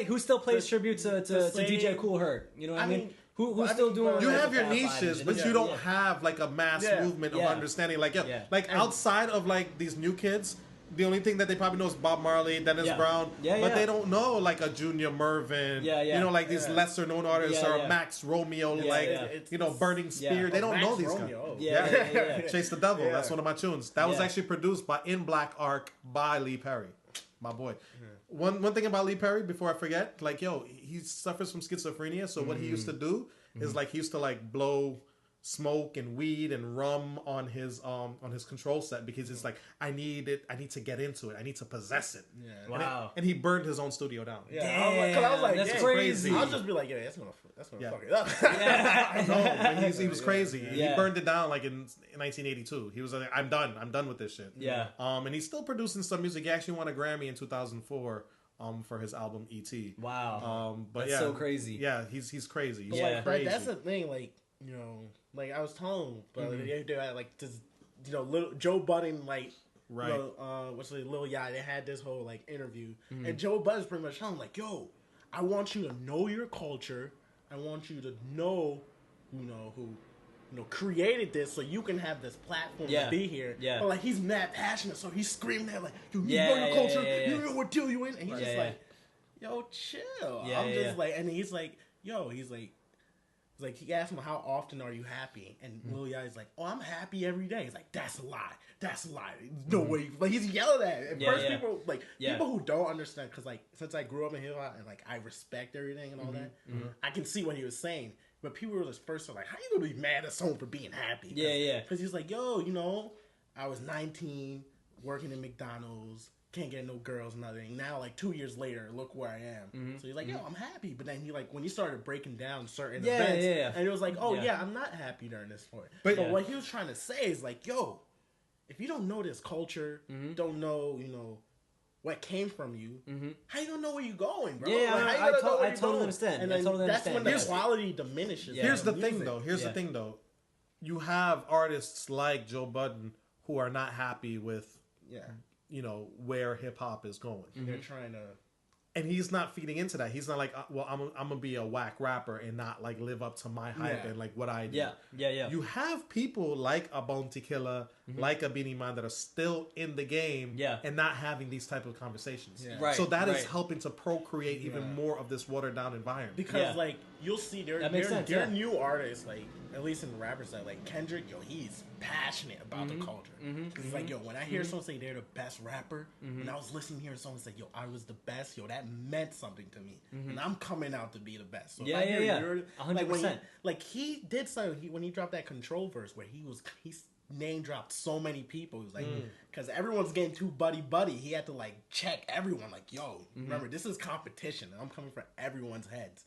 Who still plays tribute to
same-
DJ Cool Herc? You know what I
I
mean?
mean,
Who's still doing?
You
like,
have
the
your
Fab Five
niches,
and
but
shit?
you don't
Yeah.
have like a mass
Yeah.
movement of
Yeah.
understanding. Like,
Yeah.
like outside of like these new kids, the only thing that they probably know is Bob Marley, Dennis Brown, but they don't know like a Junior Mervyn, you know, like these lesser known artists or Max Romeo, you know, Burning Spear. They don't know these guys. Chase the Devil. That's one of my tunes. That was actually produced by In Black Ark by Lee Perry, my boy. One thing about Lee Perry, before I forget, like, yo, he suffers from schizophrenia. So what he used to do is like he used to like blow smoke and weed and rum on his control set, because it's like I need to get into it, I need to possess it. Wow. And he burned his own studio down.
I was like,
that's crazy.
I'll just be like, yeah, that's gonna fuck it up.
No, he was crazy. He burned it down like in 1982. He was like, I'm done with this shit. And he's still producing some music. He actually won a Grammy in 2004 for his album E.T.
Wow.
But
that's so crazy.
Yeah, he's crazy.
But that's the thing, like, you know, like I was telling him, but they had like this, you know, little Joe Budden, like, what's the Lil Yachty, they had this whole like interview, and Joe Budden's pretty much telling him like, yo, I want you to know your culture, I want you to know, you know, who, you know, created this, so you can have this platform to be here. But like he's mad passionate, so he's screaming there like, you know your culture, you know what deal you in, and he's just like, yo, chill. I'm just like, and he's like, yo, he's like, he asked him, how often are you happy? And Lil Yachty's like, oh, I'm happy every day. He's like, that's a lie. That's a lie. No way. Like, he's yelling at it. At first, people, like, people who don't understand, because, like, since I grew up in hip-hop and, like, I respect everything and all that, I can see what he was saying. But people were just first like, how you going to be mad at someone for being happy? Because he's like, yo, you know, I was 19, working in McDonald's, can't get no girls, nothing. Now, like 2 years later, look where I am. So he's like, yo, I'm happy. But then he like, when he started breaking down certain events, and it was like, oh yeah, I'm not happy during this point. But what he was trying to say is like, yo, if you don't know this culture, don't know, you know, what came from you, how you don't know where you're going, bro?
I totally understand.
And then that's when the quality diminishes.
Here's the thing, though. Here's the thing, though. You have artists like Joe Budden who are not happy with, you know, where hip hop is going.
They're trying to,
and he's not feeding into that. He's not like, well, I'm gonna be a whack rapper and not like live up to my hype and like what I do. You have people like a Bounty Killer, like a Beanie Man that are still in the game, and not having these type of conversations. So that is helping to procreate even more of this watered down environment.
Because like you'll see there are new artists, like at least in the rapper side, like Kendrick, yo, he's passionate about the culture. It's like, yo, when I hear someone say they're the best rapper, when I was listening here, someone say, yo, I was the best, yo, that meant something to me, and I'm coming out to be the best. So 100%. Like he did something when he dropped that Control verse where he's name dropped so many people. He was like, because everyone's getting too buddy. He had to like check everyone. Like, yo, remember this is competition. And I'm coming for everyone's heads.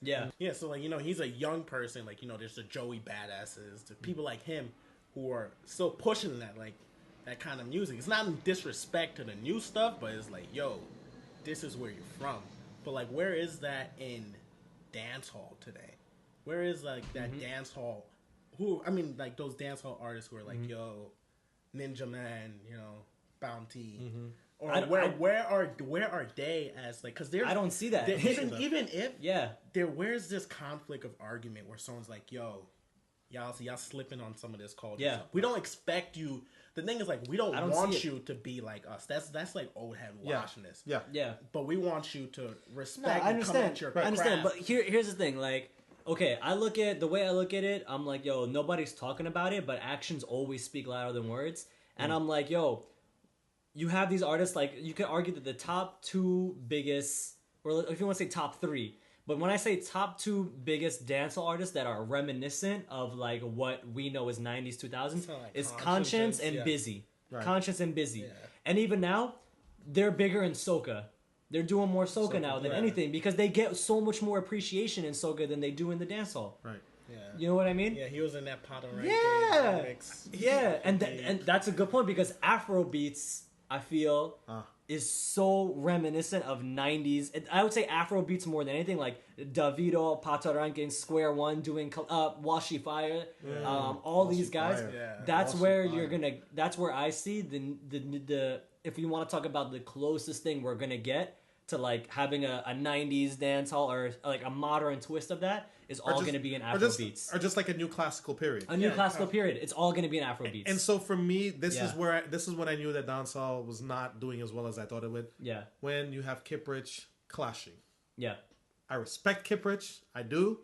So like, you know, he's a young person. Like, you know, there's the Joey Badasses, the people like him who are still pushing that kind of music. It's not in disrespect to the new stuff, but it's like, yo, this is where you're from. But like, where is that in dancehall today? Where is like that dancehall? Like those dancehall artists who are like, yo, Ninja Man, you know, Bounty, or where are they as like? Because
I don't see that.
Even if where's this conflict of argument where someone's like, yo, y'all slipping on some of this culture. Stuff. We don't expect you. The thing is like, we don't want you to be like us. That's like old head washiness. But we want you to respect.
I understand. I understand. But here's the thing, like. Okay, the way I look at it, I'm like, yo, nobody's talking about it, but actions always speak louder than words. And I'm like, yo, you have these artists, like, you could argue that the top two biggest, or if you want to say top three, but when I say top two biggest dancehall artists that are reminiscent of, like, what we know as 90s, 2000s, is Conscience and Busy. Right. Conscience and Busy. Yeah. And even now, they're bigger in Soca. They're doing more Soca now than anything because they get so much more appreciation in Soca than they do in the dancehall.
Right.
Yeah. You know what I mean?
Yeah, he was in that pot of Reggae mix.
Yeah, and that's a good point because Afro beats, I feel, is so reminiscent of 90s. I would say Afro beats more than anything, like Davido, Patoranking, Square One doing Washi Fire, all these guys. Yeah. That's where that's where I see the if you want to talk about the closest thing we're gonna get to like having a 90s dance hall or like a modern twist of that is all going to be in Afro beats.
Or just like a new classical period.
A new classical period. It's all going to be in Afro beats.
And so for me, this is when I knew that dancehall was not doing as well as I thought it would.
Yeah.
When you have Kiprich clashing.
Yeah.
I respect Kiprich, I do,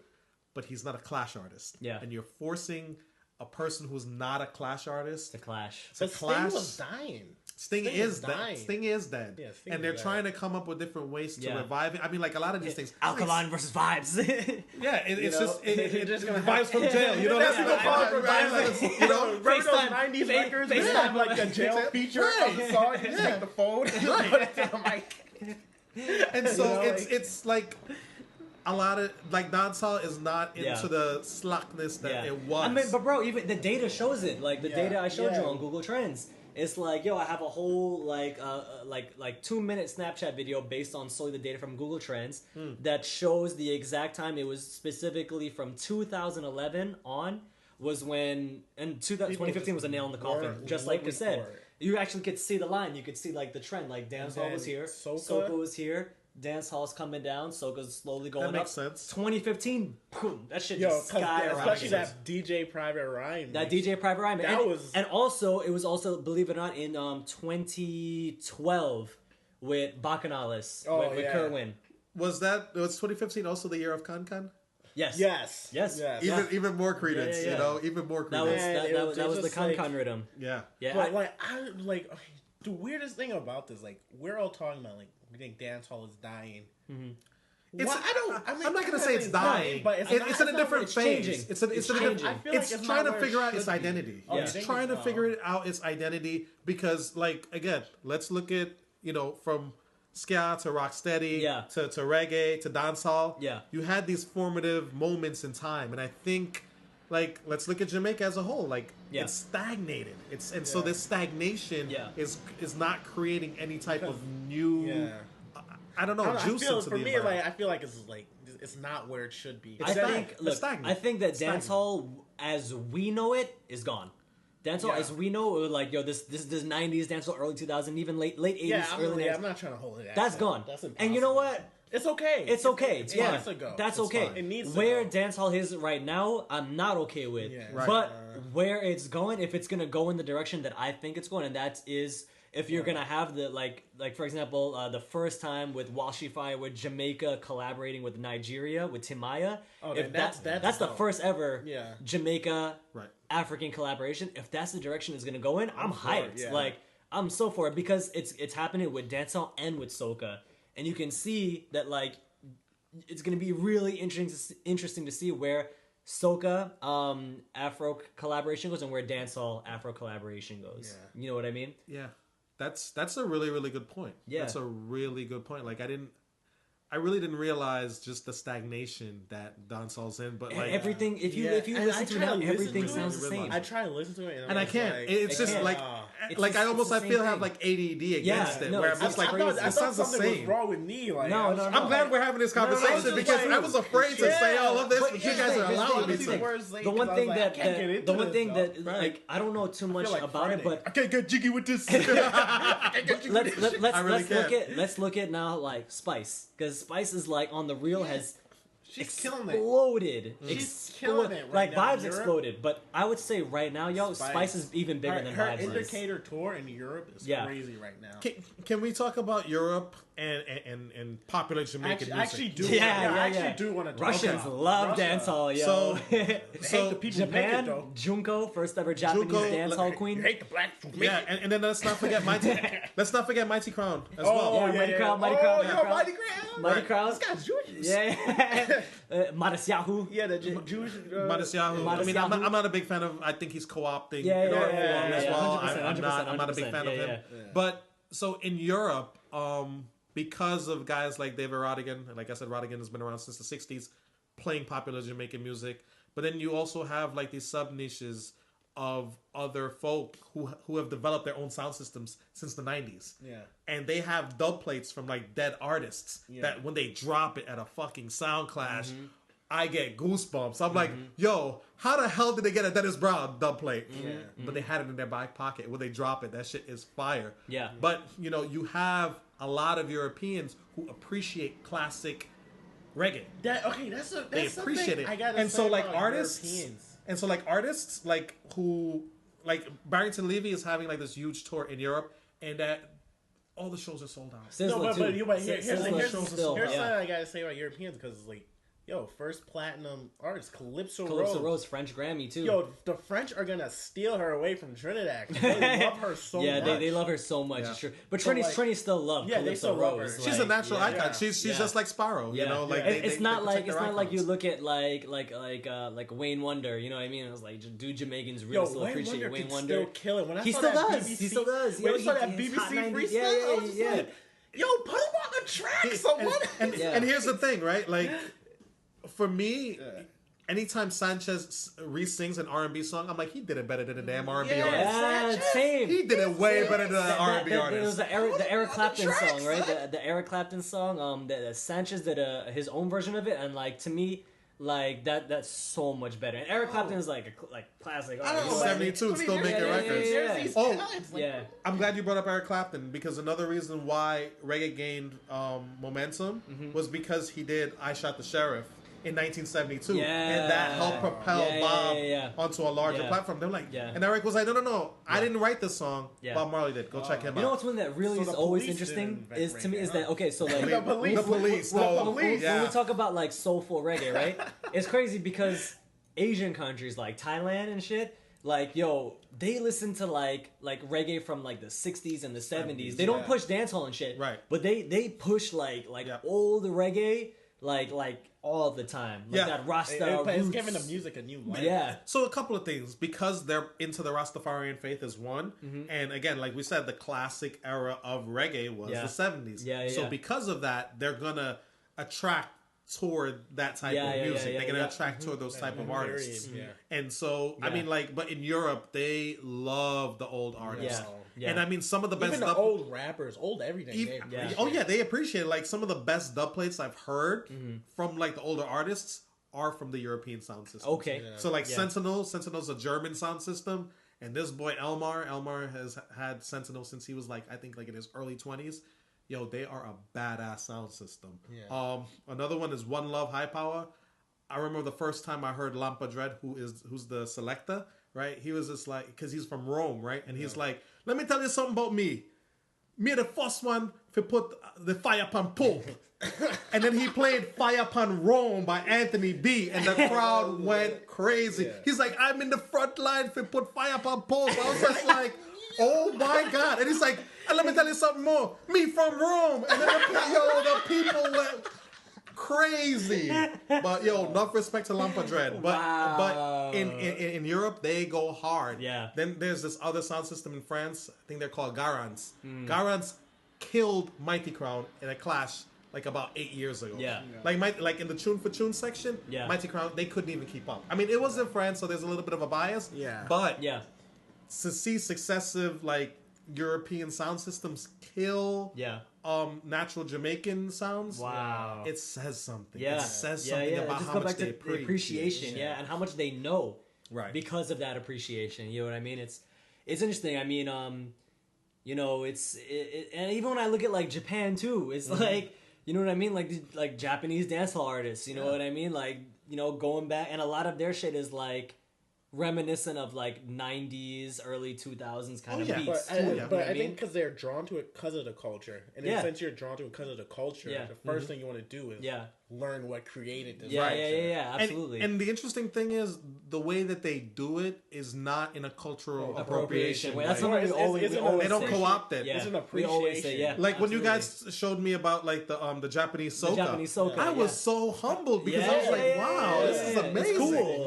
but he's not a clash artist.
Yeah.
And you're forcing a person who's not a clash artist
to clash.
But Sting was dying.
Sting is dead. Sting is dead.
Yeah, Sting
and they're trying to come up with different ways to revive it. I mean, like a lot of these things.
Alkaline versus Vibes.
It's just gonna Vibes from jail. You know, that's the part from Vibes. You know,
remember those 90s records? They have like a jail feature of the song. You just take the phone and put it to the mic.
And so it's like a lot of like dancehall is not into the slackness that it was.
I mean, but bro, even the data shows it. Like the data I showed you on Google Trends. It's like, yo, I have a whole like 2-minute Snapchat video based on solely the data from Google Trends that shows the exact time. It was specifically from 2011 on was when, and 2015 was a nail in the coffin. Just like we said, you actually could see the line. You could see like the trend. Like dancehall was here, Soca was here. Dance hall's coming down, Soca's slowly going up.
That makes sense.
2015, boom, that shit just skyrocketed.
Especially that DJ Private Rhyme.
That DJ Private Rhyme. And also, it was also, believe it or not, in 2012 with Bacchanales, with Kerwin.
Was 2015 also the year of Can?
Yes.
Even more credence, you know, even more credence.
That was the Can rhythm.
Yeah.
But the weirdest thing about this, like, we're all talking about, like, we think dancehall is dying.
Mm-hmm. I'm not gonna say it's dying, but it's in a different phase. It's trying to figure out its identity. It's trying to figure out its identity because, like, again, let's look at, you know, from ska to rocksteady to reggae to dancehall.
Yeah,
you had these formative moments in time, and I think, like, let's look at Jamaica as a whole. Like, it's stagnated. So this stagnation is not creating any type of new. I don't know. Juice
for me, like, I feel like it's not where it should be.
I think that dancehall as we know it is gone. Dancehall as we know it, like, yo, this 90s dancehall, early 2000s, even late 80s, early 90s.
I'm not trying to hold it.
That's gone.
That's impossible.
And you know what?
It's okay.
It's okay.
It needs to go.
That's okay.
Fine. It needs to
where
go.
dancehall is right now, I'm not okay with.
Yeah.
Right.
But where it's going, if it's gonna go in the direction that I think it's going, and that is if you're gonna have the like for example, the first time with Washi Fire with Jamaica collaborating with Nigeria with Timaya.
Oh,
if
that's
the first ever Jamaica
African
collaboration. If that's the direction it's gonna go in, I'm hyped.
Yeah.
Like, I'm so for it because it's happening with dancehall and with soca. And you can see that, like, it's going to be really interesting to see where soca Afro collaboration goes and where dancehall Afro collaboration goes. Yeah. You know what I mean?
Yeah, that's a really, really good point.
Yeah,
that's a really good point. Like, I really didn't realize just the stagnation that dancehall's in, but like
everything. If you listen to it now, everything sounds the same.
I try to listen to it,
and I can't. It's just like I feel have like ADD against it, where I'm just like, it sounds the same.
Was wrong with me? Like,
no. I'm glad we're having this conversation because I was afraid to say all of this, but you guys are allowing me to.
The one thing that like I don't know too much about it, but
I can't get jiggy with this.
Let's look at now like Spice, because Spice is like on the reel has
exploded.
She's
killing it
like
right now.
Vibes exploded, but I would say right now, yo, Spice is even bigger than Vibes.
Her Indicator tour in Europe is crazy right now.
Can we talk about Europe and popular Jamaican music?
I actually do.
I
actually do want to talk
Russians
about
love dancehall, yo.
So the people
Japan,
make it, though.
Junko, first ever Japanese dancehall queen.
You hate the black.
Yeah, and then let's not forget Mighty Crown as well.
Mighty Crown.
Mighty
Crown.
This guy's Jewish.
Yeah. Madasyahu.
Yeah, the Jewish.
Madasyahu. I mean, I'm not a big fan of. I think he's co-opting. As well. I'm not a big fan of him. But so in Europe, because of guys like David Rodigan, and like I said, Rodigan has been around since the 60s, playing popular Jamaican music. But then you also have like these sub niches of other folk who have developed their own sound systems since the 90s.
Yeah.
And they have dub plates from like dead artists that when they drop it at a fucking sound clash, I get goosebumps. I'm like, yo, how the hell did they get a Dennis Brown dub plate? But they had it in their back pocket. When they drop it, that shit is fire.
Yeah.
But, you know, you have a lot of Europeans who appreciate classic reggae.
That's
They appreciate it.
I gotta
And
say
so, like,
about
artists...
Europeans.
And so, like, artists, like, who... Like, Barrington Levy is having, like, this huge tour in Europe, and that... All the shows are sold out.
Sizzler too.
Here's
Sizzler
something
still,
I gotta say about Europeans, because, like, yo, first platinum artist, Calypso
Rose, French Grammy too.
Yo, the French are gonna steal her away from Trinidad. They love her so much.
Yeah, they love her so much.
Yeah.
It's true. But
So,
Trini still love
yeah, they
Calypso
still love
Rose.
her.
She's a natural icon. She's
Yeah.
just like Sparrow, you know. Like
it's not
they
like
protect
you
their
look at like Wayne Wonder. You know what I mean? It was like, do Jamaicans really
Yo,
still appreciate Wayne Wonder?
Still kill it. When I
He
saw
still
that
does.
BBC,
He still does.
When I saw
Yo,
that
his
BBC
Hot 90s,
freestyle,
yeah,
I was just
yeah.
like, yo, put him on the track, someone.
And here's the thing, right? Like, for me, anytime Sanchez re-sings an R&B song, I'm like, he did it better than the damn R&B artist.
Yeah, same.
He did it way better than the R&B
It
artist.
was the Eric Clapton song, right? The Eric Clapton song. The Sanchez did his own version of it, and like to me, like that's so much better. And Eric Clapton is like a classic.
I don't know,
He's 72 and still making records.
Yeah.
I'm glad you brought up Eric Clapton, because another reason why reggae gained momentum was because he did I Shot the Sheriff in 1972, and that helped propel Bob onto a larger platform. They're like, and Eric was like, no, I didn't write this song. Bob Marley did. Go check him out.
You know what's one that really is always interesting is to me is that okay, so like
the police.
When we talk about like soulful reggae, right? It's crazy because Asian countries like Thailand and shit, like yo, they listen to like reggae from like the 60s and the 70s. They don't push dancehall and shit,
right?
But they push like old reggae. Like all the time, like that Rasta.
It's giving the music a new life.
Yeah.
So a couple of things, because they're into the Rastafarian faith is one, and again, like we said, the classic era of reggae was the 70s. So because of that, they're gonna attract toward that type of music. They're gonna attract toward those type of artists. And so I mean, like, but in Europe, they love the old artists. And I mean, some of the best
even the old rappers, old everything.
They appreciate it. Like some of the best dub plates I've heard from like the older artists are from the European sound system.
Okay,
so like Sentinel's a German sound system, and this boy Elmar has had Sentinel since he was like I think like in his early 20s. Yo, they are a badass sound system. Another one is One Love High Power. I remember the first time I heard Lampa Dread, who's the selector, right? He was just like, because he's from Rome, right? And he's like, let me tell you something about me. Me the first one to put the fire upon Pope. And then he played Fire Upon Rome by Anthony B. And the crowd went crazy. He's like, I'm in the front line to put Fire Upon Pope. I was just like, oh my God. And he's like, and let me tell you something more. Me from Rome. And then the people went crazy. But yo, enough respect to Lampa Dread. But in Europe, they go hard.
Yeah.
Then there's this other sound system in France. I think they're called Garants. Garants killed Mighty Crown in a clash like about 8 years ago. Like in the Tune for Tune section, Mighty Crown, they couldn't even keep up. I mean, it was in France, so there's a little bit of a bias. But to see successive like European sound systems kill natural Jamaican sounds, it says something. It says something about how much they
appreciation, and how much they know because of that appreciation. You know what I mean? It's interesting. I mean, you know, and even when I look at like Japan too, it's like, you know what I mean? Like Japanese dancehall artists, you know what I mean? Like, you know, going back, and a lot of their shit is like reminiscent of like 90s, early 2000s kind of beats.
But I think because they're drawn to it because of the culture. And since you're drawn to it because of the culture, the first thing you want to do is learn what created this culture.
Absolutely.
And the interesting thing is the way that they do it is not in a cultural appropriation way.
That's something
they don't co-opt it.
It's an appreciation.
Like when you guys showed me about like the Japanese soca, I was so humbled because I was like, wow, this is amazing.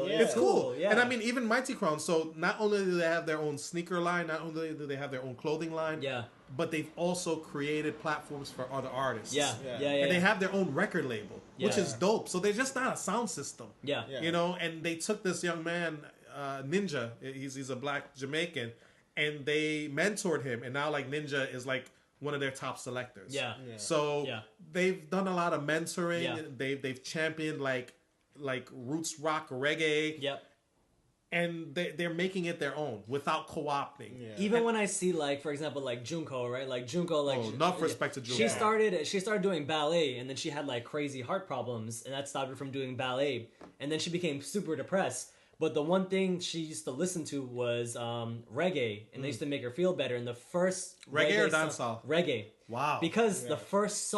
It's cool. And I mean, even Mighty Crown, so not only do they have their own sneaker line, not only do they have their own clothing line, but they've also created platforms for other artists. And they have their own record label, which is dope. So they're just not a sound system. You know, and they took this young man, Ninja, he's a black Jamaican, and they mentored him, and now like Ninja is like one of their top selectors. So they've done a lot of mentoring. They've championed like like roots rock reggae.
Yep.
And they're making it their own without co-opting.
Yeah.
Even when I see, like, for example, like Junko, right? Like Junko, like
enough respect to Junko.
She started doing ballet, and then she had like crazy heart problems, and that stopped her from doing ballet. And then she became super depressed. But the one thing she used to listen to was reggae, and they used to make her feel better. And the first
reggae or dancehall?
Reggae.
Wow.
Because the first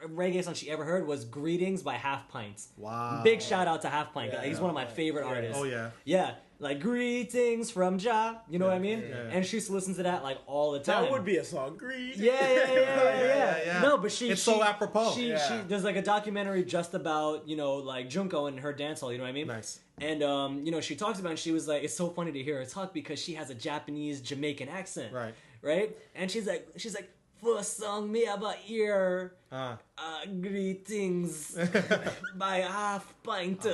reggae song she ever heard was "Greetings" by Half Pint.
Wow.
Big shout out to Half Pint.
Yeah,
He's one of my favorite artists.
Oh yeah.
Yeah. Like "Greetings from Jah," you know what I mean?
Yeah.
And she used to listen to that like all the time.
That would be a song. Greetings.
Yeah. No, but
it's so apropos.
She there's like a documentary just about, you know, like Junko and her dancehall, you know what I mean?
Nice.
And you know, she talks about it, and she was like, it's so funny to hear her talk because she has a Japanese Jamaican accent. Right? And she's like, first song me have a ear. Greetings by Half Pint.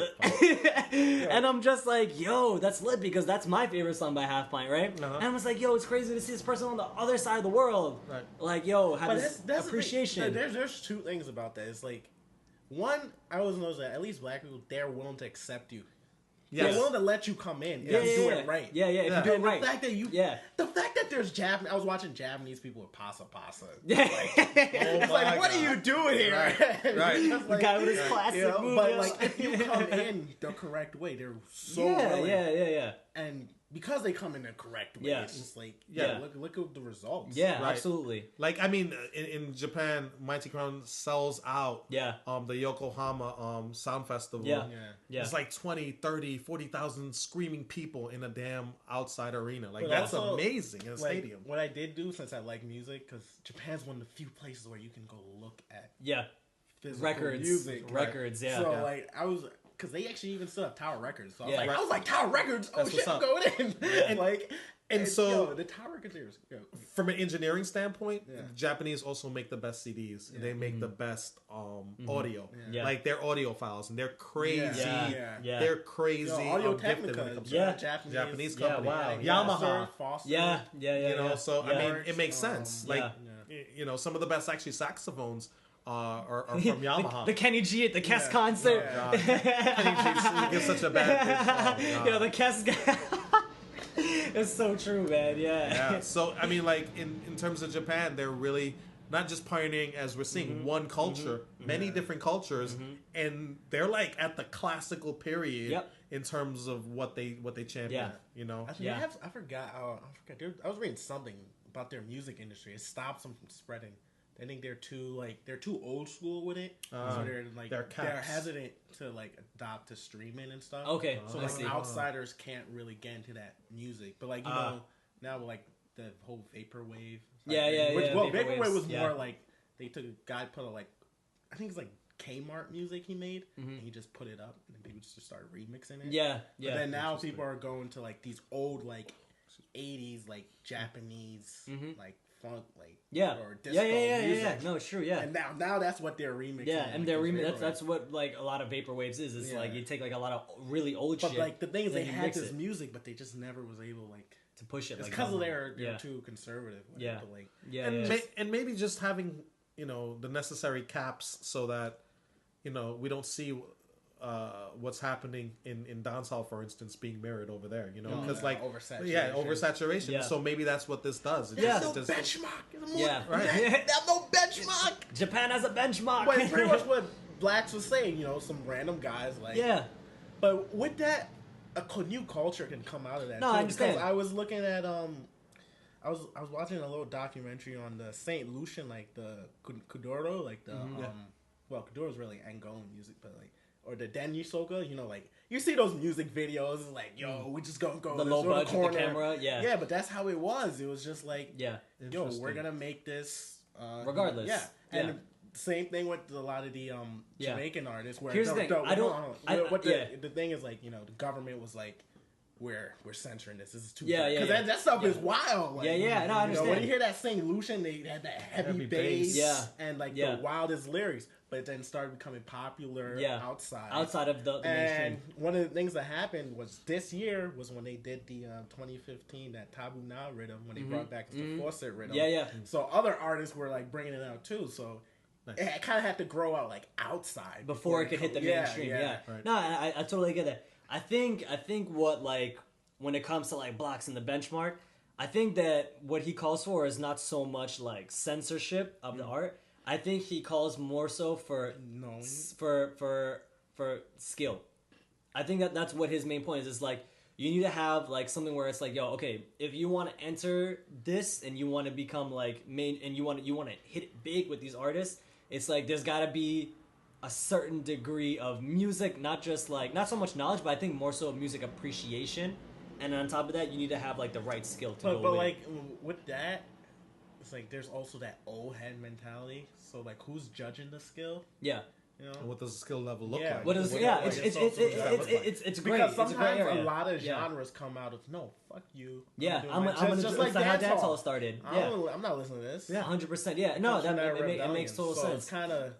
And I'm just like, yo, that's lit because that's my favorite song by Half Pint, right? And I was like, yo, it's crazy to see this person on the other side of the world. Like, yo, have this appreciation.
There's two things about that. It's like, one, I always know that at least black people, they're willing to accept you. They're willing to let you come in if you do it right.
If you do it right.
The fact that there's Japanese, I was watching Japanese people with pasa.
It's
like, what are you doing here?
Right.
The guy with his classic move.
But like, if you come in the correct way, they're so willing.
Yeah.
And because they come in the correct way, it's just like, look at the results.
Yeah, absolutely.
Like, I mean, in Japan, Mighty Crown sells out the Yokohama Sound Festival.
Yeah.
It's like 20, 30, 40,000 screaming people in a damn outside arena. Like,
but
that's
also,
amazing in a stadium.
What I did do, since I like music, because Japan's one of the few places where you can go look at physical music.
Records,
So, like, I was... Because they actually even still have Tower Records. So I was like, Tower Records? Oh, shit, I'm going in. And
so
the Tower Records are...
From an engineering standpoint, the Japanese also make the best CDs. And they make the best audio. Like, their audio files. And they're crazy. They're crazy.
Audio Technica.
Japanese company.
Wow.
Yamaha.
Foster.
Yeah.
You know, so, I mean, it makes sense. Like, you know, some of the best, actually, saxophones are from Yamaha.
The Kenny G at the Kes concert.
Kenny G gives such a bad pitch.
The Kes guy. It's so true, man. Yeah.
So, I mean, like, in terms of Japan, they're really not just pioneering, as we're seeing, one culture, many different cultures, and they're, like, at the classical period in terms of what they champion, you know?
I forgot. I was reading something about their music industry. It stops them from spreading. I think they're too old school with it, so they're hesitant to like adopt to streaming and stuff.
Okay,
so like outsiders can't really get into that music, but like you know now like the whole vaporwave. Vaporwave was more like they took a guy put a like I think it's like Kmart music he made, and he just put it up, and then people just started remixing it. But then now people are going to like these old like 80s like Japanese like funk like or disco music.
No, it's true.
And now that's what they're remixing.
And they're that's what like a lot of vaporwaves is. It's like you take like a lot of really old shit.
But like the thing is, they had this music, but they just never was able like
to push it.
It's because they're too conservative.
And maybe just having the necessary caps so that we don't see what's happening in dancehall, for instance, being mirrored over there, because oversaturation. So maybe that's what this does.
There's no benchmark.
Right.
There's no benchmark.
Japan has a benchmark.
But it's pretty much what Blaxxie was saying. Some random guys like. But with that, a new culture can come out of that.
No, I understand.
Because I was looking at I was watching a little documentary on the Saint Lucian, like the Kuduro, like the Kuduro's really Angolan music, but like. Or the Denyu Soca, like you see those music videos, it's like, yo, we just gonna go
the low budget with the camera,
yeah. But that's how it was. It was just like, yo, we're gonna make this
regardless,
And same thing with a lot of the Jamaican artists. Where
here's the thing,
the thing is like, the government was like, we're censoring this. This is too because that stuff is wild. Like,
no, I understand.
When you hear that St. Lucian, they had that heavy bass, and like the wildest lyrics. But it then started becoming popular outside of the mainstream. One of the things that happened was this year was when they did the 2015 that Tabu Now rhythm when they brought back the Fawcett rhythm. So other artists were like bringing it out too. So
Nice.
It kind of had to grow out like outside
before it could hit the mainstream. Yeah.
Right.
No, I totally get that. I think what like when it comes to like Blacks in the benchmark, I think that what he calls for is not so much like censorship of the art. I think he calls more so for for skill. I think that's what his main point is. Is like you need to have like something where it's like, yo, okay, if you want to enter this and you want to become like main and you want to hit it big with these artists, it's like there's got to be a certain degree of music, not so much knowledge, but I think more so music appreciation. And on top of that, you need to have like the right skill to go
but
with
like with that, it's like there's also that old head mentality. So like, who's judging the skill?
Yeah.
You know?
And what does the skill level look like?
What is it's great.
Because
It's a great
sometimes
area.
a lot of genres come out of no, fuck you.
Yeah,
I'm gonna
just
like
how
dancehall.
dancehall started. Yeah,
I'm not listening to this.
yeah, 100%. Yeah, no, it makes total sense.
It's kind of.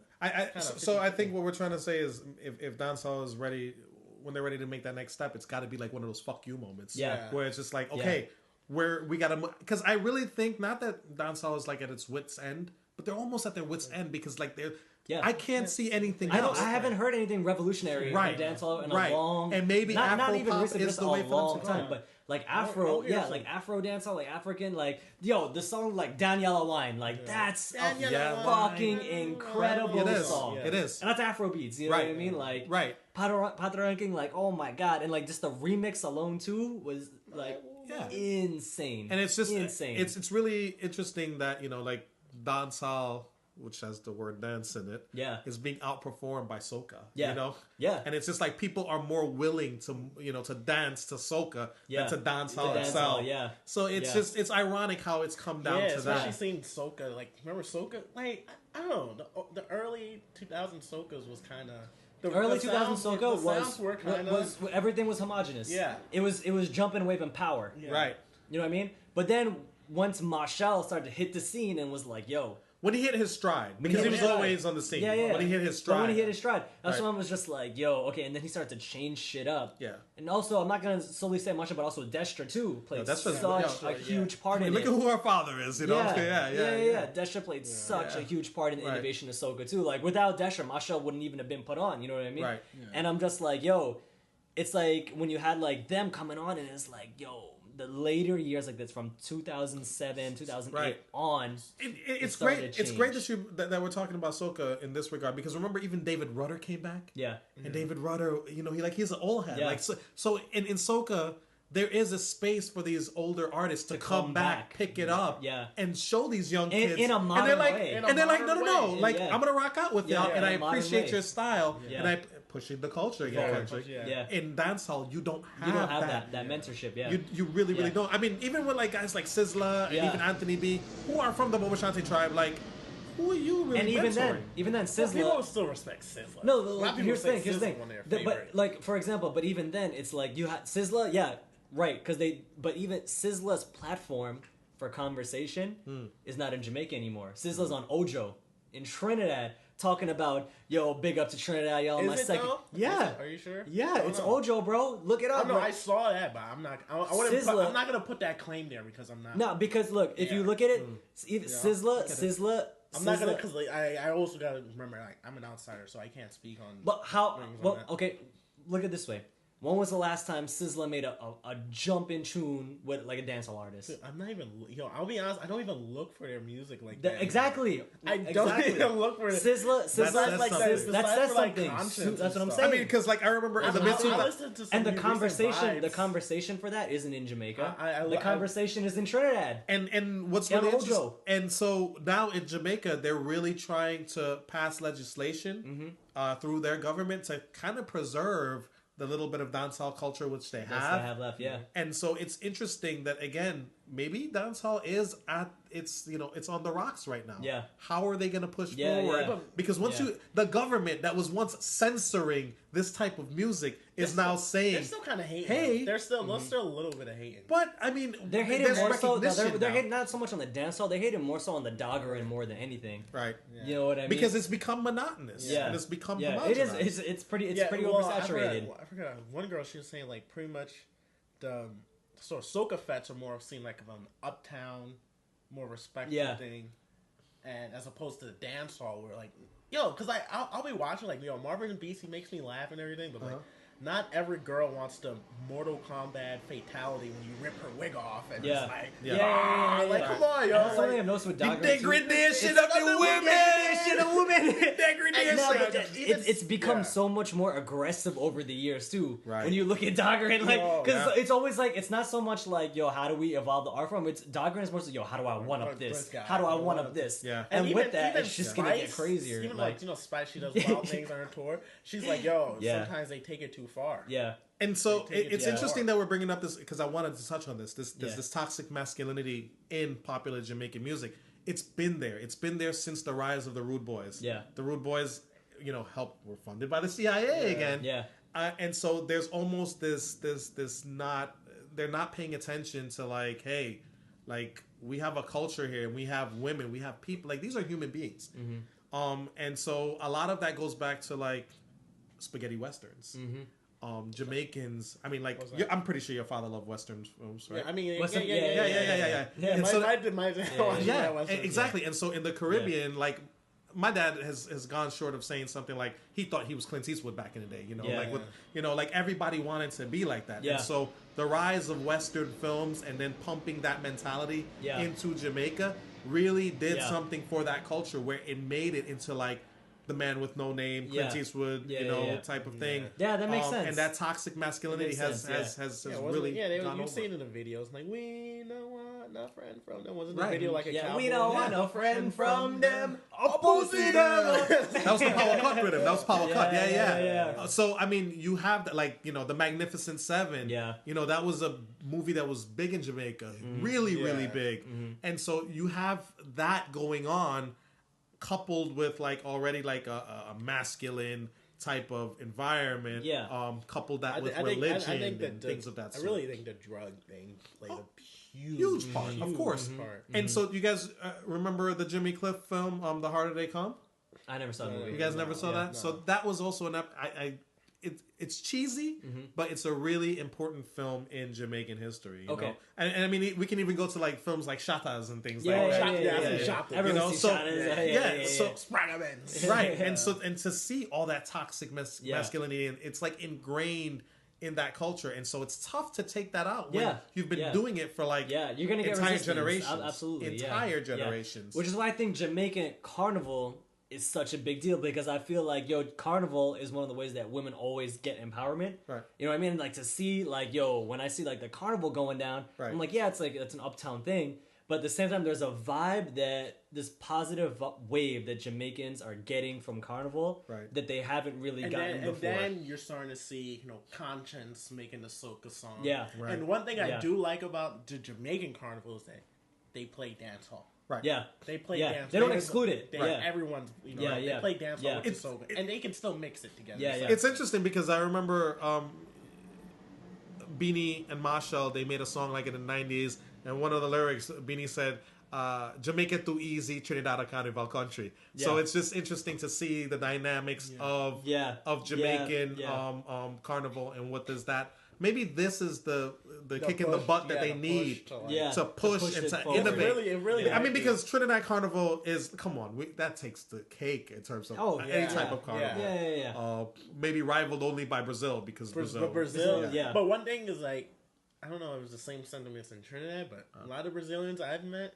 So I think what we're trying to say is if dancehall is ready, when they're ready to make that next step, it's got to be like one of those fuck you moments.
Yeah.
Where it's just like, okay, we got to, because I really think not that dancehall is like at its wit's end, but they're almost at their wit's end because like they're. Yeah. I can't see anything else.
I haven't heard anything revolutionary in dancehall in a long,
and maybe
not even recently,
is
just
the
a
way for
long
them to
time. But like Afro, like Afro dancehall, like African, like yo, the song like Daniela Wine, like that's a fucking incredible song.
It is,
and that's Afro beats. You know what I mean? Like Patoranking, like oh my god, and like just the remix alone too was like insane.
And it's just
insane.
It's really interesting that like dancehall, which has the word dance in it, is being outperformed by soca. And it's just like people are more willing to to dance to soca than to dancehall itself. So it's just it's ironic how it's come down to
especially
that.
seeing soca. Like remember soca? Like I don't know, the early 2000 soocas was kind of.
The early 2000 soca was everything was homogenous.
Yeah,
it was jumping, wave, and power.
Right.
You know what I mean? But then once Marshall started to hit the scene and was like, yo.
When he hit his stride, because he was always on the scene. When he hit his stride.
That's when I was just like, yo, okay. And then he started to change shit up.
Yeah.
And also, I'm not going to solely say much, but also Destra, too, played such a huge part in it.
Look at who our father is, you know?
Yeah. Destra played such a huge part in the innovation of soca, too. Like, without Destra, Marshall wouldn't even have been put on, you know what I mean?
Right.
Yeah. And I'm just like, yo, it's like when you had, like, them coming on, and it's like, yo, the later years like this from 2007 2008 on
it's great that we're talking about soca in this regard, because remember even David Rudder came back and David Rudder he's an old head like so in soca there is a space for these older artists to come back, pick it up, and show these young kids
in a modern way.
And they're like, no, like I'm gonna rock out with y'all, and I appreciate your style, and I pushing the culture again. In dancehall, you don't have
that mentorship.
You really don't. I mean, even with like guys like Sizzla and even Anthony B, who are from the Bobo-Shanti tribe, like. Who are you really?
And even then, Sizzla.
People still respect Sizzla.
No, here's the thing. But like, for example, but even then, it's like you had Sizzla, right? Because but even Sizzla's platform for conversation is not in Jamaica anymore. Sizzla's on Ojo in Trinidad, talking about big up to Trinidad, y'all.
Is it second. Though?
Yeah.
Are you sure?
Yeah, it's Ojo, bro. Look it up.
I saw that, but I'm not. I'm not gonna put that claim there because I'm not.
No, because look, if you look at it, Sizzla.
I'm not gonna, because I also gotta remember, like, I'm an outsider, so I can't speak on.
But how? Well, okay. Look at it this way. When was the last time Sizzla made a jump in tune with like a dancehall artist?
Dude, I'm not even. I'll be honest. I don't even look for their music like that.
Exactly.
I don't even look for it.
Sizzla like that says something. That's what I'm saying.
I mean, because like I remember in the midst
and the conversation for that isn't in Jamaica. The conversation is in Trinidad.
And what's really interesting, and so now in Jamaica they're really trying to pass legislation through their government to kind of preserve the little bit of dancehall culture which they have
left,
and so it's interesting that again maybe dancehall is at it's on the rocks right now. How are they going to push forward? Because once the government that was once censoring this type of music is now saying
they're still kind of hating.
Hey,
there's still a little bit of hating.
But I mean,
they're hating more so. They're hating not so much on the dancehall. They hate it more so on the doggerin more than anything.
Right.
You know what I mean?
Because it's become monotonous. And it's become homogenized.
It is. It's pretty oversaturated.
I forgot. One girl, she was saying like pretty much the sort of soca fets are more seen like of an uptown, more respectful thing. and as opposed to the dance hall where like, yo, because I'll be watching like, yo, Marvin and Beast, he makes me laugh and everything, but like, not every girl wants the Mortal Kombat fatality when you rip her wig off and it's like, like, come on, yo.
That's something I've noticed with Dogger.
Degradation shit of the women.
It's become so much more aggressive over the years too.
Right.
When you look at Doggerin, like, because it's always like, it's not so much like, yo, how do we evolve the art form? It's Doggerin is more so, yo, how do I one up this? How do I one up this?
Yeah.
And
even,
with that,
even
it's just
Spice,
gonna get crazier.
Even like you know, Spice, she does wild things on her tour. She's like, yo, sometimes they take it too far.
Yeah.
And so it's interesting that we're bringing up this because I wanted to touch on this. This toxic masculinity in popular Jamaican music. It's been there. It's been there since the rise of the Rude Boys.
Yeah.
The Rude Boys, were funded by the CIA again.
Yeah.
And so there's almost this they're not paying attention to like, hey, like we have a culture here and we have women, we have people, like these are human beings. Mm-hmm. And so a lot of that goes back to like spaghetti westerns. Mm-hmm. Jamaicans. I mean, like I'm pretty sure your father loved Western films, right?
Yeah, I mean,
Western,
yeah.
And so
exactly.
And so in the Caribbean, like my dad has gone short of saying something like he thought he was Clint Eastwood back in the day. Like everybody wanted to be like that.
Yeah.
And so the rise of Western films and then pumping that mentality into Jamaica really did something for that culture where it made it into like the man with no name, Clint Eastwood, type of thing.
Yeah, that makes sense.
And that toxic masculinity has really gone
you've
over.
seen it in the videos, like we don't want no friend from them. Wasn't the video like a cowboy?
We don't want no friend from them.
Opposite them. That was the Power Cut rhythm. That was Power Cut. Yeah. So I mean, you have that, like the Magnificent Seven.
Yeah.
That was a movie that was big in Jamaica, really big, and so you have that going on, coupled with like already like a masculine type of environment. Coupled that with religion and things of that sort.
I really think the drug thing played a
huge part, of course. And so you guys remember the Jimmy Cliff film, The Harder They Come?
I never saw that.
You guys never saw that? No. So that was also it's cheesy, but it's a really important film in Jamaican history. You know? And I mean, we can even go to like films like Shatas and things like that.
Everyone's seen Shatas.
Right. And to see all that toxic masculinity, and it's like ingrained in that culture, and so it's tough to take that out when you've been doing it for like
you're gonna get
entire
resistance.
generations,
Absolutely,
entire generations.
Which is why I think Jamaican carnival is such a big deal, because I feel like carnival is one of the ways that women always get empowerment.
Right.
You know what I mean? Like to see like when I see like the carnival going down, I'm like, it's like it's an uptown thing. But at the same time, there's a vibe this positive wave that Jamaicans are getting from carnival that they haven't really gotten before.
And then you're starting to see, Conscience making the Soca song.
Yeah.
Right.
And one thing I do like about the Jamaican carnival is that they play dancehall.
Right.
Yeah.
They play dance.
They don't exclude it.
Everyone's, they play dancehall with the Soca. And they can still mix it together.
Yeah.
It's interesting because I remember Beanie and Marshall, they made a song like in the 90s, and one of the lyrics, Beanie said, Jamaica too easy, Trinidad a carnival country. So it's just interesting to see the dynamics of Jamaican carnival, and what does that... Maybe this is the kick in the butt that they need to push and to innovate.
It really
I mean, because Trinidad Carnival is, come on, that takes the cake in terms of any type of carnival. Maybe rivaled only by Brazil, because Brazil.
But one thing is like, I don't know if it was the same sentiments in Trinidad, but a lot of Brazilians I've met,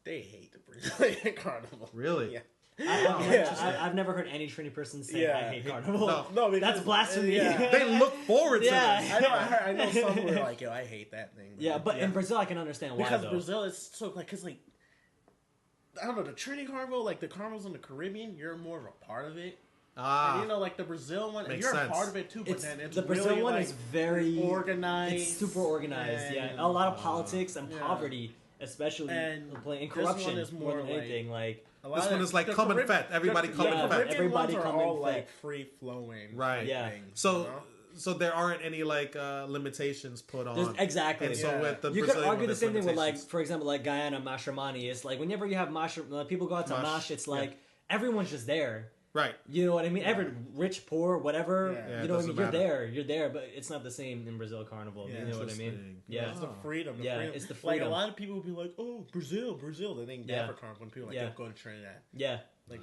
they hate the Brazilian carnival.
Really?
Yeah.
I've never heard any Trini person say I hate carnival.
No, because,
that's blasphemy.
They look forward to this.
I know some who are like, I hate that thing.
But in Brazil, I can understand why.
Because Brazil is so like, cause like, I don't know, the Trini carnival, like the carnivals in the Caribbean, you're more of a part of it. And, like the Brazil one, you're a part of it too. But then it's
the Brazil
really,
one
like,
is very
organized.
It's super organized. A lot of politics and poverty, especially, and corruption
this one is more
more than anything. Like
this one is like come and fete. Everybody come and fete.
Everybody come and fete. Like free flowing.
Right. So there aren't any like limitations put on.
Exactly.
And so with the
you
Brazilian
could argue the same thing with like,
limitations.
for example, like Guyana Mashramani. It's like whenever you have people go out to Mash, it's like everyone's just there.
Right.
You know what I mean? Every rich, poor, whatever.
Yeah,
you know what I mean?
doesn't matter.
You're there, but it's not the same in Brazil Carnival.
Yeah,
you know what I mean? Yeah.
It's the freedom.
It's the freedom.
Like a lot of people will be like, "Oh, Brazil." They think that for Carnival. When people are like,
Yeah.
"Yo, go to Trinidad."
Yeah.
Like,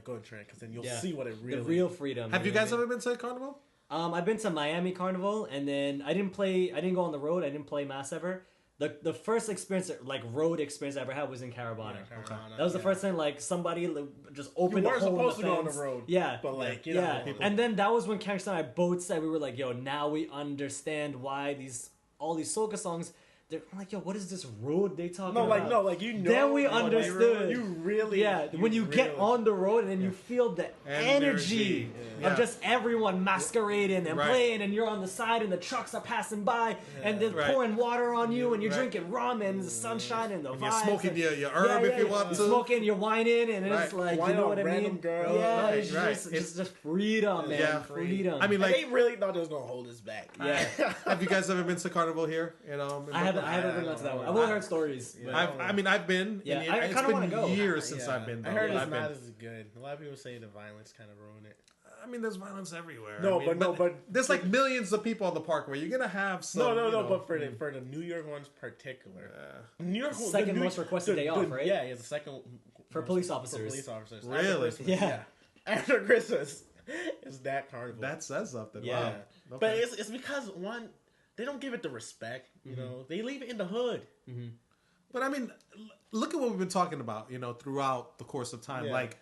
go to Trinidad because then you'll see what it really.
The real freedom.
Have you guys ever been to a carnival?
I've been to Miami Carnival, and then I didn't go on the road. I didn't play mass ever. The first experience, like road experience I ever had was in Caravana. That was the first time like somebody just opened a hole in the fence.
You weren't supposed to go on the road.
Yeah.
But like, you
yeah.
know.
Yeah. And then that was when Gangsta and I both said, we were like, yo, now we understand why all these soca songs, they're like, yo, what is this road they talking about?
You know.
Then we understood.
You really.
When you get on the road and then you feel the energy of just everyone masquerading and playing, and you're on the side and the trucks are passing by and they're pouring water on you and you're drinking rum and the sunshine and the vibes.
You're smoking your herb if you want to.
You're smoking, you're whining, and it's like, you know what I mean?
Girl.
Yeah, it's just freedom, man.
Yeah,
freedom.
I mean, like,
they really thought it was gonna hold us back.
Yeah.
Have you guys ever been to carnival here?
I haven't been to that one. I've only heard stories.
I've been.
Yeah,
and
I
it's
kinda wanna
been
go.
years since I've been.
I heard
though.
it's not as good. A lot of people say the violence kind of ruined it.
I mean, there's violence everywhere.
No,
I mean,
but
there's like millions of people on the parkway. You're gonna have some.
But for the New York ones particular, New York
second most requested day off, right?
Yeah, it's the second
for police officers.
For police officers,
really?
Yeah.
After Christmas, it's that carnival.
That says something.
Yeah.
Wow. Okay.
But it's because one, they don't give it the respect. You know, they leave it in the hood.
Mm-hmm.
But I mean, look at what we've been talking about. Throughout the course of time, like.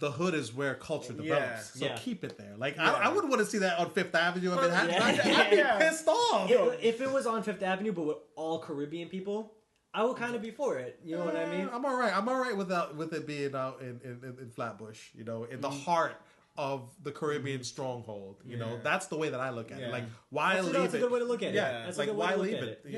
The hood is where culture develops, so keep it there. Like I wouldn't want to see that on Fifth Avenue. I mean, I'd be pissed off.
If it was on Fifth Avenue, but with all Caribbean people, I would kind of be for it. You know what I mean?
I'm all right. I'm all right with it being out in Flatbush. In the heart of the Caribbean stronghold. That's the way that I look at it. Like, why leave it?
That's a good way to look at it.
Yeah,
that's
like, why leave it?
We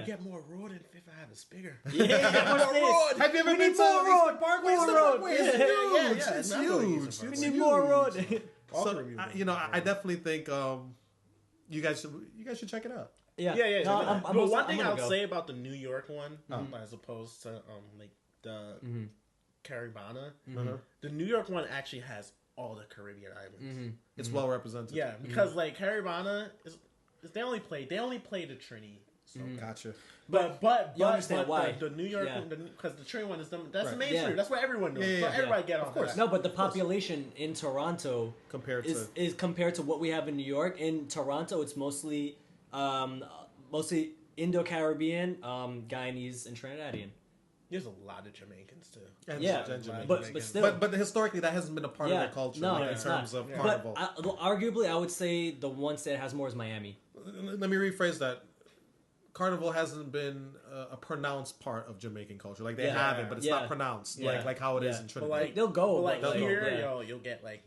get more road in Fifth Ave. It's bigger.
Road.
Have you ever been to
road?
Parkway?
More
The
road.
Parkway is huge. It's huge.
We
It's
need more road.
So, I definitely think you guys should check it out.
Yeah.
No,
I'm
one thing I'll
go.
say about the New York one, as opposed to like the Caravana, the New York one actually has all the Caribbean islands.
It's well represented.
Yeah, because like Caravana is they only play the Trini. So.
Gotcha.
But you understand why
the New York because the Trini one is that's the main
Yeah.
street. That's what everyone knows. So everybody get on. Of course.
No, but the population in Toronto
compared
to what we have in New York. In Toronto, it's mostly Indo-Caribbean, Guyanese, and Trinidadian.
There's a lot of Jamaicans too.
And
Jamaicans. But still,
but historically that hasn't been a part of their culture in terms of carnival.
But arguably, I would say the one state that has more is Miami.
Let me rephrase that. Carnival hasn't been a pronounced part of Jamaican culture. Like they have it, but it's not pronounced like how it is in Trinidad.
But like
they'll go,
but
like
here, you'll get like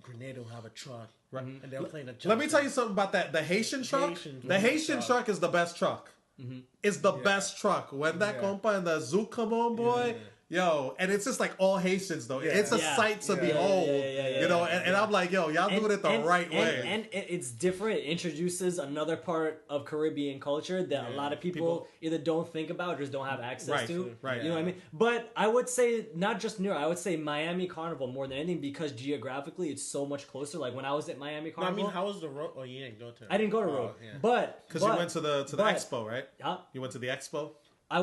Grenada will have a truck,
right?
And they'll play the.
Let me tell you something about that. The Haitian truck. The Haitian truck is the best truck. It's the best truck. When that compa and the Zouk come on, boy. Yo, and it's just like all Haitians though. It's a sight to behold. And I'm like, yo, y'all doing it the right way.
And it's different. It introduces another part of Caribbean culture that a lot of people either don't think about or just don't have access to.
Right.
You know what I mean? But I would say not just New York. I would say Miami Carnival more than anything because geographically it's so much closer. Like when I was at Miami Carnival.
I mean, how was the road? Oh, you didn't go to.
I didn't go to road, but
because you went to the expo, right? You went to the expo.
I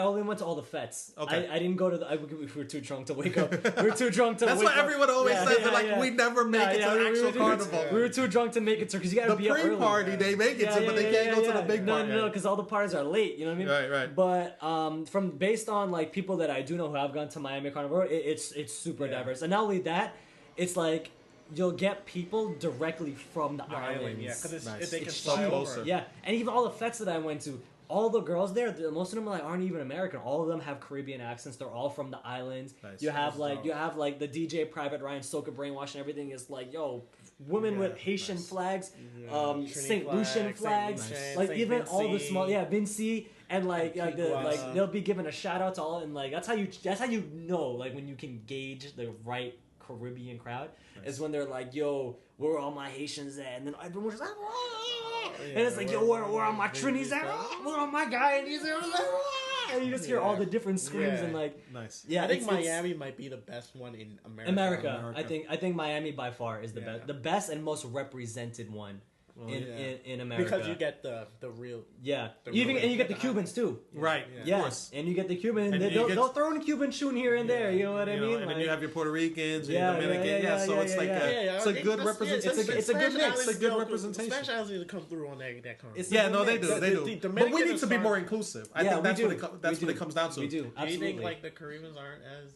only went to all the fetes.
Okay.
I didn't go to we were too drunk to wake up. We were too drunk to
That's
wake
what
up.
everyone always says. They're like, we never make it to the actual carnival.
We were too drunk to make it to, because you gotta be up early.
The pre-party, they make it to, but they can't go to the big party.
No, because all the parties are late, you know what I mean?
Right.
But based on like people that I do know who have gone to Miami Carnival, it's super diverse. And not only that, it's like, you'll get people directly from the islands.
Yeah, because they can
so
fly
closer.
over.
Yeah, and even all the fetes that I went to, all the girls there, most of them aren't even American. All of them have Caribbean accents. They're all from the islands.
Nice.
You have like the DJ Private Ryan Soca Brainwash and everything is like, yo, women with Haitian flags, St. Lucian flags, like
Saint
even
Vinci.
all the small Vinci and like they'll be giving a shout out to all, and like that's how you know like when you can gauge the right Caribbean crowd is when they're like, yo, where are all my Haitians at? And then everyone's just like, and it's like, yo, where are my Trinis at? Where are my Guyanese at? and you just hear all the different screams and like
nice.
I think Miami might be the best one in America.
I think Miami by far is the best and most represented one. In America,
because you get the real
you get the Cubans too,
right?
Yeah, of course. And you get the Cuban. They'll throw in a Cuban tune here and there. You know what I mean?
And then you have your Puerto Ricans, your Dominican. So it's like it's a good representation.
It's a good mix.
It's a good representation.
Spanish Islands need to come through on that conversation.
Yeah, no, they do. But we need to be more inclusive. I think that's what it comes down to.
We do.
Do you think like the Caribbeans aren't as?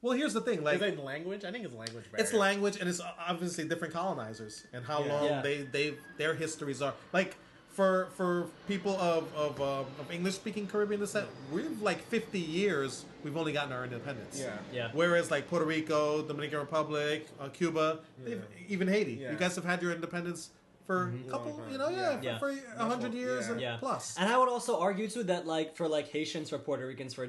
Well, here's the thing. Like,
is it language? I think it's language barrier.
It's language, and it's obviously different colonizers and how long their histories are. Like for people of English speaking Caribbean descent, we've like 50 years. We've only gotten our independence.
Yeah.
Whereas like Puerto Rico, Dominican Republic, Cuba, even Haiti, you guys have had your independence for a couple, for 100 years and plus.
And I would also argue too that like for like Haitians, for Puerto Ricans, for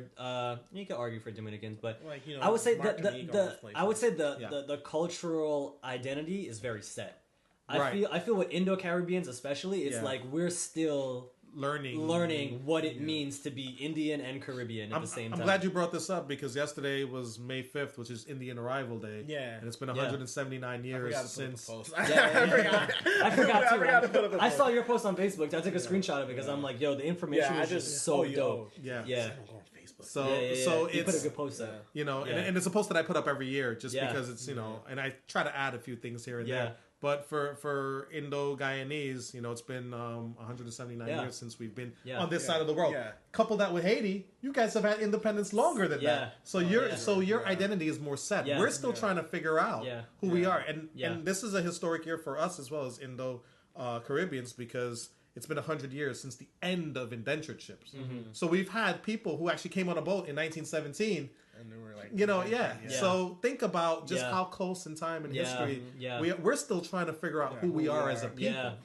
you could argue for Dominicans, but
like,
I would say the cultural identity is very set. I feel with Indo-Caribbeans especially, it's like we're still learning what it means to be Indian and Caribbean at the same time.
I'm glad you brought this up because yesterday was May 5th, which is Indian Arrival Day.
Yeah.
And it's been 179 years since.
I forgot too. I saw your post on Facebook. I took a screenshot of it because I'm like, yo, the information was just so dope.
Yeah. So
you
it's
put a good post up.
And it's a post that I put up every year just because it's, and I try to add a few things here and there. But for Indo-Guyanese, it's been 179 years since we've been on this side of the world. Couple that with Haiti, you guys have had independence longer than that. So your identity is more set. We're still trying to figure out who we are. And this is a historic year for us as well as Indo-Caribbeans because it's been 100 years since the end of indentured ships. So we've had people who actually came on a boat in 1917.
And they were like,
So think about just how close in time and history we're still trying to figure out who we are as a people.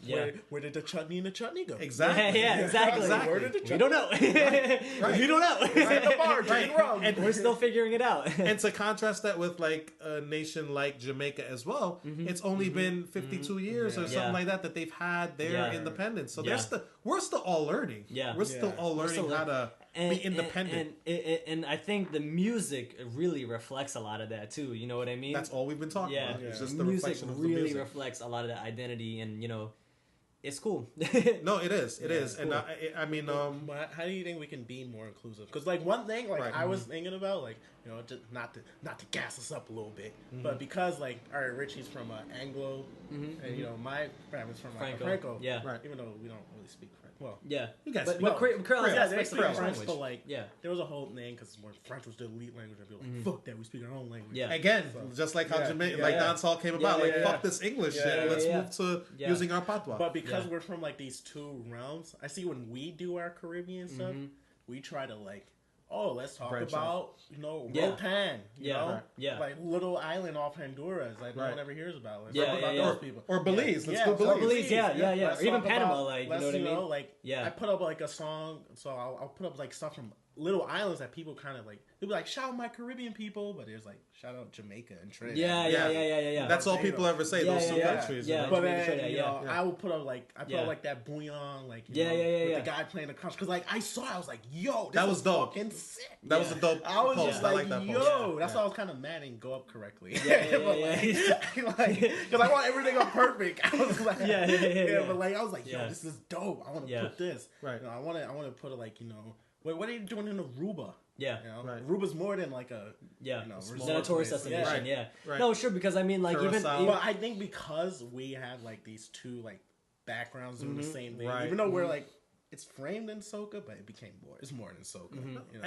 Where did the chutney and the chutney go?
Exactly.
Exactly.
Where did the chutney?
We don't know. We don't know.
The bar, drinking rum.
And we're still figuring it out.
And to contrast that with like a nation like Jamaica as well, it's only been 52 years or something like that they've had their independence. So we're still all learning. We're still all learning how to be independent.
And I think the music really reflects a lot of that too. You know what I mean?
That's all we've been talking about. It's just the
music
reflection of the
really
music.
reflects a lot of that identity, and it's cool.
No, it is. It is.
Cool.
And I mean,
how do you think we can be more inclusive? Because like one thing, I was thinking about, like just not to gas us up a little bit, but because like Richie's from Anglo, and my family's from Franco. Even though we don't really speak French. Well,
you
guys.
But Creole
they speak French,
language.
but like there was a whole thing because French was the elite language, and people were like, fuck that, we speak our own language.
Again, just like how Jamaica, dancehall came about, fuck this English shit. Let's move to using our patois.
But because we're from like these two realms, I see when we do our Caribbean stuff, we try to like, let's talk about Rotan, like little island off Honduras, like no one ever hears about. Like, about those people.
Or Belize. Let's go
Belize. Or even Panama, like you know what I mean?
Like I put up like a song, so I'll put up like stuff from little islands that people kind of like. They'll be like, shout out my Caribbean people, but there's like shout out Jamaica and Trinidad.
Yeah.
That's all people ever say. Those two countries.
But then I will put up like like that bouillon, like with the guy playing the conch, because like I was like, yo, this
that was dope.
Fucking sick.
That was a dope.
I was
post.
just like, yo, that's why I was kind of mad and go up correctly. Because I want everything up perfect. I was like, but like I was like, yo, this is dope. I want to put this.
Right.
I want to put it like what are you doing in Aruba?
Aruba's
more than like a
than a tourist destination. Right. No, sure, because I mean, like even
but I think because we have like these two like backgrounds doing the same thing, even though we're like it's framed in Soca, but it became more. It's more than Soca.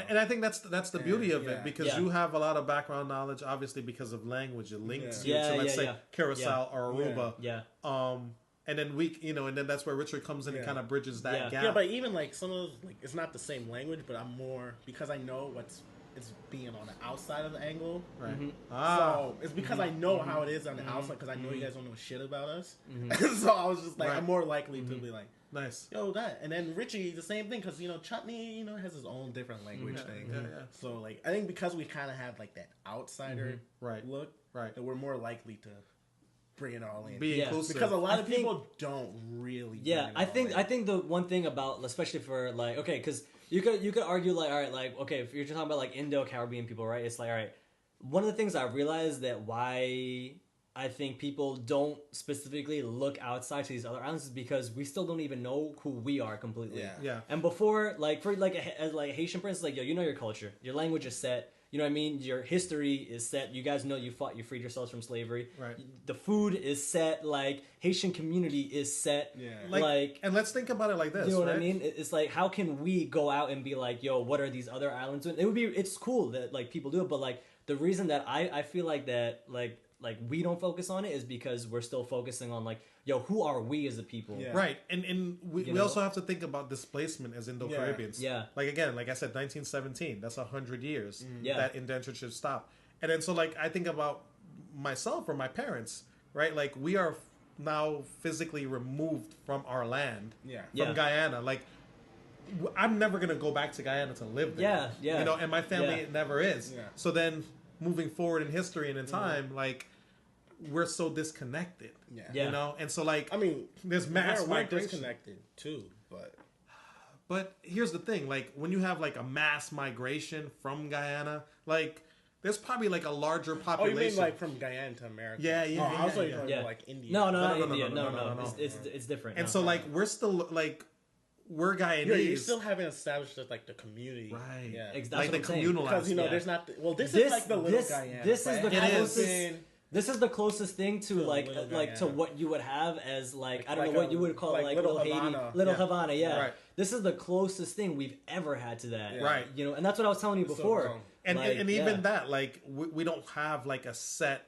And I think that's the beauty of it because you have a lot of background knowledge, obviously because of language. It links you to let's say Curacao or Aruba. And then and then that's where Richard comes in and kind of bridges that gap.
Yeah, but even like some of those, like it's not the same language, but I'm more because I know it's being on the outside of the Anglo.
Right.
So it's because I know how it is on the outside because I know you guys don't know shit about us. So I was just like, I'm more likely to be like,
nice.
Yo, that. And then Richie, the same thing because Chutney, has his own different language thing. So like I think because we kind of have like that outsider look, that we're more likely to bring it all in.
Be inclusive.
Because a lot of people don't really.
I think the one thing about, especially for like, okay, because you could argue like, all right, like, okay, if you're just talking about like Indo-Caribbean people, right? It's like, all right, one of the things I realized that why I think people don't specifically look outside to these other islands is because we still don't even know who we are completely.
Yeah.
And before, like, for like as like Haitian prince, like, yo, you know your culture, your language is set. You know what I mean? Your history is set. You guys know you fought, you freed yourselves from slavery.
Right.
The food is set. Like, Haitian community is set.
Yeah.
Like, and let's think about it like this.
You know what I
right?
mean? It's like, how can we go out and be like, yo, what are these other islands doing? It's cool that like people do it, but like the reason that I feel like that like we don't focus on it is because we're still focusing on like, yo, who are we as a people?
Yeah.
Right, and we also have to think about displacement as Indo-Caribbeans.
Yeah.
Like, again, like I said, 1917, that's 100 years
Yeah.
that indentureship stopped. And then so, like, I think about myself or my parents, right? Like, we are now physically removed from our land, from Guyana. Like, I'm never going to go back to Guyana to live there.
Yeah.
You know, and my family
Yeah.
never is.
Yeah.
So then, moving forward in history and in time, like, we're so disconnected.
Yeah.
You know? And so, like,
I mean,
there's mass
we're
migration.
disconnected too,
But here's the thing, like, when you have, like, a mass migration from Guyana, like, there's probably, like, a larger
oh,
population.
you mean like from Guyana to America?
Yeah, yeah,
Oh, I was
yeah,
like,
yeah.
talking
Yeah.
like India.
No,
No,
not
no,
India.
no,
No,
no.
It's different.
And
no.
so, like, we're still, like, we're Guyanese.
Yeah, you still haven't established like the community,
Right.
Yeah,
That's
like,
what
the
I'm saying.
communal
because you know
Yeah.
there's not. Well, this
This-
is like the little
this-
Guyana.
this is
but
the
it hasn't
closest-
been-
This is the closest thing to like
little
like to
Guyana.
what you would have as like I don't
Like
know what
a-
you would call
like
like
little
little Haiti,
Havana.
little
Yeah.
Havana, yeah.
Right.
This is the closest thing we've ever had to that,
Yeah.
Right.
You know, and that's what I was telling you before.
wrong.
And,
Like,
and
yeah.
even that, like, we don't have, like, a set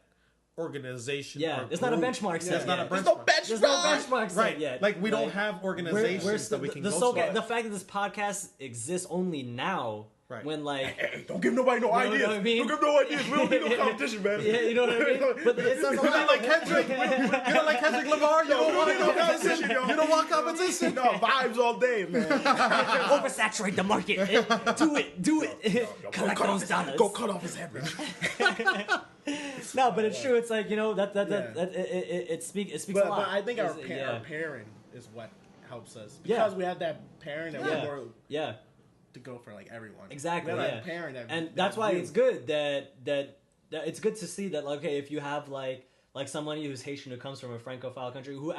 organization.
Yeah,
or
it's not a
group.
benchmark set
It's not a
yet.
benchmark.
There's no benchmark.
There's no benchmark set
Right.
yet.
Like, we don't have organizations
we're
that we can
the
go to.
the fact that this podcast exists only now,
Right.
when like.
Hey, don't give nobody no
know
ideas.
what I mean?
Don't give no ideas. We don't need no competition, man.
Yeah, you know what I mean? But it says a
You're
lot.
not like Kendrick. You're not like Kendrick Lamar. You don't want no competition. You don't want competition.
No, vibes all day, man.
Oversaturate the market. Do it. Collect those dollars.
Go cut off his head, man.
No, but it's true. It's like, you know, that
Yeah.
it speaks a
But
lot.
I think our
It's-
our parent is what helps us
Yeah.
because we had that parent that
Yeah.
we were
Yeah,
to go for like everyone.
exactly.
We had
Yeah,
that parent that
and
that
that's why
knew.
it's good that it's good to see that, like, okay, if you have like somebody who's Haitian who comes from a Francophile country who will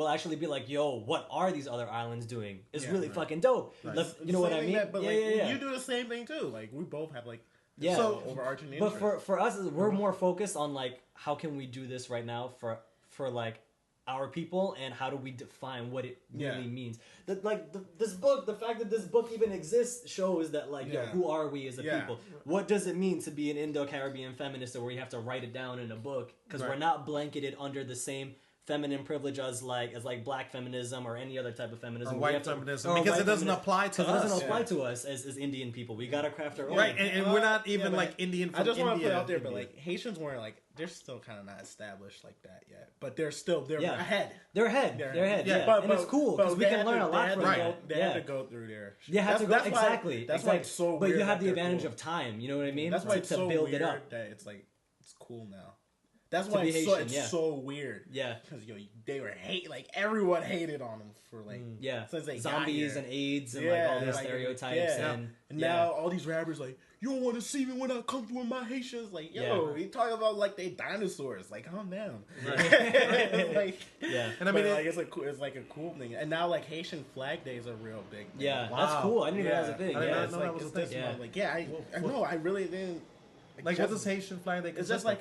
actually be like, yo, what are these other islands doing? It's
Yeah,
really
right.
fucking dope.
Right.
You know what I
Same
mean?
thing but
yeah,
like,
yeah.
You do the same thing too. Like we both have like
Yeah.
So-
overarching
But
interest.
for us, we're more focused on like how can we do this right now for like our people, and how do we define what it really means. That like this book, the fact that this book even exists shows that like, yo,
Yeah.
who are we as a
Yeah.
people? What does it mean to be an Indo-Caribbean feminist, where you have to write it down in a book, because we're
Right.
not blanketed under the same feminine privilege as like black feminism or any other type of feminism.
Or
We
white
have to-
feminism,
or
because
white
it doesn't
feminism,
apply to
'cause it
us.
doesn't apply
Yeah.
to us as Indian people. We gotta craft our own.
Right, and we're not even
but
like Indian from
I just want to
India.
put out there, but like Haitians weren't like they're still kind of not established like that yet. But they're
Yeah.
ahead.
They're ahead.
They're
They're ahead.
Yeah.
Yeah,
But-
and it's
but-
cool
but
because we
they
can
had
learn
to-
a lot
they had
from
to
them.
go- They
Yeah.
had to go through there.
You have to go
That's why-
exactly.
That's
exactly.
why it's so
But
weird.
you have
that
the
they're
advantage
cool.
of time. You know what I mean?
That's why
to,
it's
to
so
build
weird
it up.
that it's like it's cool now. That's
To
why
be
it's,
Haitian,
it's
yeah.
so weird.
Yeah.
because they were like everyone hated on them for like
Yeah.
since they got
Zombies
here.
and AIDS and like all these
like,
stereotypes
yeah.
and
now all these rappers like you don't want to see me when I come through with my Haitians. Like yo, you talking about like they dinosaurs. Like calm down. Like
yeah.
And I mean,
like it's like a cool thing. And now like Haitian Flag Day is a real big thing.
Yeah,
Wow.
that's cool. I didn't even know that was a thing.
I did
Yeah,
not
it's
know
like,
that was a
It's
thing.
this
Yeah.
month. Like I know. I really didn't.
like, what does Haitian flag? They
It's just like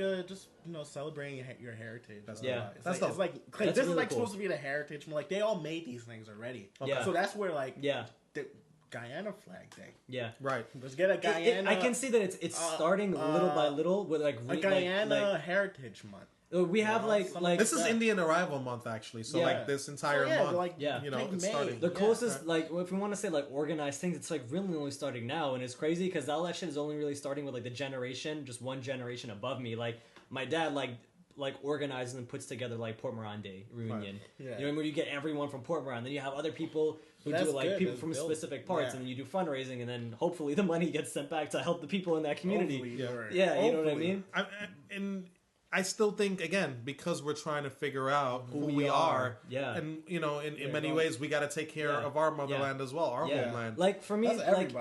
celebrating your heritage.
That's
Yeah.
dope.
It's
That's
like, it's
dope.
like
That's
this
really
is like
cool.
supposed to be the heritage. Like they all made these things already.
Yeah.
So that's where like
Yeah.
the Guyana Flag Day.
Yeah.
right.
Let's get a Guyana.
I can see that it's starting little by little with like
a Guyana Heritage Month.
we have like
This is Indian Arrival Month, actually. So
Yeah.
like this entire
yeah,
month,
like,
Yeah.
you know,
like
it's
May.
starting.
the
Yeah.
closest, like, if we want to say like organized things, it's like really only starting now, and it's crazy because all that shit is only really starting with like the generation, just one generation above me. Like my dad, like organizes and puts together like Port Moran Day reunion.
Yeah.
You know, where you get everyone from Port Moran, then you have other people who
That's
do it, like
good.
people
That's
from
built.
specific parts,
Yeah.
and then you do fundraising, and then hopefully the money gets sent back to help the people in that community.
Hopefully,
Yeah, you know what I
Hopefully.
mean.
And I still think, again, because we're trying to figure out who we are, and you know, in many ways, we got to take care of our motherland as well, our homeland.
Like for me, like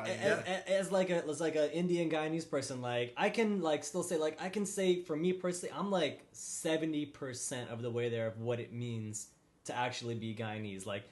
as like an Indian Guyanese person, like I can like still say like I can say for me personally, I'm like 70% of the way there of what it means to actually be Guyanese. Like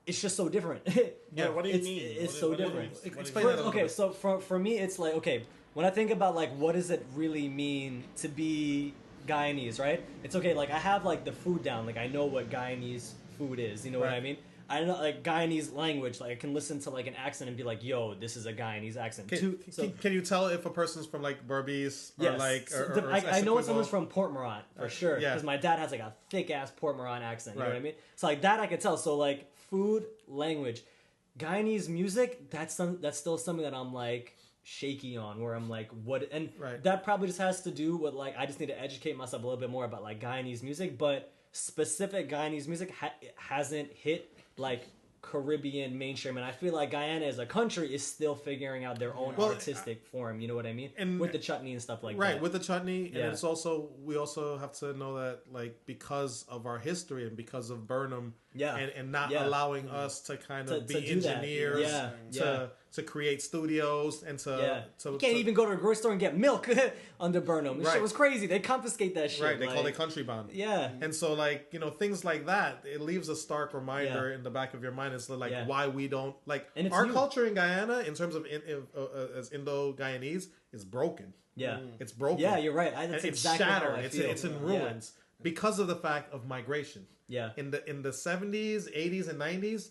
it's just so different.
What do you mean?
It's so different.
Explain that a little bit.
So for me, it's like okay. When I think about like what does it really mean to be Guyanese, right? It's okay, like I have like the food down, like I know what Guyanese food is, you know what I mean? I know like Guyanese language, like I can listen to like an accent and be like, yo, this is a Guyanese accent.
Can you tell if a person's from like Berbice or like or
I know when someone's from Port Morant for sure, because my dad has like a thick ass Port Morant accent, you know what I mean? So like that I can tell. So like food, language, Guyanese music, that's still something that I'm like shaky on, where I'm like what, and that probably just has to do with like I just need to educate myself a little bit more about like Guyanese music, but specific Guyanese music hasn't hit like Caribbean mainstream, and I feel like Guyana as a country is still figuring out their own artistic form, you know what I mean, and with the chutney and stuff like that.
Right, with the chutney, and it's also, we also have to know that like because of our history and because of Burnham and not allowing us to kind of be engineers to create studios and to
you can't even go to a grocery store and get milk under Burnham. This shit was crazy. They confiscate that shit.
Right, they call it country bond. Yeah. And so like, you know, things like that, it leaves a stark reminder in the back of your mind as to like why we don't like our culture in Guyana in terms of as Indo-Guyanese is broken. Yeah. It's broken.
Yeah, you're right. That's exactly
shattered.
How I feel.
It's in ruins because of the fact of migration. Yeah. In the 70s, 80s and 90s,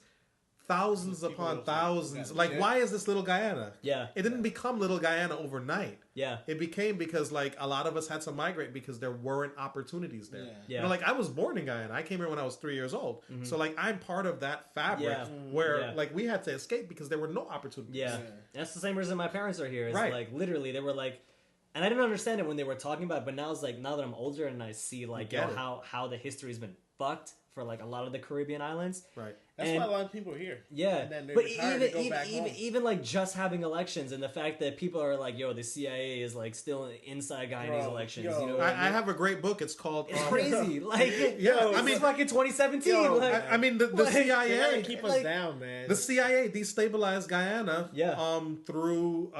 thousands upon thousands. Like, why is this Little Guyana? Yeah. It didn't become Little Guyana overnight. Yeah. It became because, like, a lot of us had to migrate because there weren't opportunities there. You know, like, I was born in Guyana. I came here when I was 3 years old. Mm-hmm. So, like, I'm part of that fabric where, like, we had to escape because there were no opportunities.
Yeah. That's the same reason my parents are here. It's like, literally, they were like, and I didn't understand it when they were talking about it, but now it's like, now that I'm older and I see, like, how the history's been fucked for, like, a lot of the Caribbean islands.
Right. That's why a lot of people are here.
Yeah, and then but even like just having elections and the fact that people are like, yo, the CIA is like still inside Guyanese elections. You know,
I have a great book. It's called.
It's crazy. Like, I mean, fucking 2017.
I mean, the CIA
keep us down, man.
The CIA destabilized Guyana. Through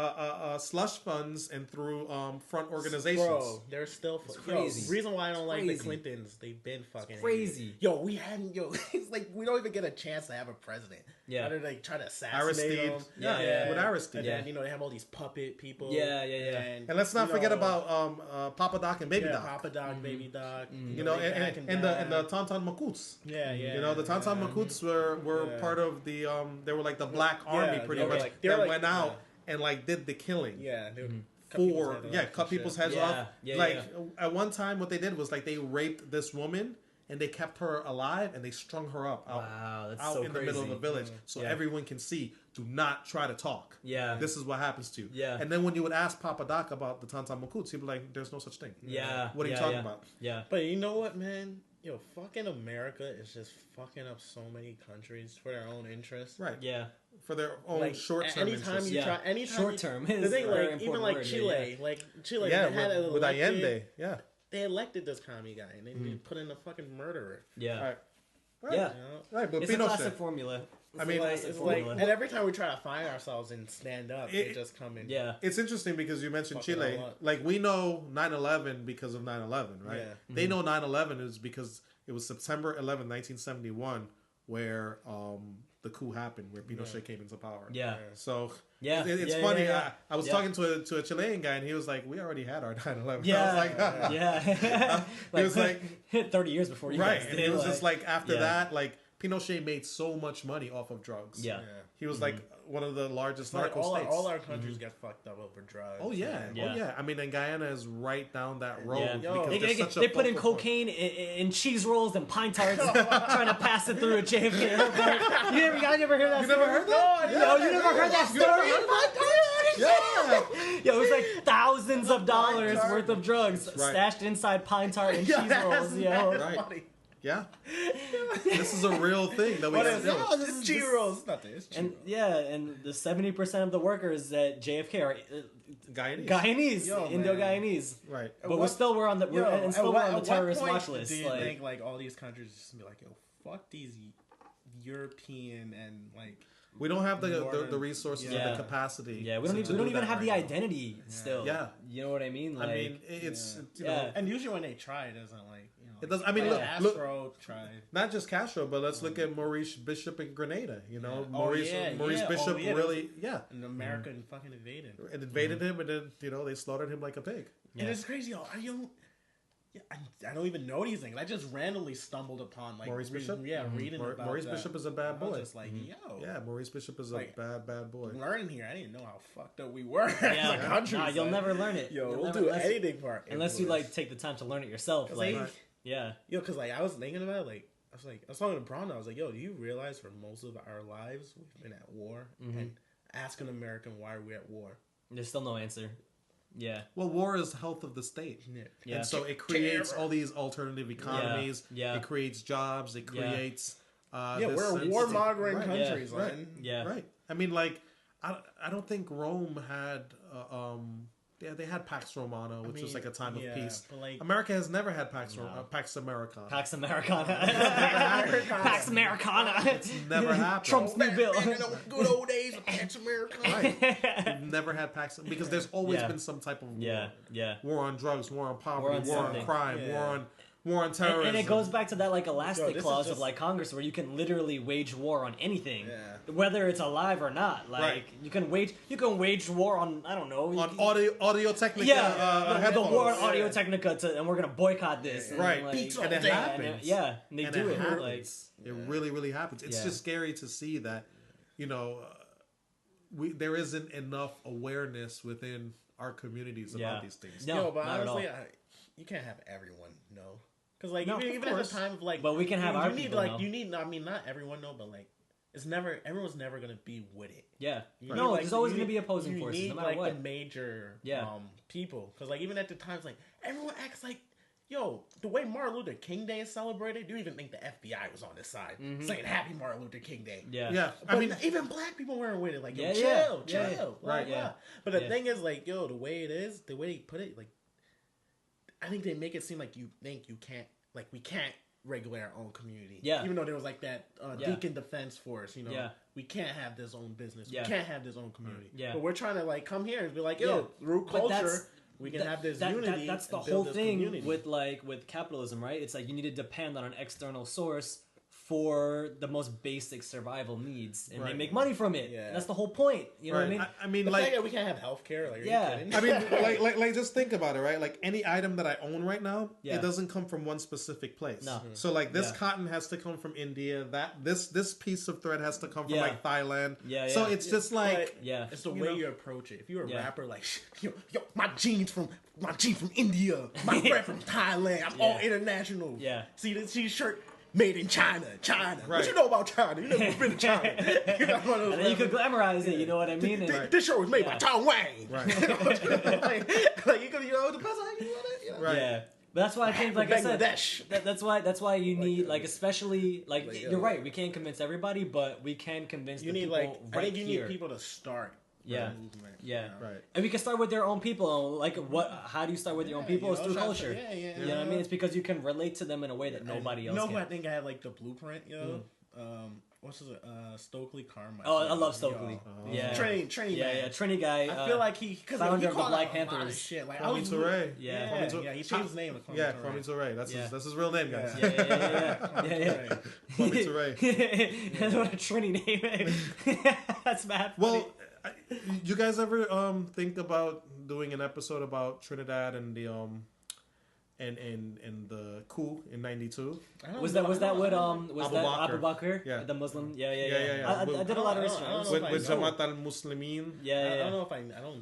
slush funds and through front organizations. Bro,
they're still crazy. The reason why I don't like the Clintons, they've been fucking
it's crazy.
Yo, it's like we don't even get a chance to have a president. Yeah. How did they try to assassinate him?
Yeah. With Aristide.
And then, you know, they have all these puppet people.
And let's not forget about Papa Doc and Baby Doc.
Papa Doc, Baby Doc.
You know, and the Tonton Macoutes. You know, the Tonton Macoutes were part of the, they were like the Black Army pretty much. That went out and like did the killing.
Yeah. They
would cut people's heads off. Like at one time what they did was like they raped this woman and they kept her alive and they strung her up out in the middle of the village so everyone can see. Do not try to talk. Yeah. This is what happens to you. Yeah. And then when you would ask Papa Doc about the Tonton Macoutes, he'd be like, there's no such thing. Yeah. What are you talking about?
Yeah. But you know what, man? Yo, fucking America is just fucking up so many countries for their own interests.
Right. Yeah. For their own short-term interests.
Short-term
is the thing, like, even like Chile. Like, Chile.
Yeah, with Allende. Yeah.
They elected this commie guy, and they put in a fucking murderer.
Yeah. Right. Yeah.
Right, but
it's a classic formula.
It's like, and every time we try to find ourselves and stand up, they just come in.
Yeah. It's interesting because you mentioned Chile. Like, we know 9/11 because of 9/11, right? Yeah. They know 9/11 is because it was September 11, 1971, where the coup happened, where Pinochet came into power. Yeah. So it's funny. I was talking to a Chilean guy, and he was like, "We already had our 9/11."
Yeah.
I was like,
he was like 30 years before you guys did.
And it was just like after that, like Pinochet made so much money off of drugs. Yeah. He was like one of the largest narco states.
All our countries get fucked up over drugs.
Oh yeah. Oh yeah. I mean, and Guyana is right down that road.
Yeah. They put in cocaine in cheese rolls and pine tarts, trying to pass it through a JFK airport. You never heard that?
You never heard that?
No, you never heard that story? Yeah. Yo, it was like thousands of dollars worth of drugs stashed inside pine tart and cheese rolls.
Right. Yeah, this is a real thing that we got to do.
It's cheese rolls, nothing.
And the 70% of the workers at JFK are
Guyanese.
Indo-Guyanese.
Right.
But we're on the terrorist watch list.
Do you think like all these countries just be like, yo, fuck these European and like
we don't have the resources or the capacity.
Yeah, we don't even have the identity still.
Yeah.
You know what I mean? Like,
I mean, it's you know,
and usually when they try, it doesn't like
it does. I mean,
Castro tried.
Not just Castro, but let's look at Maurice Bishop in Grenada. You know, Maurice Bishop really,
and America fucking invaded
him, and then they slaughtered him like a pig.
And it's crazy. I don't even know these things. I just randomly stumbled upon like
Maurice Bishop.
Reading about
Maurice
that.
Bishop is a bad boy.
Just like
Maurice Bishop is a bad boy.
Learning here, I didn't know how fucked up we were as a country.
Nah, you'll never learn it.
We'll do anything for it
unless you like take the time to learn it yourself.
Because like I was thinking about it, I was talking to Braun. I was like, yo, do you realize for most of our lives we've been at war? And ask an American why are we at war?
There's still no answer. Yeah.
Well, war is the health of the state.
Yeah.
And so it creates all these alternative economies. Yeah. It creates jobs. It creates.
We're war-mongering countries,
right? Right. I mean, like, I don't think Rome had. They had Pax Romana, which was like a time of peace. But like, America has never had Pax Americana.
Pax Americana. Pax Americana.
It's never happened.
Trump's new bill.
Good old days of Pax Americana.
Right. We've never had Pax because there's always been some type of war. War on drugs, war on poverty, war on crime, war on terrorism.
And it goes back to that like elastic clause of like Congress where you can literally wage war on anything, whether it's alive or not. Like you can wage war on on
Audio Technica.
The war on Audio Technica and we're gonna boycott this.
And and it happens.
And they do it. Like
it really, really happens. It's just scary to see that there isn't enough awareness within our communities about these things.
No,
but
not
honestly,
at all.
you can't have everyone know. Because like
even
at the time of like,
but we can have our people know.
You need. I mean, not everyone know, but like, everyone's never gonna be with it.
Yeah.
No,
there's always gonna be opposing forces.
You need
no matter what.
the major people. Because like even at the times like everyone acts like. Yo, the way Martin Luther King Day is celebrated, you even think the FBI was on this side saying Happy Martin Luther King Day.
Yeah.
But I mean, even black people weren't with it. Like, yo, chill. Blah,
right.
Blah. But the thing is, like, yo, the way it is, the way they put it, like, I think they make it seem like you think you can't, like, we can't regulate our own community.
Yeah.
Even though there was like that Deacon Defense Force, we can't have this own business. We can't have this own community.
Yeah.
But we're trying to like come here and be like, yo, through culture. We can have this unity.
That's the whole thing with capitalism, right? It's like you need to depend on an external source for the most basic survival needs, and they make money from it. Yeah. And that's the whole point. You know what I mean?
I mean,
the
like
fact that we can't have healthcare. Like,
I mean, like, just think about it, right? Like any item that I own right now, it doesn't come from one specific place.
No.
So like this cotton has to come from India. This piece of thread has to come from like Thailand. So it's just like
it's the way you approach it. If you're a rapper, like yo, my jeans from India, my bread from Thailand. I'm all international.
Yeah.
See this shirt. Made in China.
Right.
What you know about China? You never been to China.
And then you could glamorize it, you know what I mean?
This shirt was made by Tom Wayne.
Right.
like you could, it depends on how you want it.
Right.
Yeah. But that's why I think, like I said, that's why you need, like, especially, like you're right. We can't convince everybody, but we can convince the people right here.
I think you need people to start.
Yeah.
Right.
And we can start with their own people. Like, how do you start with your own people? It's through culture. You know what I mean? It's because you can relate to them in a way that nobody else can.
Who I think I have, like, the blueprint, what's his Stokely Carmichael.
Oh, I love Stokely. Yeah.
Trini man.
Trini guy.
I feel like he
founder of the Black Panthers.
Shit. Like,
Kwame Ture.
Yeah, he changed his name to Kwame Ture.
Kwame Ture. That's his real name, guys.
Yeah.
Kwame Ture.
That's what a Trini name is. That's mad funny.
Well, you guys ever think about doing an episode about Trinidad and the and the coup in '92?
Was that with Abu Bakr?
Yeah,
the Muslim. Yeah.
I
did a lot of research
with Jamaat al-Muslimin.
Yeah.
I don't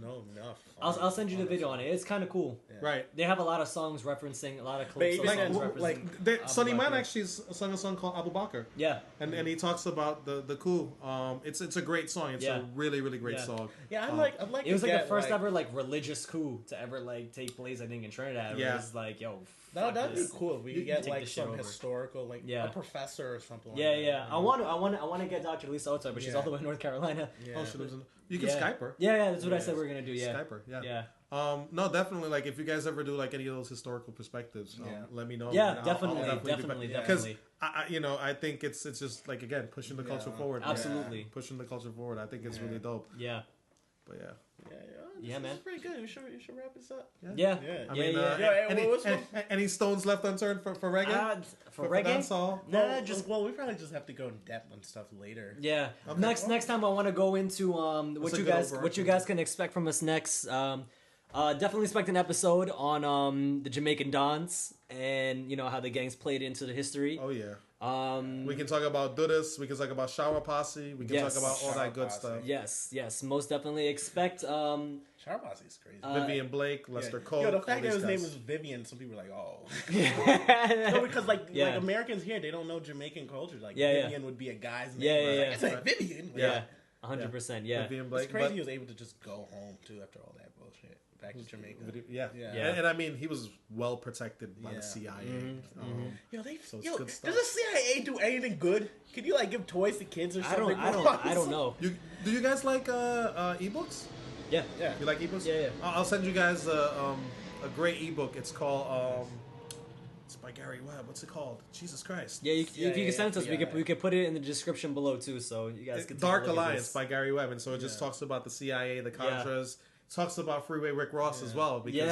know enough.
I'll send you the video on it. It's kind of cool.
Yeah. Right.
They have a lot of songs referencing a lot of clips.
Sonny Man actually sung a song called Abu Bakr.
Yeah.
And he talks about the coup. It's a great song. It's a really, really great song.
Yeah, I'd like.
It was like the first ever like religious coup to ever like take place. I think in Trinidad. Yeah. It was like yo,
that'd be cool if we could get
take
like
this shit
some
over.
historical, like a professor or something.
Yeah,
like that.
yeah. I want to get Dr. Lisa Autar, but she's all the way in North Carolina.
Yeah.
Oh, she lives in. You can Skype her.
Yeah, that's what I said we're gonna do. Yeah,
Skype her. Yeah.
Yeah.
No, definitely. Like, if you guys ever do like any of those historical perspectives, let me know.
Yeah,
I'll
definitely.
Because I think it's just like, again, pushing the culture forward.
Absolutely.
Yeah. Pushing the culture forward. I think it's really dope.
Yeah.
But
Yeah, man.
That's pretty good. You should wrap this up.
Yeah.
I mean, any stones left unturned for reggae?
For reggae?
Dancehall?
Well, we probably just have to go in depth on stuff later.
Yeah. Okay. Next time I want to go into what you guys can expect from us next. Definitely expect an episode on the Jamaican Dons and how the gangs played into the history.
Oh yeah. We can talk about Dudas. We can talk about Shower Posse. We can talk about all that good stuff.
Yes, most definitely expect.
Shower Posse is crazy.
Vivian Blake, Lester Cole.
Yo, the fact that his name is Vivian, some people are like, oh. No, because like Americans here, they don't know Jamaican culture. Like Vivian would be a guy's name.
Yeah.
It's like Vivian.
Yeah. 100%. Yeah.
Vivian Blake.
It's crazy he was able to just go home too after all that bullshit. Back to Jamaica.
Yeah. And I mean, he was well protected by the CIA.
Yo,
so it's good stuff.
Does the CIA do anything good? Can you like give toys to kids or something?
I don't know.
Do you guys like ebooks?
Yeah.
You like ebooks?
Yeah.
I'll send you guys a great ebook. It's called it's by Gary Webb. What's it called? Jesus Christ.
Yeah, if you can send it to us, we could put it in the description below too, so you guys can.
Dark Alliance by Gary Webb, and so it just talks about the CIA, the Contras. Talks about Freeway Rick Ross as well, because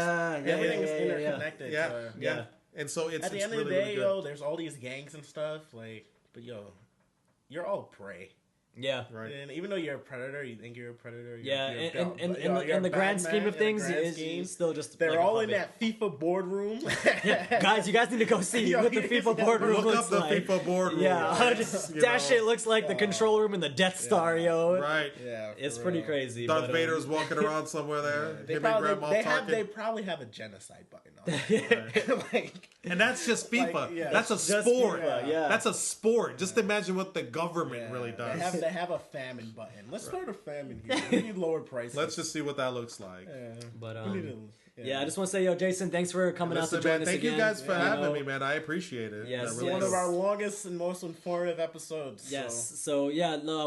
everything is interconnected.
Yeah. And so it's
at the end of the day, yo, there's all these gangs and stuff, like, but yo, you're all prey.
Yeah.
Right.
And even though you're a predator, you think you're a predator.
In the grand scheme of things, it's still just.
They're all in that FIFA boardroom.
Guys, you guys need to go see what the FIFA boardroom looks like.
Look up the FIFA boardroom.
Yeah, that shit looks like the control room in the Death Star, yo.
Right.
Yeah.
It's pretty crazy.
Darth Vader's walking around somewhere there.
They probably have a genocide button on it.
And that's just FIFA. That's a sport.
FIFA,
That's a sport. Just imagine what the government really does.
They have a famine button. Let's start a famine here. We need lower prices.
Let's just see what that looks like.
But I just want to say, yo, Jason, thanks for coming out to join us again.
Thank you guys for having me, man. I appreciate it.
Yes,
one of our longest and most informative episodes.
Yes. So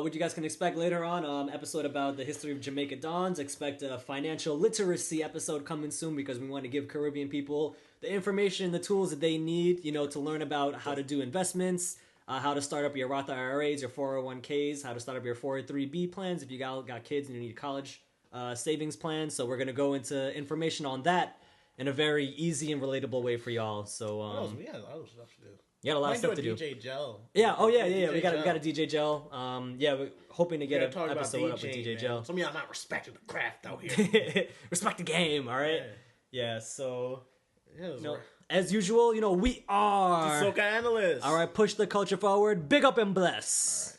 what you guys can expect later on, episode about the history of Jamaica Dons. Expect a financial literacy episode coming soon, because we want to give Caribbean people the information, the tools that they need, to learn about how to do investments. How to start up your Roth IRAs, your 401ks, how to start up your 403b plans if you got kids and you need college savings plans. So we're going to go into information on that in a very easy and relatable way for y'all. So
we had a lot of stuff to do.
You had a lot of stuff to do.
DJ Gel.
Yeah. Oh yeah. We got a DJ Gel. We're hoping to get an episode up with DJ Gel.
Some of y'all not respecting the craft out here.
Respect the game. All right. Yeah. So.
Yeah,
as usual, we are
Soca analysts.
All right, push the culture forward. Big up and bless.